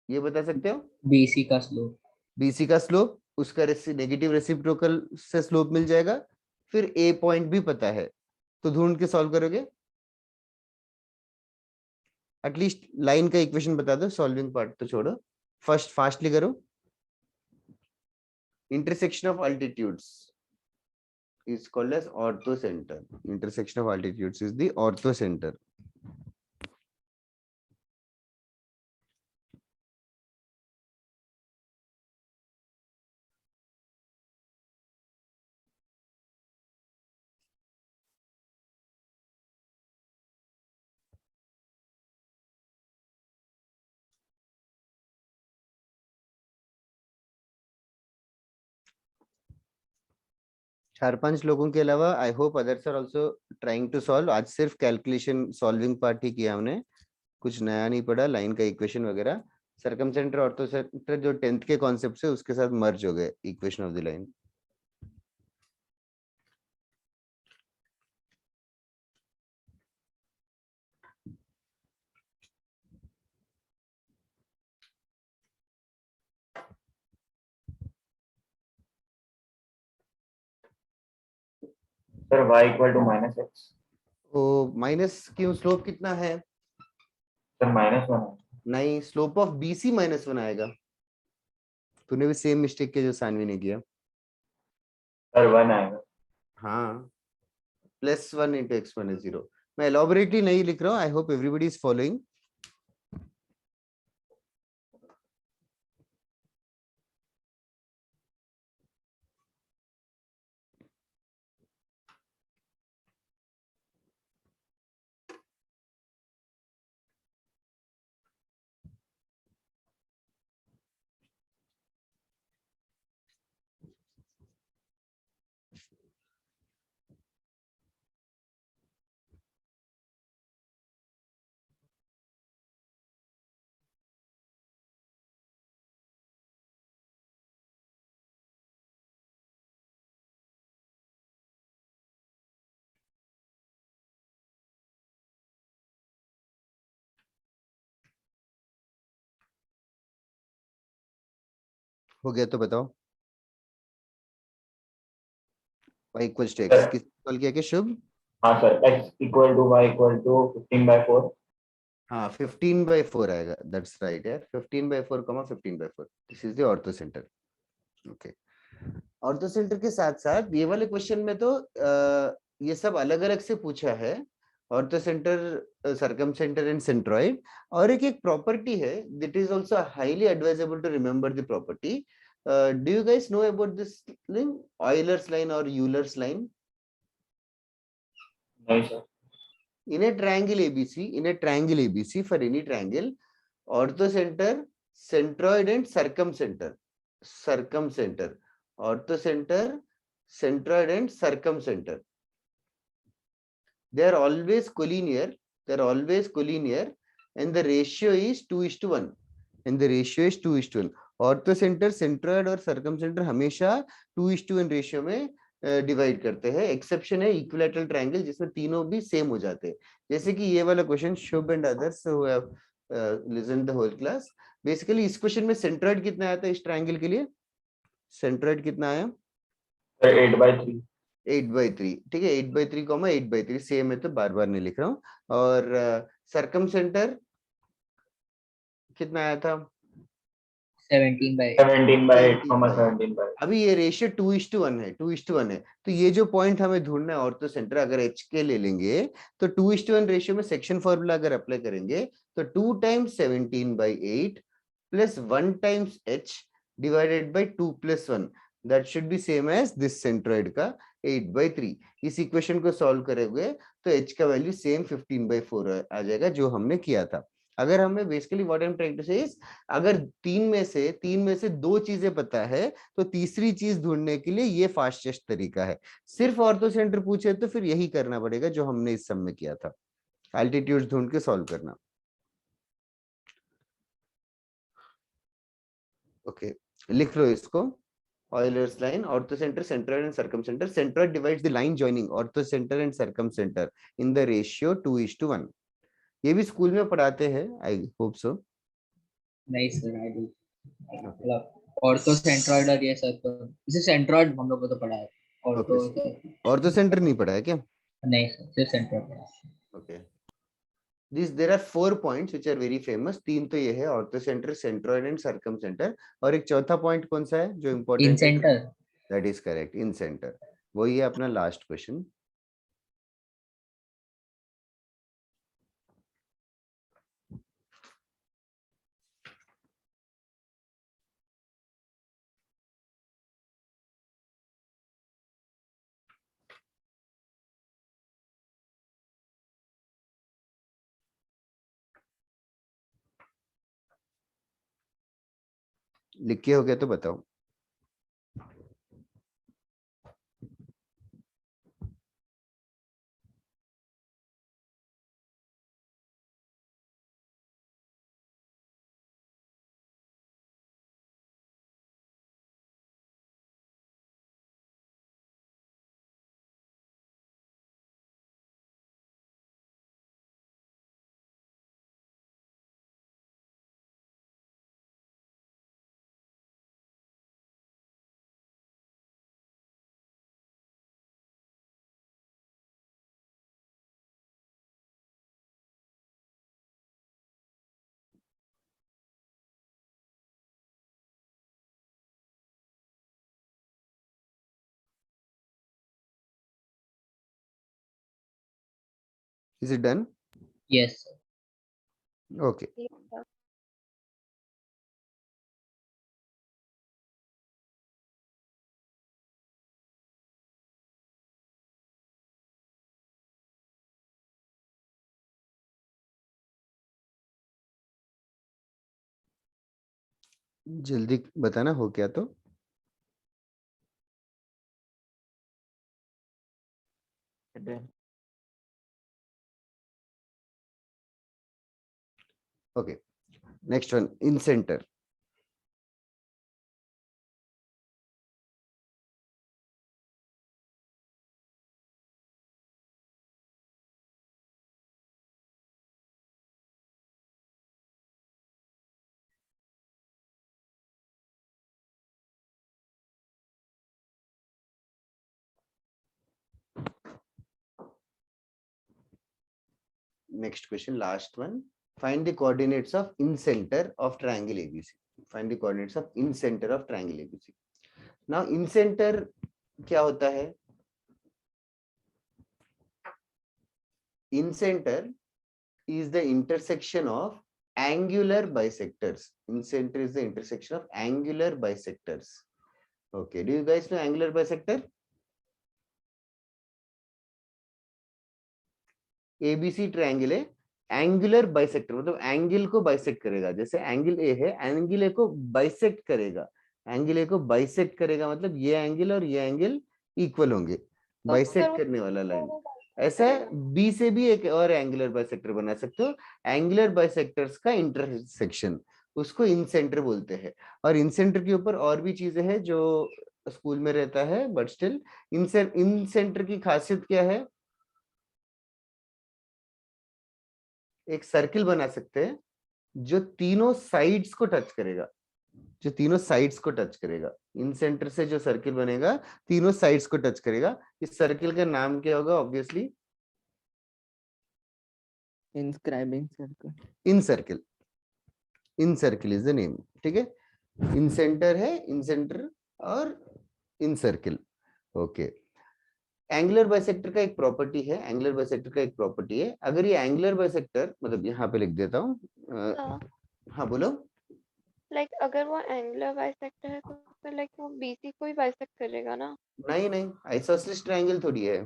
ये बता सकते हो? BC का स्लोप। BC का स्लोप, उसका नेगेटिव रेसिप्रोकल से स्लोप मिल जाएगा, फिर a पॉइंट भी पता है, तो ढूंढ के सॉल्व करोगे। एटलीस्ट लाइन का इक्वेशन बता दो, सॉल्विंग पार्ट तो छोड़ो, फर्स्ट फास्टली करो। Intersection of altitudes is called as orthocenter. Intersection of altitudes is the orthocenter. चार पांच लोगों के अलावा I hope others are also trying to solve. आज सिर्फ कैलकुलेशन सॉल्विंग पार्ट ही किया हमने, कुछ नया नहीं पढ़ा, लाइन का इक्वेशन वगैरह। सर्कमसेंटर ऑर्थोसेंटर जो 10th के कॉन्सेप्ट से उसके साथ मर्ज हो गए equation of the line. Sir y = -x। तो माइनस क्यों? स्लोप कितना है? सर -1 नहीं, स्लोप ऑफ BC -1 आएगा। तूने भी सेम मिस्टेक किया जो सानवी ने किया। सर 1 आएगा। हाँ, +1 इंटू एक्स माइनस 0। मैं एलॉबरेटली नहीं लिख रहा हूँ, आई होप एवरीबडी इज फॉलोइंग। हो गया तो बताओ। y इक्वल्स टू x किस सॉल्व किया? कि शुभ? हाँ सर, x = y = 15/4। हाँ 15/4 आएगा, दैट्स राइट यार, 15/4 15/4। This is the ortho centre. Okay, ortho centre के साथ साथ ये वाले क्वेश्चन में तो ये सब अलग अलग से पूछा है, orthocentre, circum centre and centroid. और एक प्रॉपर्टी है that is also highly advisable to remember the property. Do you guys know about this thing, Euler's line और यूलर्स लाइन? नहीं सर। In a triangle ABC, for any triangle, orthocenter, centroid and circumcenter, orthocenter, centroid and circumcenter, they are always collinear, and the ratio is 2:1, orthocenter, centroid और circumcenter हमेशा 2:1 ratio में divide करते हैं। Exception है equilateral triangle, जिसमें तीनों भी same हो जाते हैं, जैसे कि ये वाला question Shubh and others listen the whole class. Basically इस क्वेश्चन में सेंट्रॉइड कितना आया था इस ट्रायंगल के लिए? सेंट्रॉइड कितना आया? 8/3। 8/3, ठीक है। 8/3 कॉमा 8/3 सेम है तो बार बार नहीं लिख रहा हूँ। और सरकम सेंटर कितना आया था? 17/8। 17/8, 17/8। 17/8। अभी ये रेशियो 2:1 है, 2:1 है। तो ये जो पॉइंट हमें ढूंढना है ऑर्थो सेंटर, अगर एच के ले लेंगे तो 2:1 रेशियो में सेक्शन फॉर्मूला अगर अप्लाई करेंगे तो 2 times 17/8 plus 1 times h divided by 2 + 1, that should be same as this centroid का 8/3। इस इक्वेशन को सॉल्व करेंगे तो एच का वैल्यू सेम 15/4 आ जाएगा जो हमने किया था। अगर हमें basically what I am trying to say is, अगर तीन में से दो चीजें पता है तो तीसरी चीज ढूंढने के लिए ये फास्टेस्ट तरीका है। सिर्फ ऑर्थो सेंटर पूछे तो फिर यही करना पड़ेगा जो हमने इस सम में किया था, एल्टीट्यूड ढूंढ के सॉल्व करना। ओके, लिख लो इसको। Euler's line, orthocenter, centroid and circumcenter. Centroid divides the line joining orthocenter and circumcenter in the ratio 2:1. ये भी स्कूल में पढ़ाते हैं, आई होप सो। नहीं सर, आई डू मतलब ऑर्थो सेंट्रॉइड और ये सब तो इसे सेंट्रॉइड हम लोग को तो पढ़ा है। ऑर्थो ऑर्थोसेंटर नहीं पढ़ा है क्या? नहीं सर, सिर्फ सेंट्रॉइड पढ़ा है। Okay, there are 4 points which are very famous। तीन तो ये है, ऑर्थोसेंटर, सेंट्रॉइड एंड सर्कमसेंटर। और एक चौथा पॉइंट कौन सा है जो इम्पोर्टेंट है? In centre. That is correct, in centre. वही है अपना लास्ट क्वेश्चन। लिख के हो गया तो बताओ। Is it done? Yes sir. Okay. जल्दी बताना हो क्या तो। Okay, next one, in center. Next question, last one. Find the coordinates of in center of triangle ABC. Find the coordinates of in center of triangle ABC. Now in center क्या होता है? In center is the intersection of angular bisectors. In center is the intersection of angular bisectors. Okay, do you guys know angular bisector? ABC triangle है, angular bisector मतलब angle को bisect करेगा। जैसे angle A है, angle A को bisect करेगा। Angle A को bisect करेगा मतलब ये एंगल और ये एंगल इक्वल होंगे, बाइसेक्ट करने वाला लाइन। ऐसा बी से भी एक और एंगुलर बाइसेक्टर बना सकते हो। एंगुलर बाइसेक्टर्स का इंटरसेक्शन, उसको इन सेंटर बोलते हैं। और इन सेंटर के ऊपर और भी चीजें हैं जो स्कूल में रहता है, बट स्टिल इन सेंटर की खासियत क्या है? एक सर्किल बना सकते हैं जो तीनों साइड्स को टच करेगा, जो तीनों साइड्स को टच करेगा, इन सेंटर से जो सर्किल बनेगा तीनों साइड्स को टच करेगा, इस सर्किल का नाम क्या होगा? Obviously inscribing circle. In circle, in circle is the name, ठीक है। इन सेंटर है, इन सेंटर और इन सर्किल, ओके। एंगुलर बाइसेक्टर का एक प्रॉपर्टी है, एंगुलर बाइसेक्टर का एक प्रॉपर्टी है, अगर ये एंगुलर बाइसेक्टर, मतलब यहाँ पे लिख देता हूँ, हाँ बोलो। लाइक अगर वो एंगुलर बाइसेक्टर है तो फिर लाइक वो बीसी को ही बाइसेक्ट करेगा ना? नहीं नहीं, आइसोसेलेस ट्रायंगल थोड़ी है,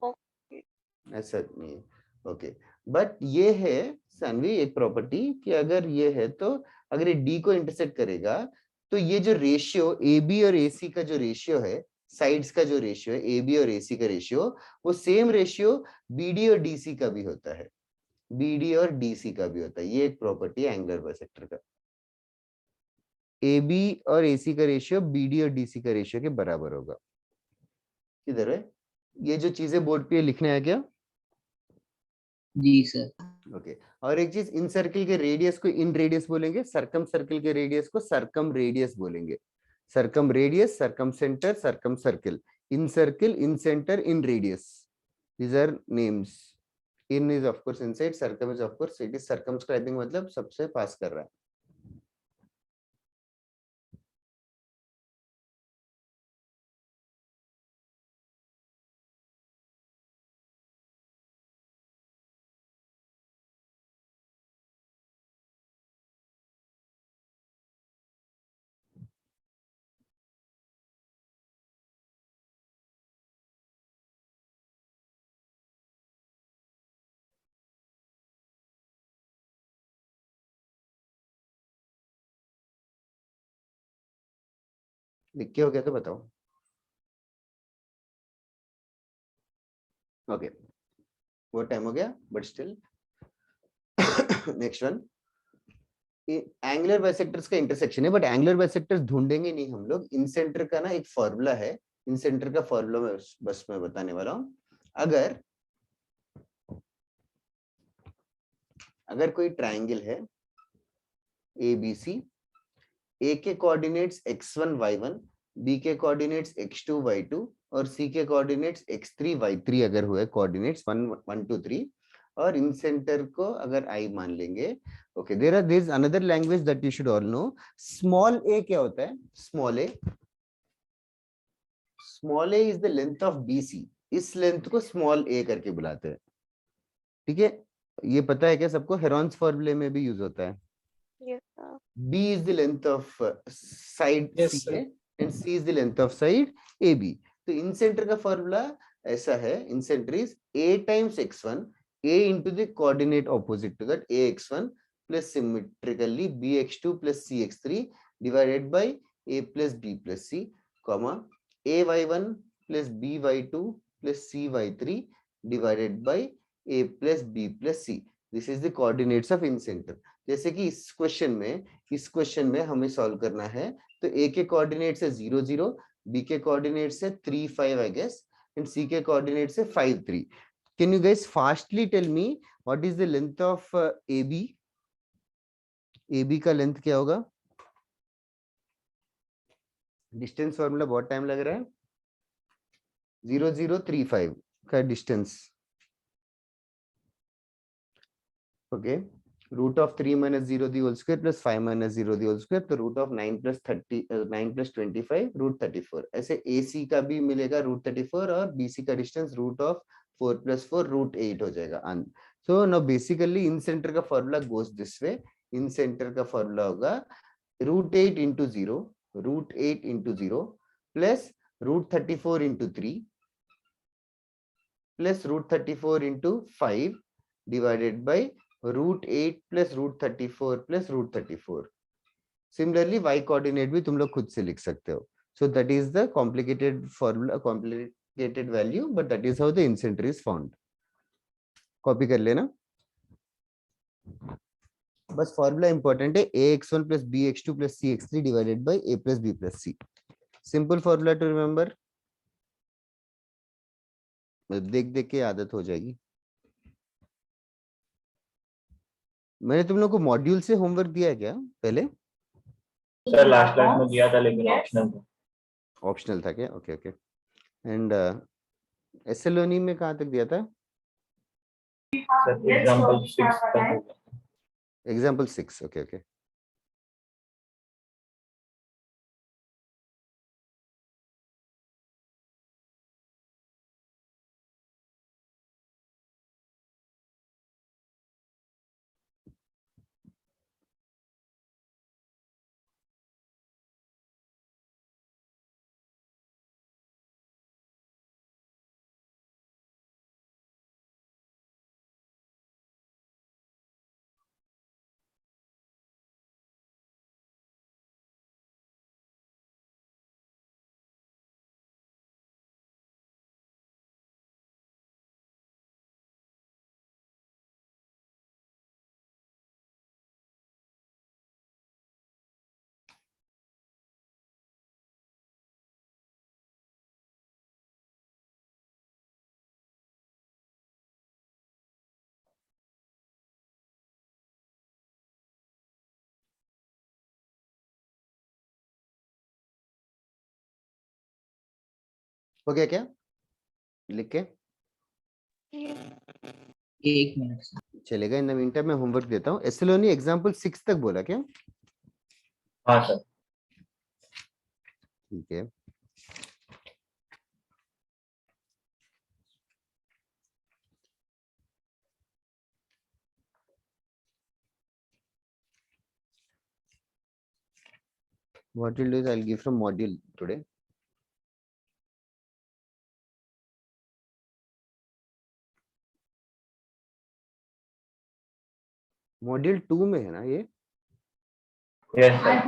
ओके ऐसा नहीं है, ओके। बट ये है सानवी एक प्रॉपर्टी कि अगर ये है तो अगर ये डी को इंटरसेक्ट करेगा तो ये जो रेशियो ए बी और ए सी का जो रेशियो है, साइड्स का जो रेशियो है ए बी और ए सी का रेशियो, वो सेम रेशियो बी डी और डी सी का भी होता है, बी डी और डी सी का भी होता है। ये एक प्रॉपर्टी है एंगुलर बाइसेक्टर का, ए बी और ए सी का रेशियो बी डी और डी सी का रेशियो के बराबर होगा। किधर है ये जो चीजें बोर्ड पे लिखने आ गया? जी सर। ओके। और एक चीज, इन सर्किल के रेडियस को इन रेडियस बोलेंगे, सरकम सर्किल के रेडियस को सरकम रेडियस बोलेंगे। Circum radius, circum centre, circum circle, in circle, in centre, in radius, these are names. In is of course inside, circum is of course, it is circumscribing, मतलब सबसे पास कर रहा है। लिख के हो गया तो बताओ। ओके, वो टाइम हो गया, but still next one, angular bisectors का इंटरसेक्शन है, बट एंगुलर बाइसेक्टर्स ढूंढेंगे नहीं हम लोग। इन सेंटर का ना एक फॉर्मूला है, इन सेंटर का फॉर्मूला मैं बस मैं बताने वाला हूँ। अगर कोई ट्राइंगल है ए बी सी, ए के कोऑर्डिनेट्स x1 y1, बी के कोऑर्डिनेट्स x2 y2 और सी के कोऑर्डिनेट्स x3 y3 अगर हुए कोऑर्डिनेट्स 1 1 2 3, और इन सेंटर को अगर I मान लेंगे। Okay, there is another language that you should all know. Small a क्या होता है? Small a is the length of BC, इस लेंथ को स्मॉल a करके बुलाते हैं, ठीक है। ये पता है क्या सबको? हेरॉन्स फॉर्मूले में भी यूज होता है। Yes sir. B is the length of side Yes, C sir. है and C is the length of side AB। तो इन सेंटर का फॉर्मूला ऐसा है, in centre is A times x1, A into the coordinate opposite to that, AX1 plus symmetrically BX2 plus CX3 divided by A plus B plus C, comma AY1 plus BY2 plus CY3 divided by A plus B plus C. This is the coordinates of in center। जैसे कि इस question में हमें solve करना है, तो ए के coordinate से 0 0, बी के कोऑर्डिनेट से 3 5 आई गेस, एंड सी के कोऑर्डिनेट से 5 3। Can you guys fastly tell me what is the length of AB? AB का लेंथ क्या होगा? डिस्टेंस फॉर्मूला बहुत टाइम लग रहा है। 0 0 3 5 का distance, okay. Root of 3 minus 0 the whole square plus 5 minus 0 the whole square, तो रूट ऑफ 9 plus 25 रूट 34। ऐसे AC का भी मिलेगा रूट 34 और BC का distance root of 4 plus 4 root 8 हो जाएगा। So now basically incenter का formula goes this way. Incenter का फॉर्मूला होगा root 8 into 0, root 8 into 0 plus root 34 into 3 plus root 34 into 5 divided by root 8 plus root 34 plus root 34। Similarly y coordinate भी तुम लोग खुद से लिख सकते हो। So that is the complicated formula, complicated value, but that is how the in centre is found. Copy कर लेना, बस फॉर्मूला इंपॉर्टेंट है, ax1 plus bx2 plus cx3 divided by a plus b plus c। Simple formula to remember, देख देख के आदत हो जाएगी। मैंने तुम लोग को मॉड्यूल से होमवर्क दिया है क्या पहले? सर लास्ट क्लास में दिया था लेकिन ऑप्शनल था। ऑप्शनल था क्या? Okay okay. एंड एसएलओनी में कहाँ तक दिया था? सर एग्जांपल 6 तक होगा। एग्जाम्पल 6। Okay okay. हो गया क्या लिख के? एक मिनट सर। चलेगा। इन द मीन टाइम मैं होमवर्क देता हूँ। एसएलओनी एग्जाम्पल 6 तक बोला क्या? हाँ सर। ठीक है। What we'll do is I'll give from module today. Module 2 में है ना ये? Yes sir.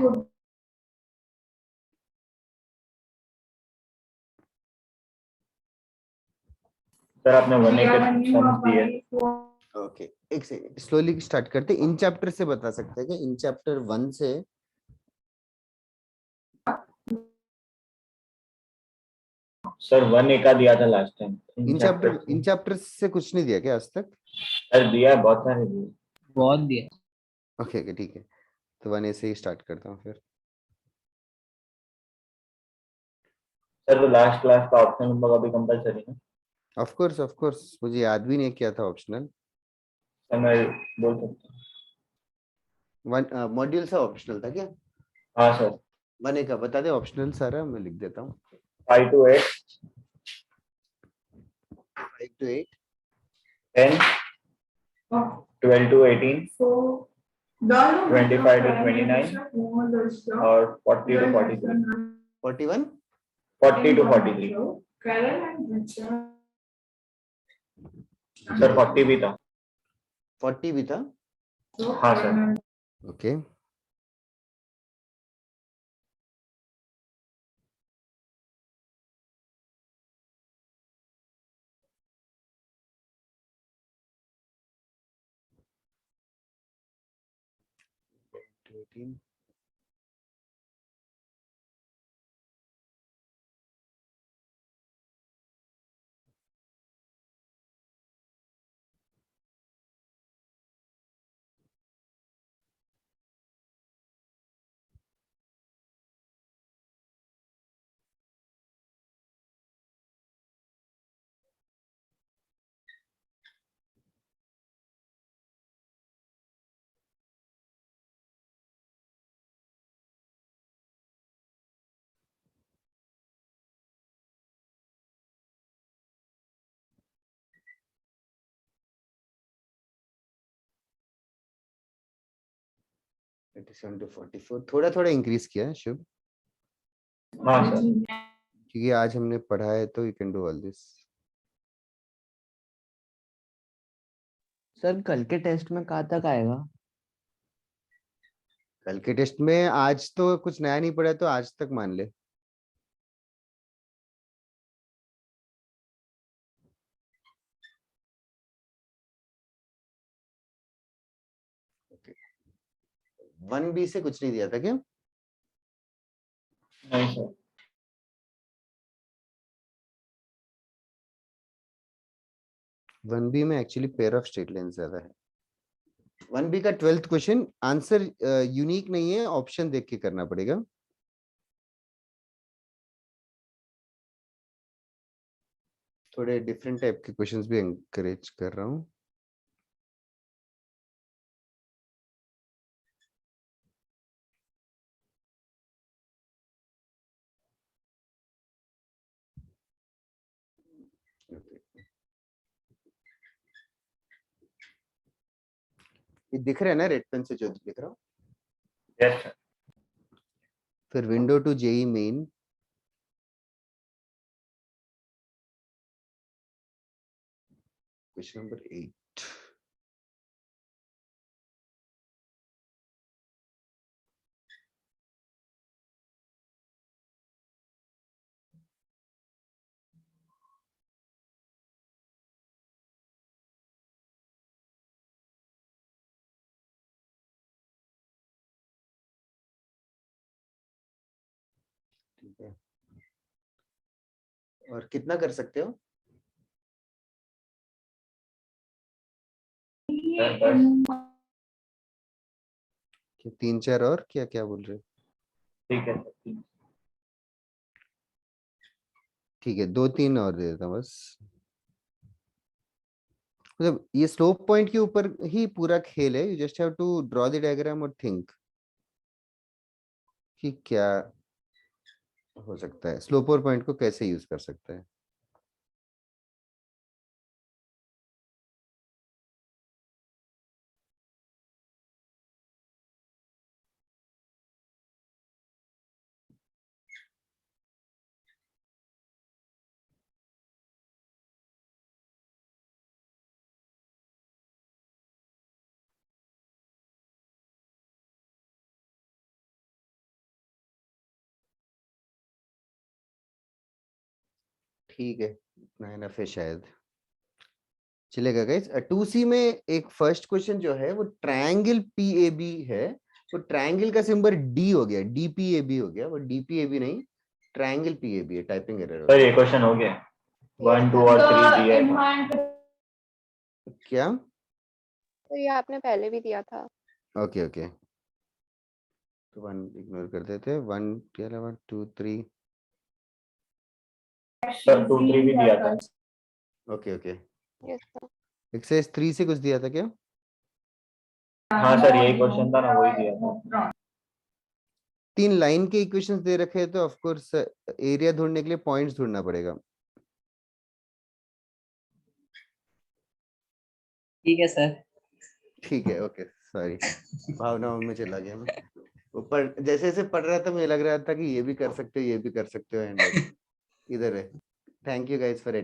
सर आपने 1A के सम्स दिए। ओके एक सेकंड स्लोली स्टार्ट करते। इन चैप्टर से बता सकते हैं क्या? इन चैप्टर 1 से सर 1A का दिया था लास्ट टाइम। इन चैप्टर से कुछ नहीं दिया क्या आज तक? सर दिया है, बहुत सारे दिए। बहुत दिया। ओके ओके ठीक है। तो 1A से ही स्टार्ट करता हूँ फिर। सर वो लास्ट क्लास का ऑप्शन नंबर अभी कंपलसरी है। ऑफ कोर्स मुझे याद भी नहीं किया था ऑप्शनल। सर मैं बोल सकता हूँ। वन मॉड्यूल सा ऑप्शनल था क्या? हाँ सर। 1A का बता दे ऑप्शनल सारा मैं लिख देता हूँ। 5 to 8, 5 to 8, 10, 12 to 18, 25 to 29 और 40 to 43। 41, 40 to 43। सर 40 भी था। 40 भी था। हाँ सर। ओके to 18, to 44 थोड़ा थोड़ा इंक्रीज किया है शुभ, हाँ सर। क्योंकि आज हमने पढ़ा है तो you can do all this. Sir कल के टेस्ट में कहाँ तक आएगा? कल के टेस्ट में आज तो कुछ नया नहीं पढ़ा तो आज तक मान ले। ओके 1B से कुछ नहीं दिया था क्या? नहीं सर। 1B में actually pair of straight line ज्यादा है। 1B का 12th क्वेश्चन आंसर यूनिक नहीं है, ऑप्शन देख के करना पड़ेगा। थोड़े डिफरेंट टाइप के क्वेश्चंस भी एनकरेज कर रहा हूँ। ये दिख रहा है ना रेड पेन से जो लिख रहा हूँ? Yes, sir. फिर window to JEE Main, question number 8। ठीक है, और कितना कर सकते हो? Sir, बस 3 4 और क्या क्या बोल रहे हो? ठीक है सर, ठीक। ठीक है, 2 3 और दे देता हूं बस। मतलब ये स्लोप पॉइंट के ऊपर ही पूरा खेल है। You just have to draw the diagram और थिंक कि क्या हो सकता है, स्लोप और पॉइंट को कैसे यूज कर सकता है। ठीक है, इतना इनफ है शायद, चलेगा गाइस। 2C में एक फर्स्ट क्वेश्चन जो है वो ट्रायंगल पीएबी है, तो ट्रायंगल का सिंबल डी हो गया, डीपीएबी हो गया, वो डीपीएबी नहीं ट्रायंगल पीएबी है, टाइपिंग एरर। सर ये क्वेश्चन हो गया 1 2 और 3 दिया है। क्या? तो ये आपने पहले भी दिया था। ओके ओके, तो 1 इग्नोर कर देते हैं, 1 के अलावा 2 3। सर 2 3 भी दिया था। Okay okay, yes sir. Exercise 3 से कुछ दिया था क्या? हाँ सर यही क्वेश्चन था ना, वही दिया था। 3 लाइन के इक्वेशंस दे रखे हैं, तो ऑफ कोर्स एरिया ढूंढने के लिए पॉइंट्स ढूंढना पड़ेगा। ठीक है सर। ठीक है, ओके, सॉरी, भावनाओं में चला गया मैं। ऊपर जैसे जैसे पढ़ रहा था मुझे लग रहा था कि ये भी कर सकते हो, ये भी कर सकते हो, एंड इधर है। Thank you guys for